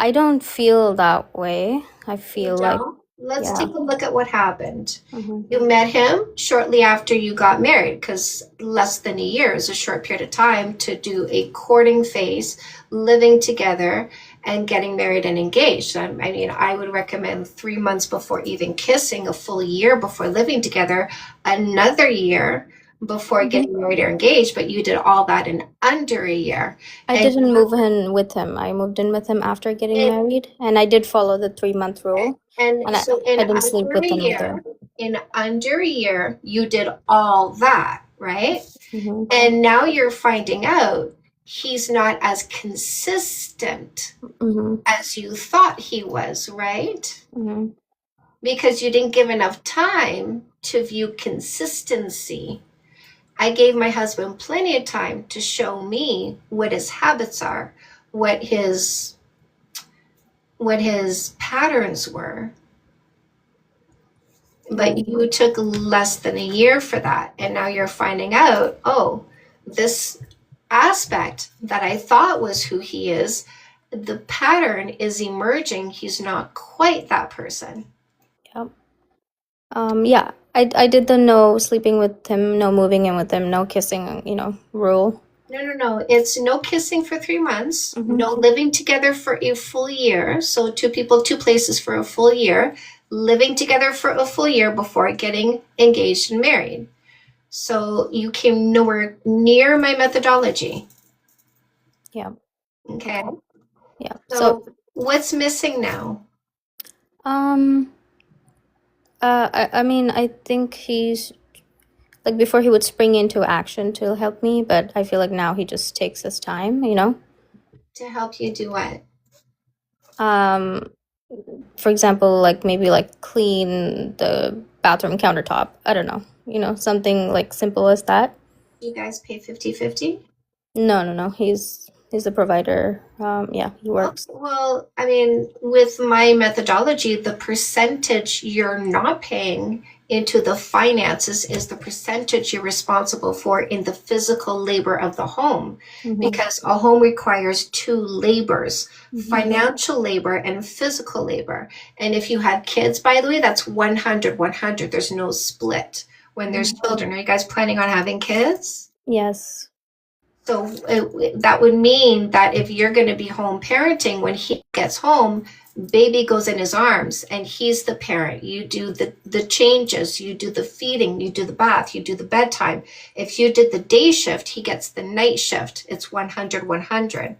I don't feel that way. I feel like, No? Let's yeah. take a look at what happened. Mhm. You met him shortly after you got married, because less than a year is a short period of time to do a courting phase, living together, and getting married and engaged. I mean, I would recommend 3 months before even kissing, a full year before living together, another year before getting married or engaged, but you did all that in under a year. I And didn't move in with him. I moved in with him after getting And- married, and I did follow the 3-month rule. And And so I didn't sleep with him either. in under a year, you did all that, right? Hmm. And now you're finding out he's not as consistent Hmm. as you thought he was, right? Hmm. Because you didn't give enough time to view consistency. I gave my husband plenty of time to show me what his habits are, what his patterns were. But you took less than a year for that. And now you're finding out, oh, this aspect that I thought was who he is, the pattern is emerging. He's not quite that person. Yep. Yeah, I did the no sleeping with him, no moving in with him, no kissing, rule. No. It's no kissing for 3 months, Mhm. no living together for a full year. So 2 people, 2 places for a full year, living together for a full year before getting engaged and married. So you came nowhere near my methodology. Yeah. Okay. Yeah. So what's missing now? I mean, I think he's like, before he would spring into action to help me, but I feel like now he just takes his time, To help you do what? For example, like maybe like clean the bathroom countertop. I don't know, something like simple as that. You guys pay 50-50? No. He's the provider. Yeah, he works. Well, I mean, with my methodology, the percentage you're not paying into the finances is the percentage you're responsible for in the physical labor of the home. Mhm. Because a home requires 2 labors, Mhm. financial labor and physical labor. And if you had kids, by the way, that's 100. There's no split when there's children. Are you guys planning on having kids? Yes. So that would mean that if you're going to be home parenting, when he gets home, baby goes in his arms and he's the parent. You do the changes, you do the feeding, you do the bath, you do the bedtime. If you did the day shift, he gets the night shift. It's 100.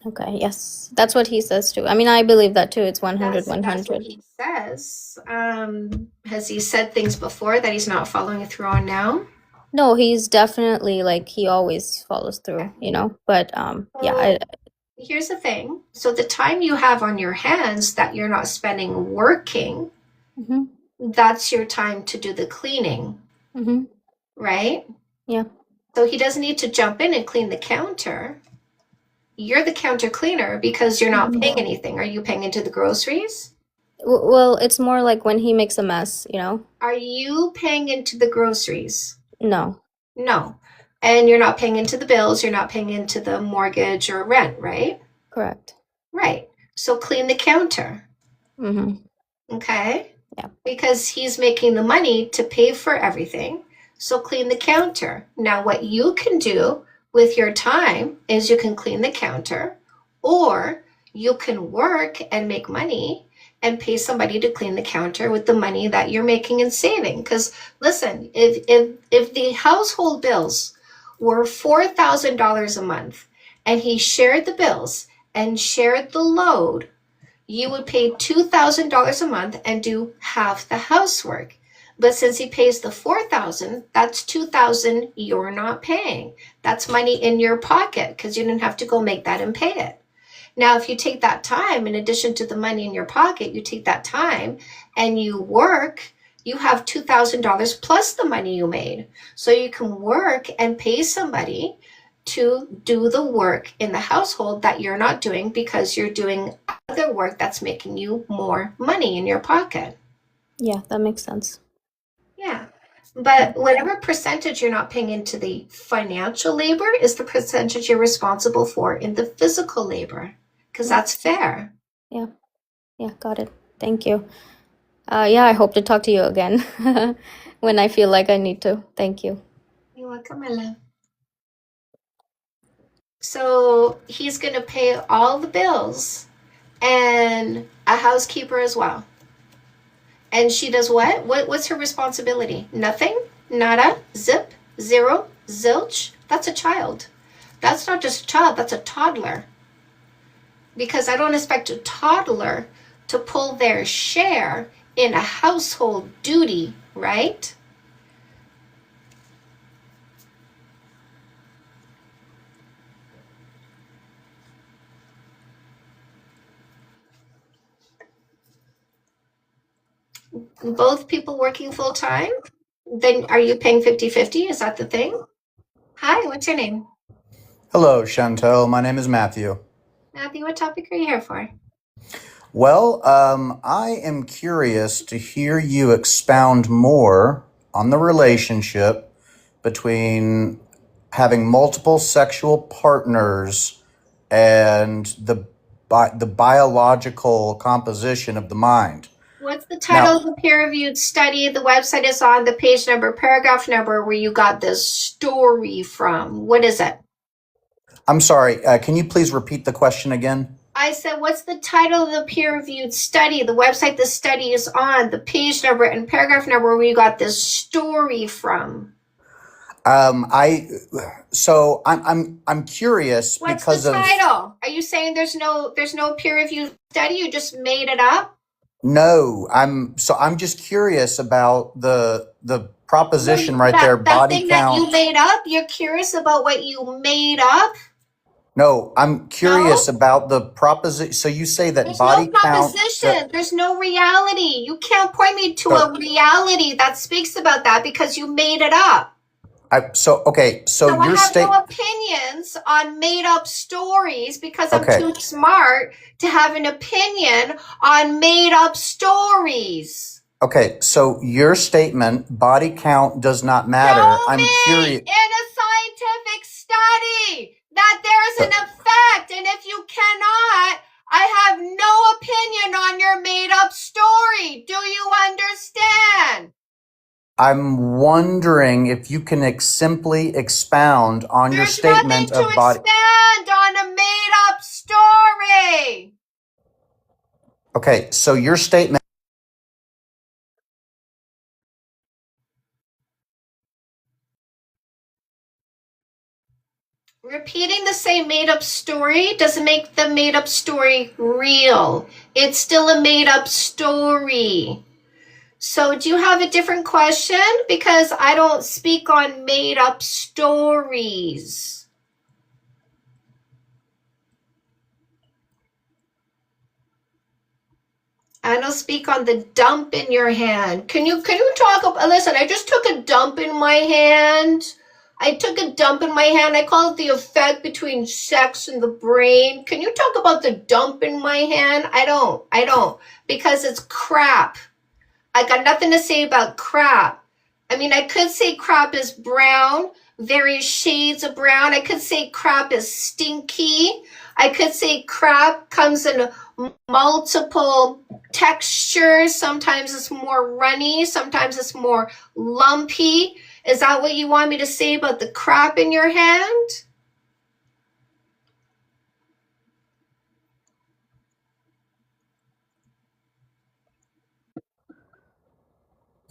Okay, yes. That's what he says too. I mean, I believe that too. It's 100, That's what 100. he says. Has he said things before that he's not following through on now? No, he's definitely like, he always follows through, but yeah, Here's the thing. So the time you have on your hands that you're not spending working, Mhm. that's your time to do the cleaning, Mhm. right? Yeah. So he doesn't need to jump in and clean the counter. You're the counter cleaner because you're not paying anything. Are you paying into the groceries? Well, it's more like when he makes a mess, Are you paying into the groceries? No. No. And you're not paying into the bills, you're not paying into the mortgage or rent, right? Correct. Right. So clean the counter, Mm-hmm. okay? Yeah. Because he's making the money to pay for everything. So clean the counter. Now, what you can do with your time is you can clean the counter, or you can work and make money and pay somebody to clean the counter with the money that you're making and saving. Because listen, if the household bills were $4,000 a month and he shared the bills and shared the load, you would pay $2,000 a month and do half the housework. But since he pays the $4,000, that's $2,000 you're not paying. That's money in your pocket because you didn't have to go make that and pay it. Now, if you take that time, in addition to the money in your pocket, you take that time and you work, you have $2,000 plus the money you made. So you can work and pay somebody to do the work in the household that you're not doing because you're doing other work that's making you more money in your pocket. Yeah, that makes sense. Yeah. But whatever percentage you're not paying into the financial labor is the percentage you're responsible for in the physical labor, because that's fair. Yeah. Yeah, got it. Thank you. Yeah, I hope to talk to you again when I feel like I need to. Thank you. You're welcome, my love. So he's going to pay all the bills and a housekeeper as well. And she does what? What's her responsibility? Nothing? Nada? Zip? Zero? Zilch? That's a child. That's not just a child, that's a toddler. Because I don't expect a toddler to pull their share in a household duty, right? Both people working full time? Then are you paying 50-50? Is that the thing? Hi, what's your name? Hello, Chantel. My name is Matthew. Matthew, what topic are you here for? Well, I am curious to hear you expound more on the relationship between having multiple sexual partners and the biological composition of the mind. What's the title of the peer-reviewed study? The website is on the page number, paragraph number where you got this story from. What is it? I'm sorry, can you please repeat the question again? I said, what's the title of the peer-reviewed study? The website the study is on, the page number and paragraph number where you got this story from. I'm curious What's because the of title? Are you saying there's no peer-reviewed study? You just made it up? no. I'm just curious about the proposition right there. That Body thing that you count. made up? You're curious about what you made up? No, I'm curious No? about the proposition. So you say that There's body no count. proposition. There's no reality. You can't point me to So a reality that speaks about that because you made it up. okay. So So I your have no state. opinions on made up stories because I'm Okay. too smart to have an opinion on made up stories. Okay. So your statement, body count does not matter. Show I'm me curious. in a scientific study that there is an effect. And if you cannot, I have no opinion on your made up story. Do you understand? I'm wondering if you can simply expound on your There's nothing statement to of body. expand on a made up story. Okay. So your statement. Repeating the same made up story doesn't make the made up story real. It's still a made up story. So do you have a different question? Because I don't speak on made up stories. I don't speak on the dump in your hand. Can you talk about, listen, I just took a dump in my hand. I took a dump in my hand. I call it the effect between sex and the brain. Can you talk about the dump in my hand? I don't, because it's crap. I got nothing to say about crap. I mean, I could say crap is brown, various shades of brown. I could say crap is stinky. I could say crap comes in multiple textures. Sometimes it's more runny. Sometimes it's more lumpy. Is that what you want me to say about the crap in your hand?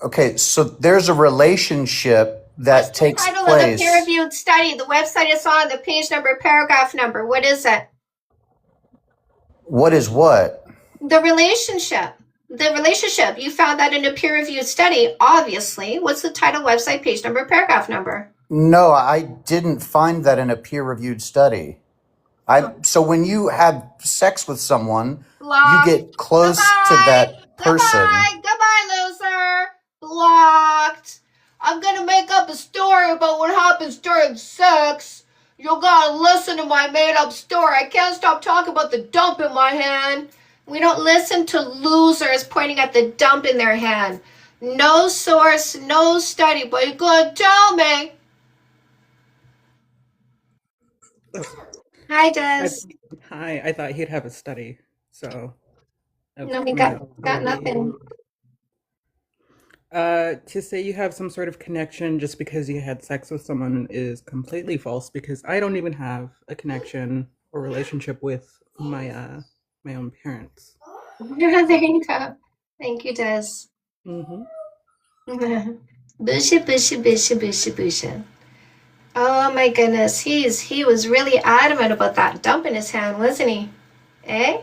Okay, so there's a relationship that takes Title of the place. peer-reviewed study. The website is on, the page number, paragraph number. What is it? What is what? The relationship. The relationship. You found that in a peer-reviewed study, obviously. What's the title, website, page number, paragraph number? No, I didn't find that in a peer-reviewed study. So when you have sex with someone, Block. you get close to that person. Goodbye, loser. Blocked. I'm gonna make up a story about what happens during sex. You gotta listen to my made-up story. I can't stop talking about the dump in my hand. We don't listen to losers pointing at the dump in their hand. No source, no study, but you're gonna tell me. Hi, Des. Hi, I thought he'd have a study, so. No, we got nothing. To say you have some sort of connection just because you had sex with someone is completely false, because I don't even have a connection or relationship with my my own parents. There you go. Thank you, Des. Bushy. Oh my goodness, he was really adamant about that dump in his hand, wasn't he? Eh?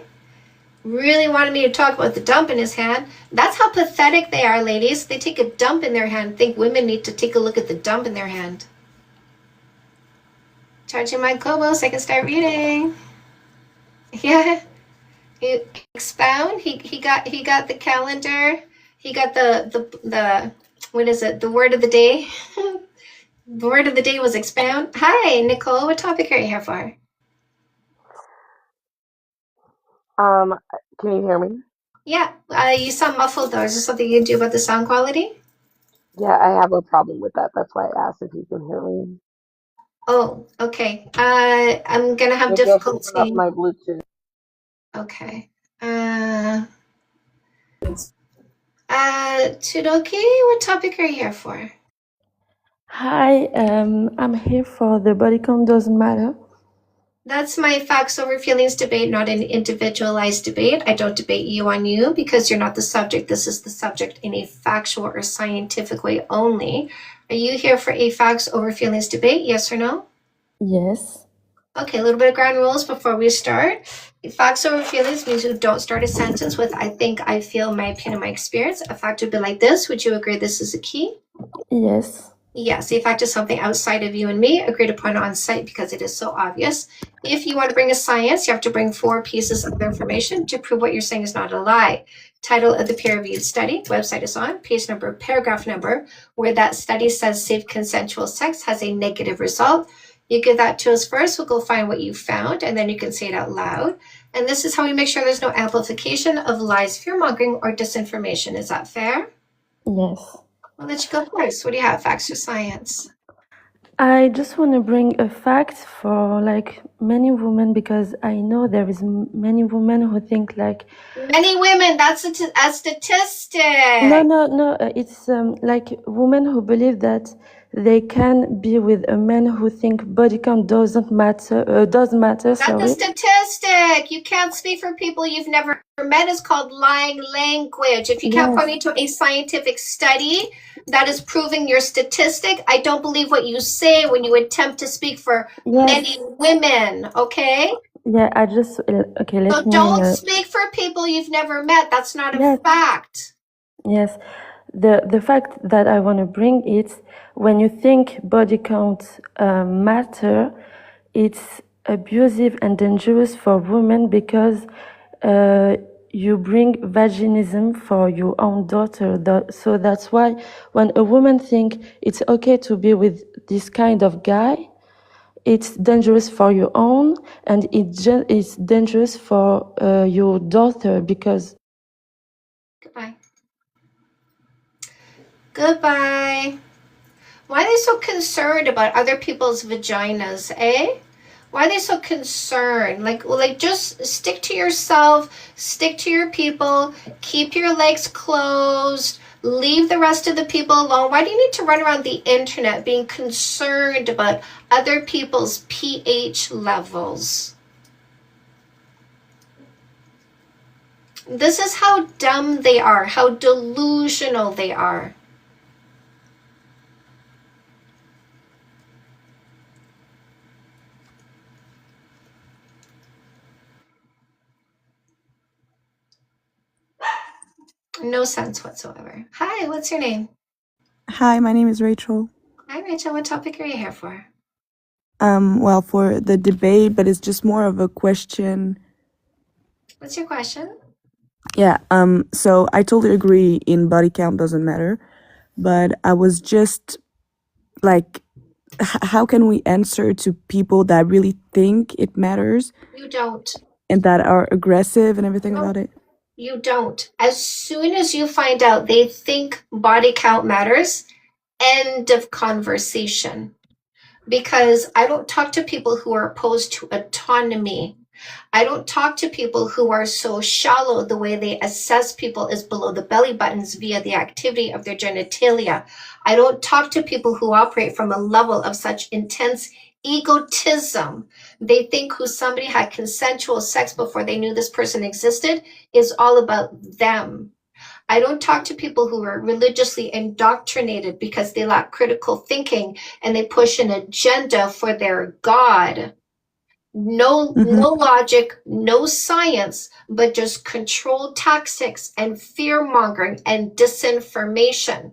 Really wanted me to talk about the dump in his hand. That's how pathetic they are, ladies. They take a dump in their hand. Think women need to take a look at the dump in their hand. Charging my Kobos, I can start reading. Yeah. Expound. He got the calendar. He got the what is it? The word of the day. The word of the day was expound. Hi, Nicole. What topic are you here for? Can you hear me? Yeah, you sound muffled though. Is there something you can do about the sound quality? Yeah, I have a problem with that. That's why I asked if you can hear me. Oh, okay. I'm gonna have Maybe I should turn up difficulty. my Bluetooth. Okay. Tudoki, what topic are you here for? Hi, I'm here for the body count doesn't matter. That's my facts over feelings debate, not an individualized debate. I don't debate you on you because you're not the subject. This is the subject in a factual or scientific way only. Are you here for a facts over feelings debate? Yes or no? Yes. Okay, a little bit of ground rules before we start. Facts over feelings means you don't start a sentence with I think, I feel, my opinion, my experience. A fact would be like this. Would you agree this is a key? Yes. Yes, a fact is something outside of you and me, agreed upon on site because it is so obvious. If you want to bring a science, you have to bring 4 pieces of information to prove what you're saying is not a lie. Title of the peer-reviewed study, website is on, page number, paragraph number, where that study says safe consensual sex has a negative result. You give that to us first, we'll go find what you found, and then you can say it out loud. And this is how we make sure there's no amplification of lies, fear-mongering, or disinformation. Is that fair? Yes. I'll let you go first. What do you have, facts or science? I just want to bring a fact for like many women, because I know there is many women who think like Many women, that's a statistic. no, it's like women who believe that they can be with a man who think body count does matter. That's a statistic. You can't speak for people you've never met. It's called lying language. If you can't Yes. point me to a scientific study that is proving your statistic, I don't believe what you say when you attempt to speak for Yes. many women, okay? Yeah, I just okay. So Let me. don't speak for people you've never met. That's not a Yes. fact. Yes, the fact that I want to bring is when you think body count matter, it's abusive and dangerous for women because you bring vaginism for your own daughter. So that's why when a woman think it's okay to be with this kind of guy, it's dangerous for your own, and it's dangerous for your daughter because. Goodbye. Goodbye. Why are they so concerned about other people's vaginas, eh? Why are they so concerned? Like just stick to yourself, stick to your people, keep your legs closed, leave the rest of the people alone. Why do you need to run around the internet being concerned about other people's pH levels? This is how dumb they are, how delusional they are. No sense whatsoever. Hi, what's your name? Hi, my name is Rachel. Hi, Rachel. What topic are you here for? Well, for the debate, but it's just more of a question. What's your question? Yeah, so I totally agree in body count doesn't matter, but I was just like, how can we answer to people that really think it matters You don't. and that are aggressive and everything about it? You don't. As soon as you find out they think body count matters, end of conversation. Because I don't talk to people who are opposed to autonomy. I don't talk to people who are so shallow. The way they assess people is below the belly buttons via the activity of their genitalia. I don't talk to people who operate from a level of such intense egotism. They think who somebody had consensual sex before they knew this person existed is all about them. I don't talk to people who are religiously indoctrinated because they lack critical thinking and they push an agenda for their God. No logic, no science, but just control tactics and fear mongering and disinformation.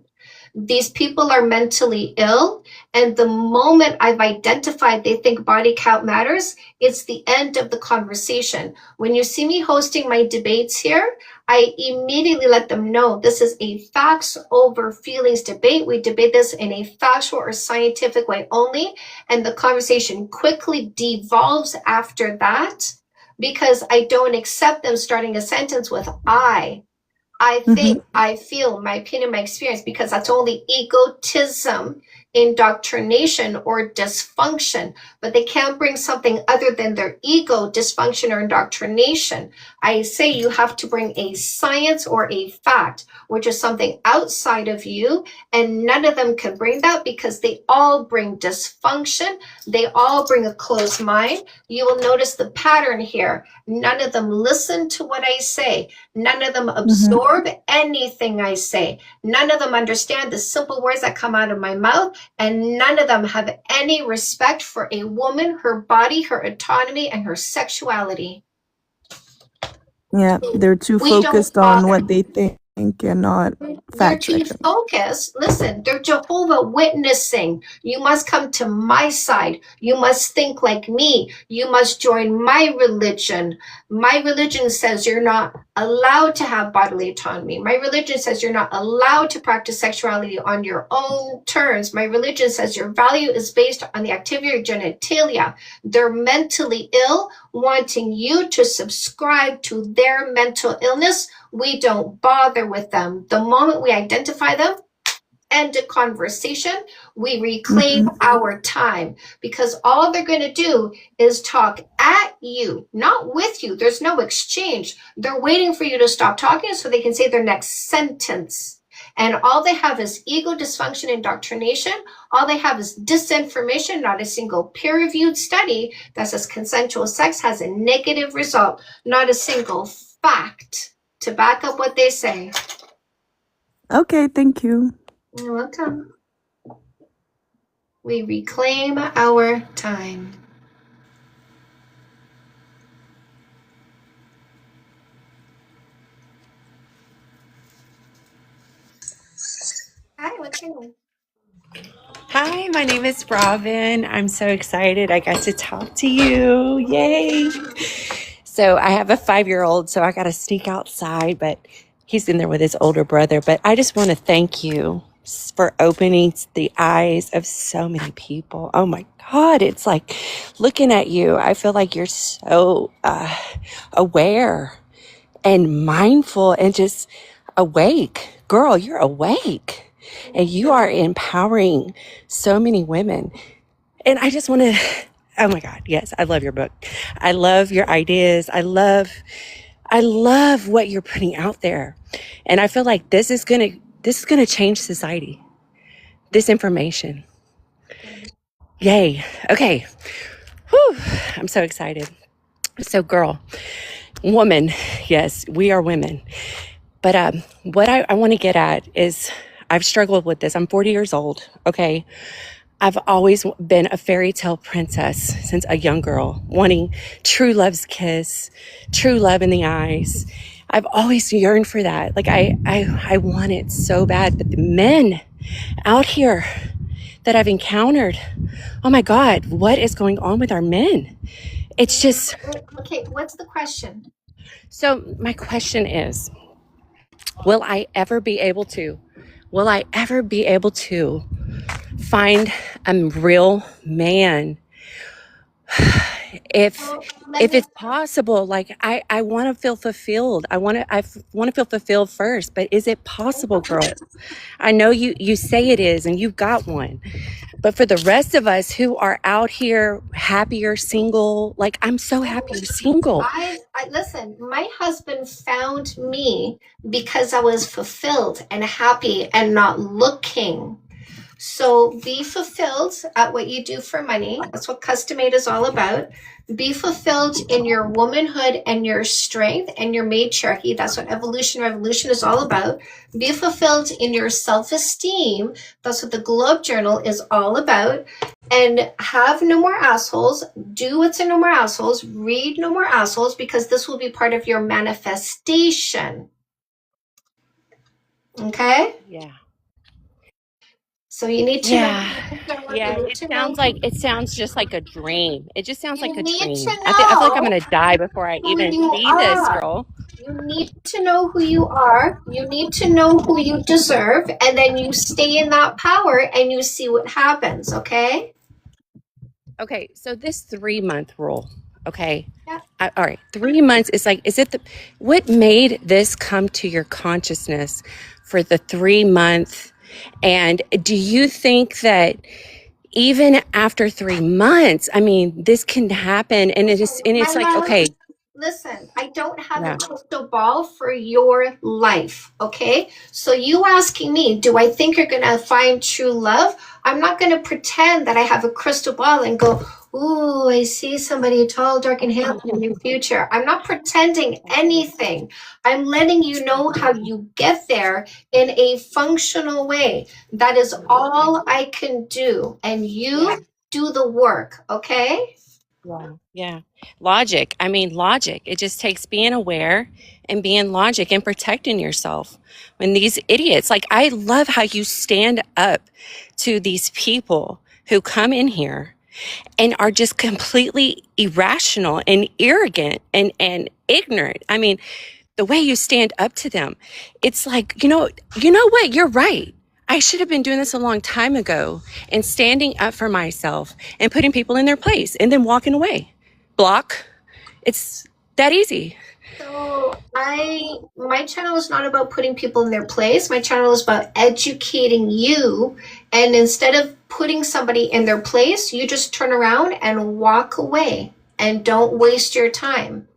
These people are mentally ill, and the moment I've identified they think body count matters, it's the end of the conversation. When you see me hosting my debates here, I immediately let them know this is a facts over feelings debate. We debate this in a factual or scientific way only, and the conversation quickly devolves after that because I don't accept them starting a sentence with I think, I feel, my opinion, my experience, because that's only egotism, indoctrination, or dysfunction. But they can't bring something other than their ego, dysfunction, or indoctrination. I say you have to bring a science or a fact, which is something outside of you, and none of them can bring that because they all bring dysfunction. They all bring a closed mind. You will notice the pattern here. None of them listen to what I say. None of them absorb anything I say. None of them understand the simple words that come out of my mouth, and none of them have any respect for a woman, her body, her autonomy, and her sexuality. Yeah, they're too We don't focused on bother. what they think and not They're fact too checking. focused. Listen, they're Jehovah Witnessing. You must come to my side. You must think like me. You must join my religion. My religion says you're not allowed to have bodily autonomy. My religion says you're not allowed to practice sexuality on your own terms. My religion says your value is based on the activity of your genitalia. They're mentally ill, wanting you to subscribe to their mental illness. We don't bother with them. The moment we identify them, end of conversation, we reclaim our time, because all they're going to do is talk at you, not with you. There's no exchange. They're waiting for you to stop talking so they can say their next sentence. And all they have is ego, dysfunction, indoctrination. All they have is disinformation, not a single peer-reviewed study that says consensual sex has a negative result, not a single fact to back up what they say. Okay, thank you. You're welcome. We reclaim our time. Hi, what's your name? Hi, my name is Robin. I'm so excited I got to talk to you. Yay. So I have a 5-year-old, so I got to sneak outside, but he's in there with his older brother. But I just want to thank you for opening the eyes of so many people. Oh my God, it's like looking at you. I feel like you're so aware and mindful and just awake. Girl, you're awake. and you are empowering so many women. And I just want to, oh my God, yes, I love your book. I love your ideas. I love what you're putting out there. And I feel like this is going to change society. This information. Yay. Okay. Whew. I'm so excited. So girl, woman, yes, we are women. But what I want to get at is I've struggled with this. I'm 40 years old, okay? I've always been a fairy tale princess since a young girl, wanting true love's kiss, true love in the eyes. I've always yearned for that. Like I want it so bad. But the men out here that I've encountered, oh my God, what is going on with our men? It's just... Okay, what's the question? So my question is, will I ever be able to find a real man? If it's possible, like I want to feel fulfilled. I want to feel fulfilled first, but is it possible, girl? I know you say it is, and you've got one. But for the rest of us who are out here happier single, like I'm so happy single. I listen, my husband found me because I was fulfilled and happy and not looking. So be fulfilled at what you do for money. That's what Custom Made is all about. Be fulfilled in your womanhood and your strength and your matriarchy. That's what Evolution Revolution is all about. Be fulfilled in your self-esteem. That's what the Globe Journal is all about. And have no more assholes. Do what's in No More Assholes. Read No More Assholes, because this will be part of your manifestation. Okay? Yeah. So you need to it sounds just like a dream. It just sounds like a need dream. to I feel like I'm know gonna die before I who even you see this, are. girl. You need to know who you are. You need to know who you deserve, and then you stay in that power and you see what happens, okay? Okay, so this 3-month rule, okay? Yeah. All right, 3 months is like, what made this come to your consciousness for the 3-month? And do you think that even after 3 months, I mean, this can happen, and it's like, okay, Listen, I don't have yeah. a crystal ball for your life, okay? So you asking me, do I think you're going to find true love? I'm not going to pretend that I have a crystal ball and go, ooh, I see somebody tall, dark, and handsome in your future. I'm not pretending anything. I'm letting you know how you get there in a functional way. That is all I can do. And you do the work, okay? Yeah. Logic. I mean, logic. It just takes being aware and being logic and protecting yourself. When these idiots, like, I love how you stand up to these people who come in here and are just completely irrational and arrogant and ignorant. I mean, the way you stand up to them, it's like, you know what? You're right. I should have been doing this a long time ago and standing up for myself and putting people in their place and then walking away. Block. It's that easy. So my channel is not about putting people in their place. My channel is about educating you. And instead of putting somebody in their place, you just turn around and walk away and don't waste your time.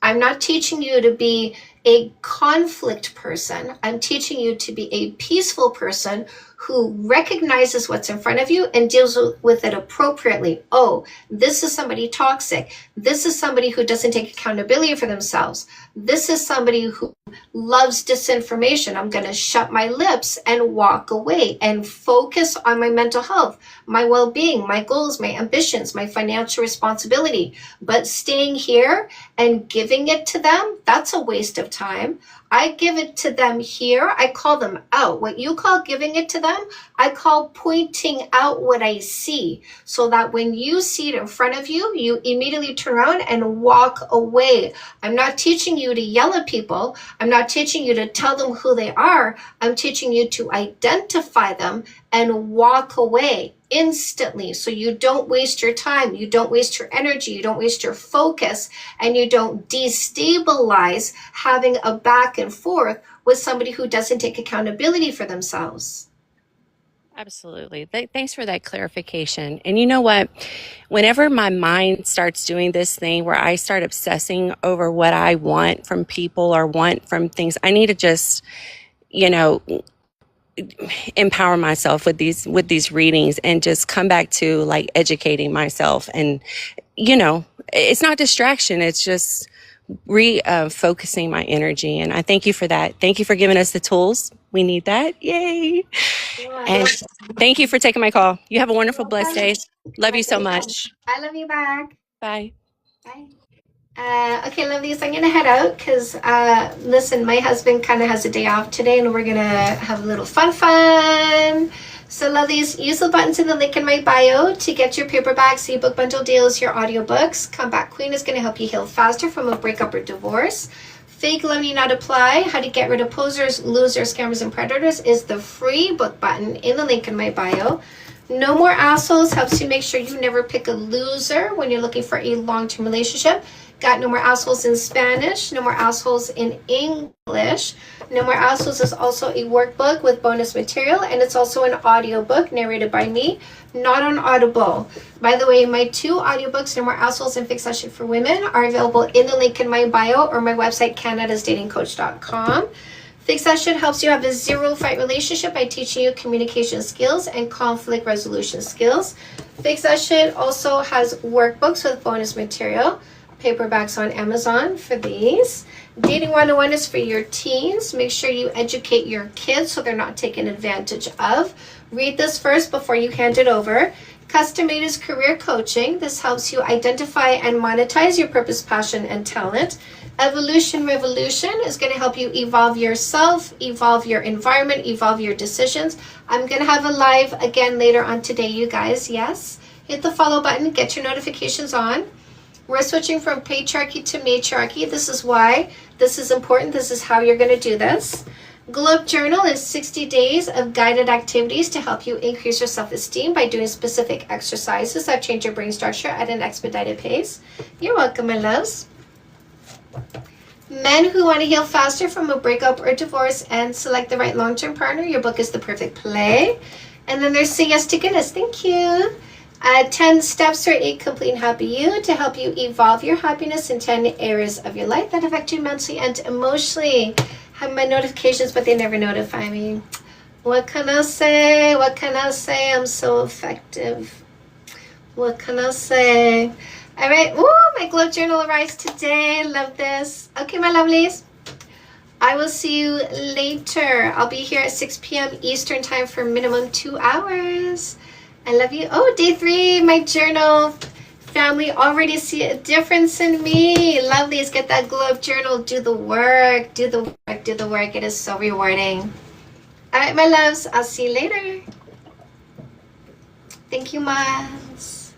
I'm not teaching you to be a conflict person. I'm teaching you to be a peaceful person who recognizes what's in front of you and deals with it appropriately. Oh, this is somebody toxic. This is somebody who doesn't take accountability for themselves. This is somebody who loves disinformation. I'm going to shut my lips and walk away and focus on my mental health, my well-being, my goals, my ambitions, my financial responsibility. But staying here and giving it to them, that's a waste of time. I give it to them here. I call them out. What you call giving it to them, I call pointing out what I see, so that when you see it in front of you, you immediately turn around and walk away. I'm not teaching you to yell at people. I'm not teaching you to tell them who they are. I'm teaching you to identify them and walk away instantly, so you don't waste your time, you don't waste your energy, you don't waste your focus, and you don't destabilize having a back and forth with somebody who doesn't take accountability for themselves. Absolutely. Thanks for that clarification. And you know what? Whenever my mind starts doing this thing where I start obsessing over what I want from people or want from things, I need to just, you know, empower myself with these readings and just come back to like educating myself. And you know, it's not distraction, it's just focusing my energy. And I thank you for that. Thank you for giving us the tools. We need that. Yay. And thank you for taking my call. You have a wonderful, blessed day. Love you so much. I love you back. Bye. Bye. Okay, lovelies, I'm gonna head out because listen, my husband kind of has a day off today and we're gonna have a little fun. So lovelies, use the buttons in the link in my bio to get your paperbacks, ebook bundle deals, your audiobooks. Comeback Queen is gonna help you heal faster from a breakup or divorce. Fake Love Need Not Apply, How to Get Rid of Posers, Losers, Scammers, and Predators is the free book button in the link in my bio. No More Assholes helps you make sure you never pick a loser when you're looking for a long-term relationship. Got No More Assholes in Spanish, No More Assholes in English. No More Assholes is also a workbook with bonus material, and it's also an audiobook narrated by me, not on Audible. By the way, my 2 audiobooks, No More Assholes and Fix That Shit for Women, are available in the link in my bio or my website, canadasdatingcoach.com. Fix That Shit helps you have a zero-fight relationship by teaching you communication skills and conflict resolution skills. Fix That Shit also has workbooks with bonus material. Paperbacks on Amazon for these. Dating 101 is for your teens. Make sure you educate your kids so they're not taken advantage of. Read this first before you hand it over. Custom Made is career coaching. This helps you identify and monetize your purpose, passion, and talent. Evolution Revolution is going to help you evolve yourself, evolve your environment, evolve your decisions. I'm going to have a live again later on today, you guys. Yes. Hit the follow button. Get your notifications on. We're switching from patriarchy to matriarchy. This is why this is important. This is how you're going to do this. Glow Up Journal is 60 days of guided activities to help you increase your self-esteem by doing specific exercises that change your brain structure at an expedited pace. You're welcome, my loves. Men who want to heal faster from a breakup or divorce and select the right long-term partner, your book is the perfect play. And then there's Say Yes to Goodness. Thank you. 10 steps for a complete and happy you to help you evolve your happiness in 10 areas of your life that affect you mentally and emotionally. Have my notifications, but they never notify me. What can I say? What can I say? I'm so effective. What can I say? All right. Ooh, my Glow Journal arrives today. Love this. Okay, my lovelies. I will see you later. I'll be here at 6 p.m. Eastern time for minimum 2 hours. I love you. Oh, day 3, my journal. Family already see a difference in me. Lovelies, get that Glow Up Journal. Do the work. Do the work. Do the work. It is so rewarding. All right, my loves. I'll see you later. Thank you, Miles.